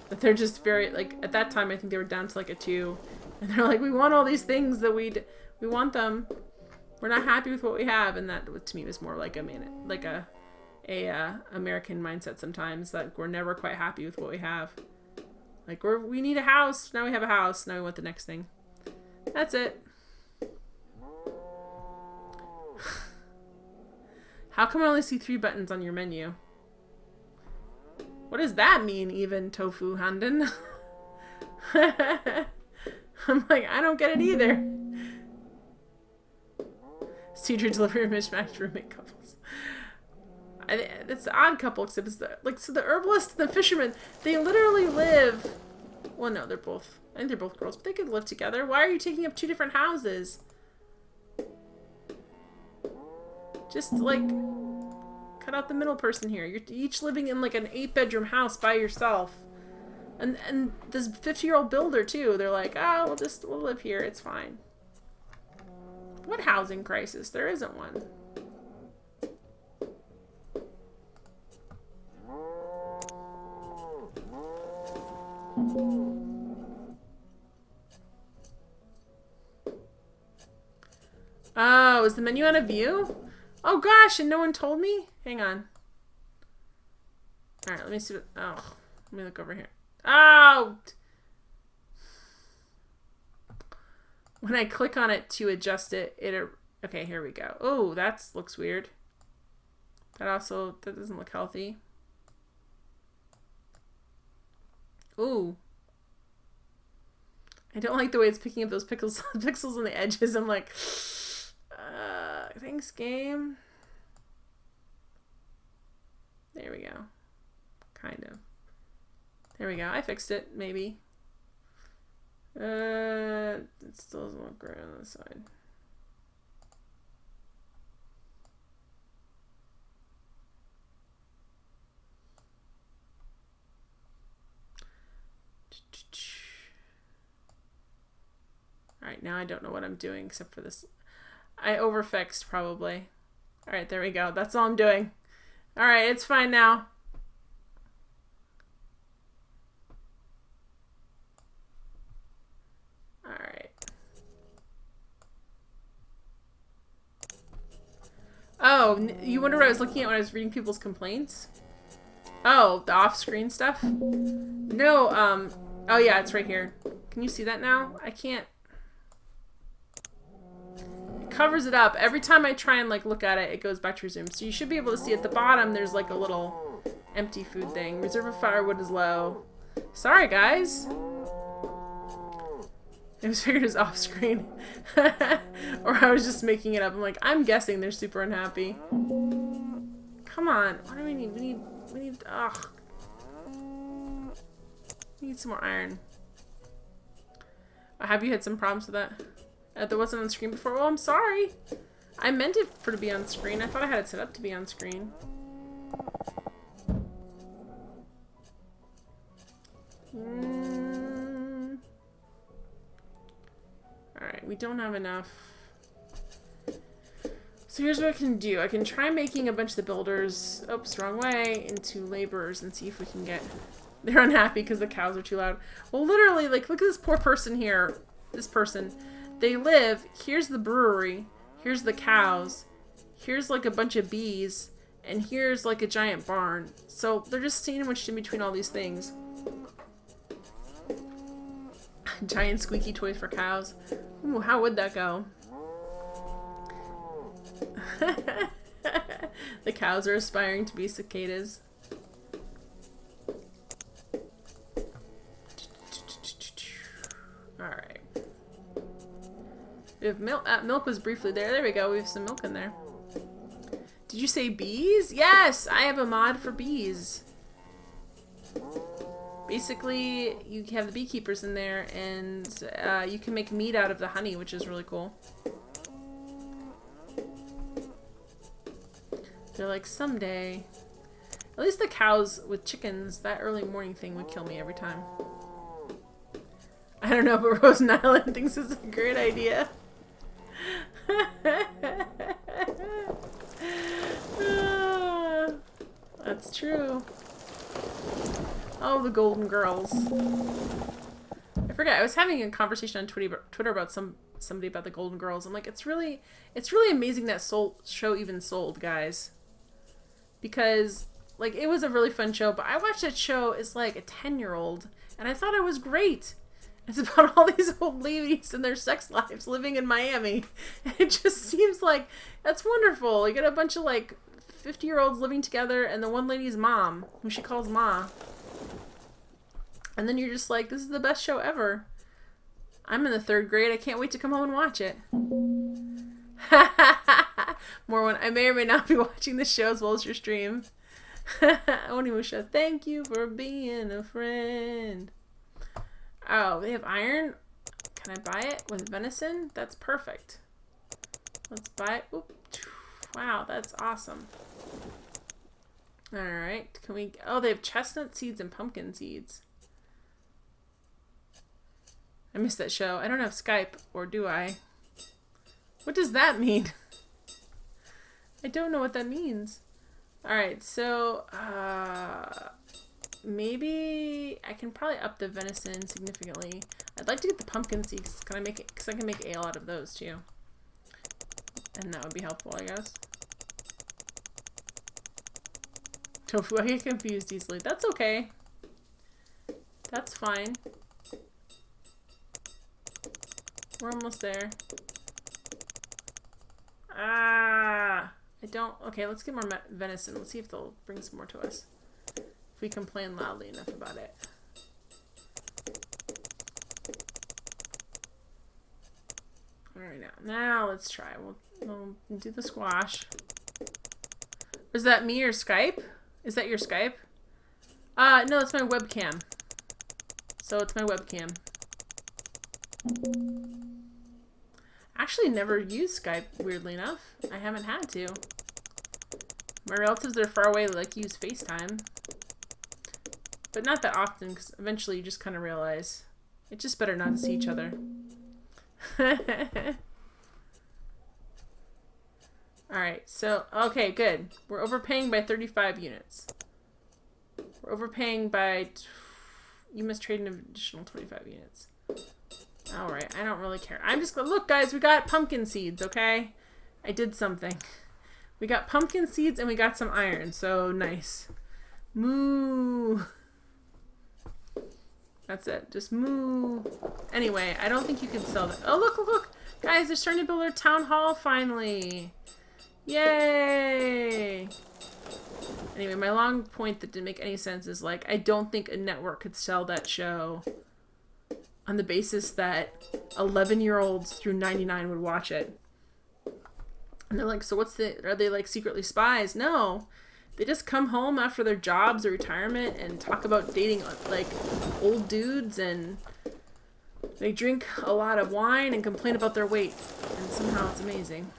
That they're just very, like, at that time I think they were down to like a 2. And they're like, we want all these things that we want them. We're not happy with what we have. And that, to me, was more like a American mindset sometimes, that we're never quite happy with what we have. Like, we need a house. Now we have a house. Now we want the next thing. That's it. How come I only see 3 buttons on your menu? What does that mean, even, Tofu Handen? I'm like, I don't get it either. Cedar delivery mismatched roommate couples. It's the odd couple, except it's so the herbalist and the fisherman, they literally live. Well, no, I think they're both girls, but they could live together. Why are you taking up 2 different houses? Just, like, cut out the middle person here. You're each living in, like, an 8-bedroom house by yourself. And this 50-year-old builder, too. They're like, oh, we'll live here. It's fine. What housing crisis? There isn't one. Oh, is the menu on a view? Oh gosh, and no one told me? Hang on. Alright, let me see what... Oh, let me look over here. Oh! When I click on it to adjust it, okay, here we go. Oh, that looks weird. That doesn't look healthy. Ooh. I don't like the way it's picking up those pixels on the edges. I'm like... thanks, game. There we go. Kind of. There we go. I fixed it, maybe. It still doesn't look great on the side. Alright, now I don't know what I'm doing except for this. I overfixed, probably. Alright, there we go. That's all I'm doing. Alright, it's fine now. Alright. Oh, you wonder what I was looking at when I was reading people's complaints? Oh, the off-screen stuff? No, oh yeah, it's right here. Can you see that now? I can't. Covers it up. Every time I try and like look at it, it goes back to resume. So you should be able to see at the bottom there's like a little empty food thing. Reserve of firewood is low. Sorry guys. It was figured as off screen. Or I was just making it up. I'm like, I'm guessing they're super unhappy. Come on. What do we need? We need ugh. We need some more iron. Have you had some problems with that? That wasn't on screen before. Well, I'm sorry. I meant it to be on screen. I thought I had it set up to be on screen. Alright, we don't have enough. So here's what I can do. I can try making a bunch of the builders, oops, wrong way, into laborers and see if we can get... They're unhappy because the cows are too loud. Well, literally, like, look at this poor person here. This person. They live, here's the brewery, here's the cows, here's like a bunch of bees, and here's like a giant barn. So they're just sandwiched in between all these things. Giant squeaky toys for cows. Ooh, how would that go? The cows are aspiring to be cicadas. We have milk. Milk was briefly there. There we go. We have some milk in there. Did you say bees? Yes, I have a mod for bees. Basically, you have the beekeepers in there, and you can make meat out of the honey, which is really cool. They're like, someday. At least the cows with chickens, that early morning thing would kill me every time. I don't know, but Rose Nyland thinks it's a great idea. That's true. Oh, the Golden Girls. I forget. I was having a conversation on Twitter about somebody about the Golden Girls. I'm like, it's really amazing that show even sold, guys. Because like it was a really fun show, but I watched that show as like a 10-year-old, and I thought it was great. It's about all these old ladies and their sex lives living in Miami. And it just seems like that's wonderful. You get a bunch of like 50-year-olds living together, and the one lady's mom, who she calls Ma. And then you're just like, this is the best show ever. I'm in the 3rd grade. I can't wait to come home and watch it. More when I may or may not be watching the show as well as your stream. Onimusha, thank you for being a friend. Oh, they have iron. Can I buy it with venison? That's perfect. Let's buy it. Oop. Wow, that's awesome. Alright, can we... Oh, they have chestnut seeds and pumpkin seeds. I missed that show. I don't have Skype, or do I? What does that mean? I don't know what that means. Alright, so, maybe I can probably up the venison significantly. I'd like to get the pumpkin seeds. Can I make it? Because I can make ale out of those too. And that would be helpful, I guess. Tofu, I get confused easily. That's okay. That's fine. We're almost there. Ah! I don't... Okay, let's get more venison. Let's see if they'll bring some more to us. If we complain loudly enough about it. Alright, now let's try. We'll do the squash. Is that me or Skype? Is that your Skype? No, it's my webcam. So it's my webcam. Actually never used Skype, weirdly enough. I haven't had to. My relatives that are far away like use FaceTime. But not that often, because eventually you just kind of realize it's just better not to see each other. Alright, so, okay, good. We're overpaying by 35 units. We're overpaying by... You must trade an additional 25 units. Alright, I don't really care. I'm just gonna... Look, guys, we got pumpkin seeds, okay? I did something. We got pumpkin seeds and we got some iron, so nice. Moo! That's it. Just moo. Anyway, I don't think you can sell that. Oh, look, look, look! Guys, they're starting to build their town hall finally! Yay! Anyway, my long point that didn't make any sense is, like, I don't think a network could sell that show on the basis that 11-year-olds through 99 would watch it. And they're like, so what's the... Are they, like, secretly spies? No. They just come home after their jobs or retirement and talk about dating, like, old dudes, and they drink a lot of wine and complain about their weight. And somehow it's amazing.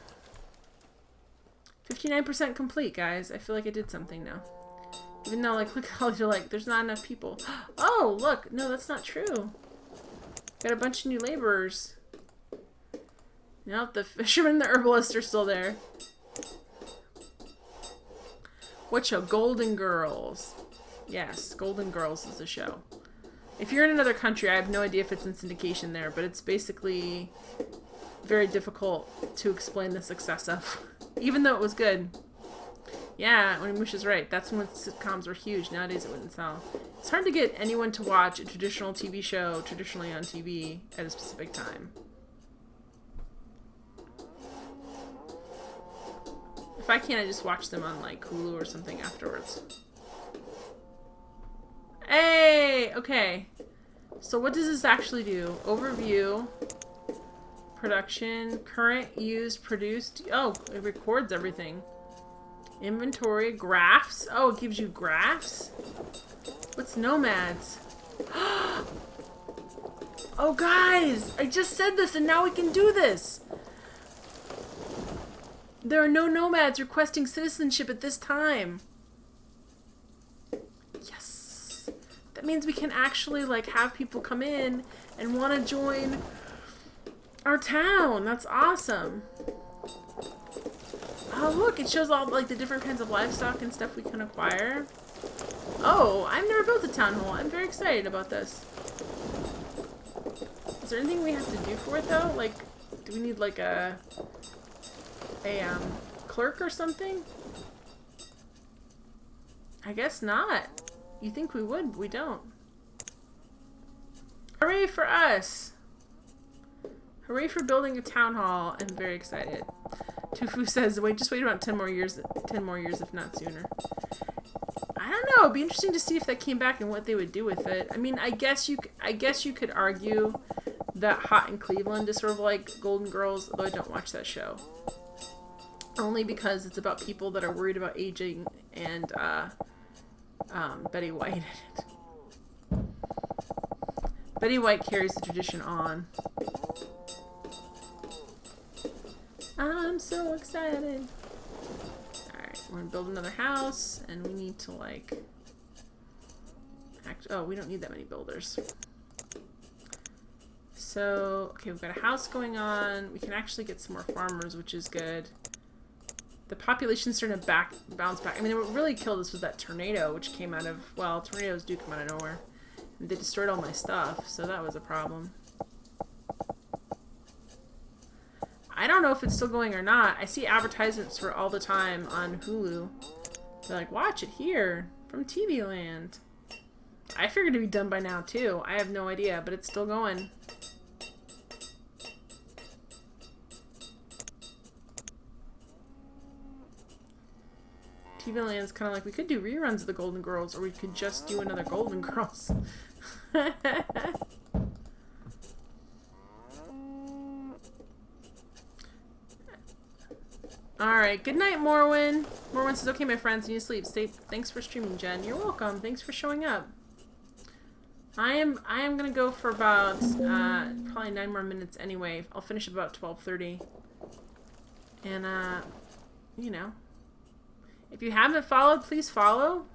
59% complete, guys. I feel like I did something now. Even though, like, look how you're like, there's not enough people. Oh, look. No, that's not true. Got a bunch of new laborers. Nope, the fisherman and the herbalist are still there. What show? Golden Girls. Yes, Golden Girls is the show. If you're in another country, I have no idea if it's in syndication there, but it's basically very difficult to explain the success of. Even though it was good. Yeah, Onimusha's right. That's when sitcoms were huge. Nowadays it wouldn't sell. It's hard to get anyone to watch a traditional TV show traditionally on TV at a specific time. If I can't, I just watch them on, like, Hulu or something afterwards. Hey! Okay. So what does this actually do? Overview. Production, current, used, produced. Oh, it records everything. Inventory, graphs. Oh, it gives you graphs? What's nomads? Oh, guys! I just said this and now we can do this! There are no nomads requesting citizenship at this time. Yes! That means we can actually, like, have people come in and want to join our town. That's awesome. Oh, look, it shows all, like, the different kinds of livestock and stuff we can acquire. Oh, I've never built a town hall. I'm very excited about this. Is there anything we have to do for it, though? Like, do we need, like, a clerk or something? I guess not. You think we would, but we don't. Hooray for us! Hooray for building a town hall. I'm very excited. Tufu says, just wait about 10 more years if not sooner. I don't know. It'd be interesting to see if that came back and what they would do with it. I mean, I guess you could argue that Hot in Cleveland is sort of like Golden Girls, although I don't watch that show. Only because it's about people that are worried about aging and Betty White in it. Betty White carries the tradition on. I'm so excited. Alright, we're gonna build another house, and we need to, like... oh, we don't need that many builders. So, okay, we've got a house going on. We can actually get some more farmers, which is good. The population's starting to bounce back. I mean, what really killed us was that tornado, which came out of... well, tornadoes do come out of nowhere. And they destroyed all my stuff, so that was a problem. I don't know if it's still going or not. I see advertisements for all the time on Hulu. They're like, watch it here from TV Land. I figured it'd be done by now too. I have no idea, but it's still going. TV Land's kind of like, we could do reruns of the Golden Girls, or we could just do another Golden Girls. Alright, good night, Morwin. Morwin says, okay, my friends, I need to sleep. Thanks for streaming, Jen. You're welcome. Thanks for showing up. I am gonna go for about, probably 9 more minutes anyway. I'll finish about 12:30. And, you know, if you haven't followed, please follow.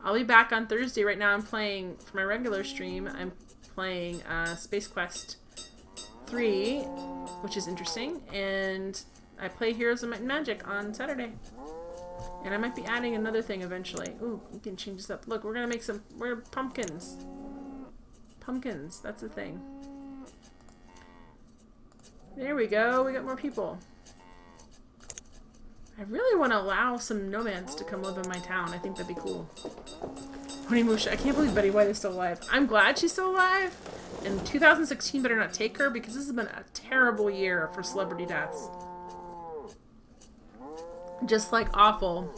I'll be back on Thursday. Right now I'm playing, for my regular stream, I'm playing, Space Quest 3, which is interesting, and I play Heroes of Might and Magic on Saturday. And I might be adding another thing eventually. Ooh, we can change this up. Look, we're gonna make we're pumpkins. Pumpkins, that's the thing. There we go, we got more people. I really want to allow some nomads to come live in my town. I think that'd be cool. Honimusha, I can't believe Betty White is still alive. I'm glad she's still alive. And 2016 better not take her, because this has been a terrible year for celebrity deaths. Just like awful.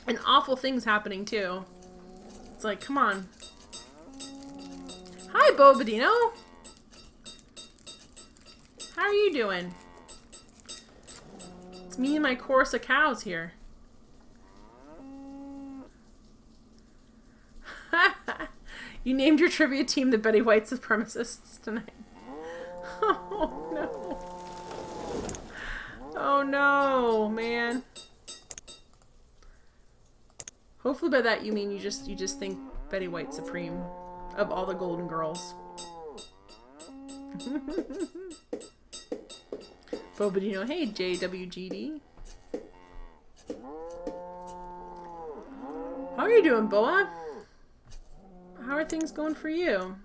And awful things happening too. It's like, come on. Hi, Bobadino. How are you doing? It's me and my chorus of cows here. You named your trivia team the Betty White Supremacists tonight. Oh no. Oh no, man. Hopefully by that you mean you just think Betty White's supreme of all the Golden Girls. Bobadino, hey JWGD. How are you doing, Boa? How are things going for you?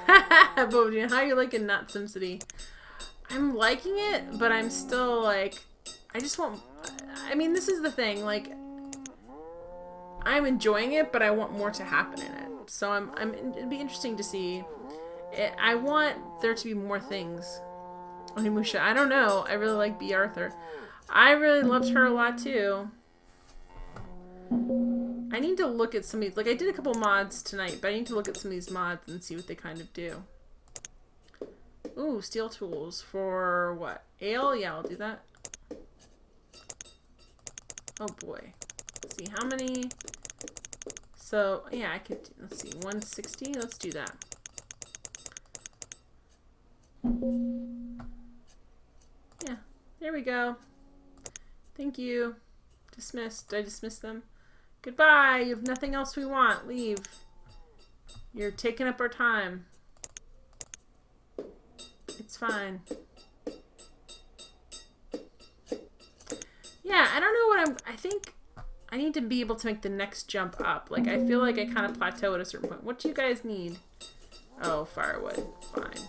Bobadino, how are you liking Not SimCity? I'm liking it, but I'm still like, I just want, I mean, this is the thing, like, I'm enjoying it, but I want more to happen in it. So it'd be interesting to see. I want there to be more things. Onimusha, I don't know. I really like B. Arthur. I really loved her a lot too. I need to look at some of these. Like, I did a couple mods tonight, but I need to look at some of these mods and see what they kind of do. Ooh, steel tools for what? Ale? Yeah, I'll do that. Oh boy. Let's see, how many? So, yeah, I could, let's see, 160? Let's do that. Yeah, there we go. Thank you. Dismissed. I dismissed them. Goodbye. You have nothing else we want. Leave. You're taking up our time. It's fine. Yeah, I don't know what I think I need to be able to make the next jump up. Like, I feel like I kind of plateau at a certain point. What do you guys need? Oh, firewood. Fine.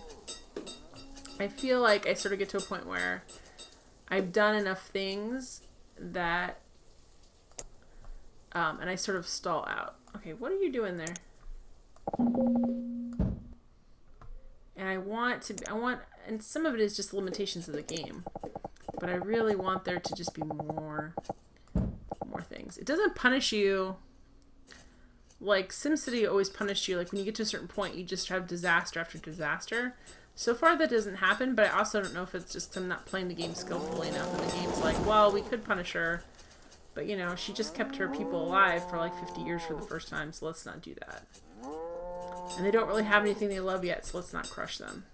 I feel like I sort of get to a point where I've done enough things that, and I sort of stall out. Okay, what are you doing there? And and some of it is just limitations of the game, but I really want there to just be more things. It doesn't punish you like SimCity always punished you. Like when you get to a certain point, you just have disaster after disaster. So far that doesn't happen, but I also don't know if it's just I'm not playing the game skillfully enough, and the game's like, well, we could punish her, but you know, she just kept her people alive for like 50 years for the first time, so let's not do that. And they don't really have anything they love yet, so let's not crush them.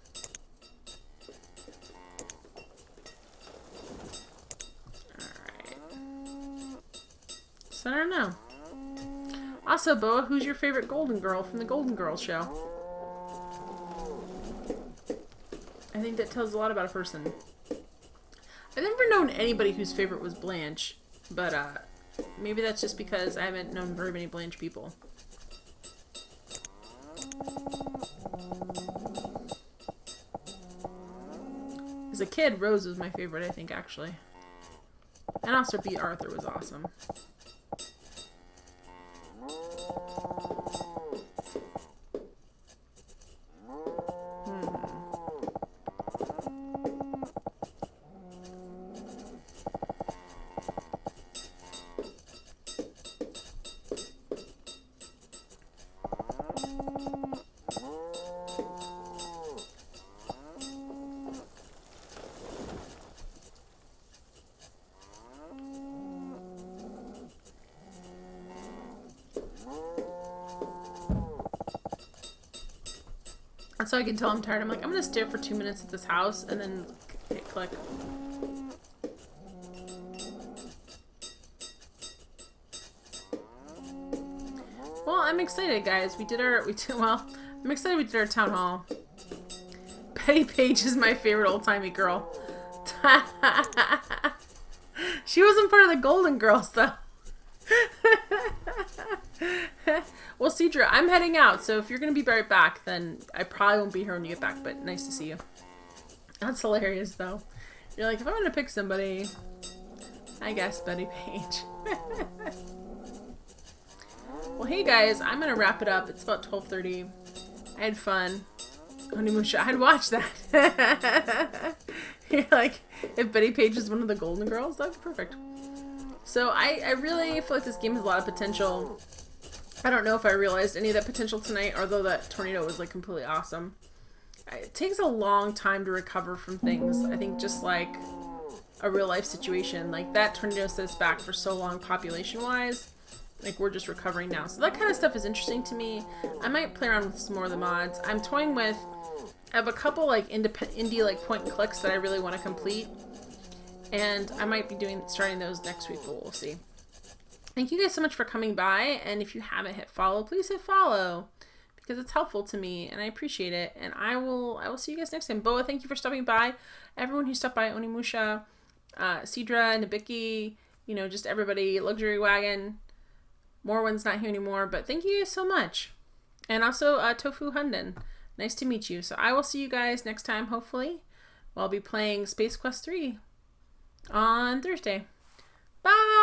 Alright. So I don't know. Also, Boa, who's your favorite Golden Girl from the Golden Girls show? I think that tells a lot about a person. I've never known anybody whose favorite was Blanche, but maybe that's just because I haven't known very many Blanche people. As a kid, Rose was my favorite, I think, actually. And also B. Arthur was awesome. That's how I can tell I'm tired. I'm like, I'm gonna stare for 2 minutes at this house and then hit click. Well, I'm excited, guys. I'm excited we did our town hall. Betty Page is my favorite old-timey girl. She wasn't part of the Golden Girls, though. Well, Cedra, I'm heading out, so if you're going to be right back, then I probably won't be here when you get back, but nice to see you. That's hilarious, though. You're like, if I'm going to pick somebody, I guess Betty Page. Well, hey, guys, I'm going to wrap it up. It's about 12:30. I had fun. Onimusha, I'd watch that. You're like, if Betty Page is one of the Golden Girls, that'd be perfect. So I really feel like this game has a lot of potential. I don't know if I realized any of that potential tonight, although that tornado was like completely awesome. It takes a long time to recover from things. I think just like a real life situation, like that tornado set us back for so long population wise. Like we're just recovering now. So that kind of stuff is interesting to me. I might play around with some more of the mods. I'm toying with, I have a couple like indie like point and clicks that I really want to complete. And I might be starting those next week, but we'll see. Thank you guys so much for coming by, and if you haven't hit follow, please hit follow because it's helpful to me and I appreciate it. And I will see you guys next time. Boa, thank you for stopping by. Everyone who stopped by, Onimusha, Cedra, Nabiki, you know, just everybody, Luxury Wagon. Morwen's not here anymore, but thank you guys so much. And also Tofu Hunden. Nice to meet you. So I will see you guys next time, hopefully. I'll be playing Space Quest 3 on Thursday. Bye!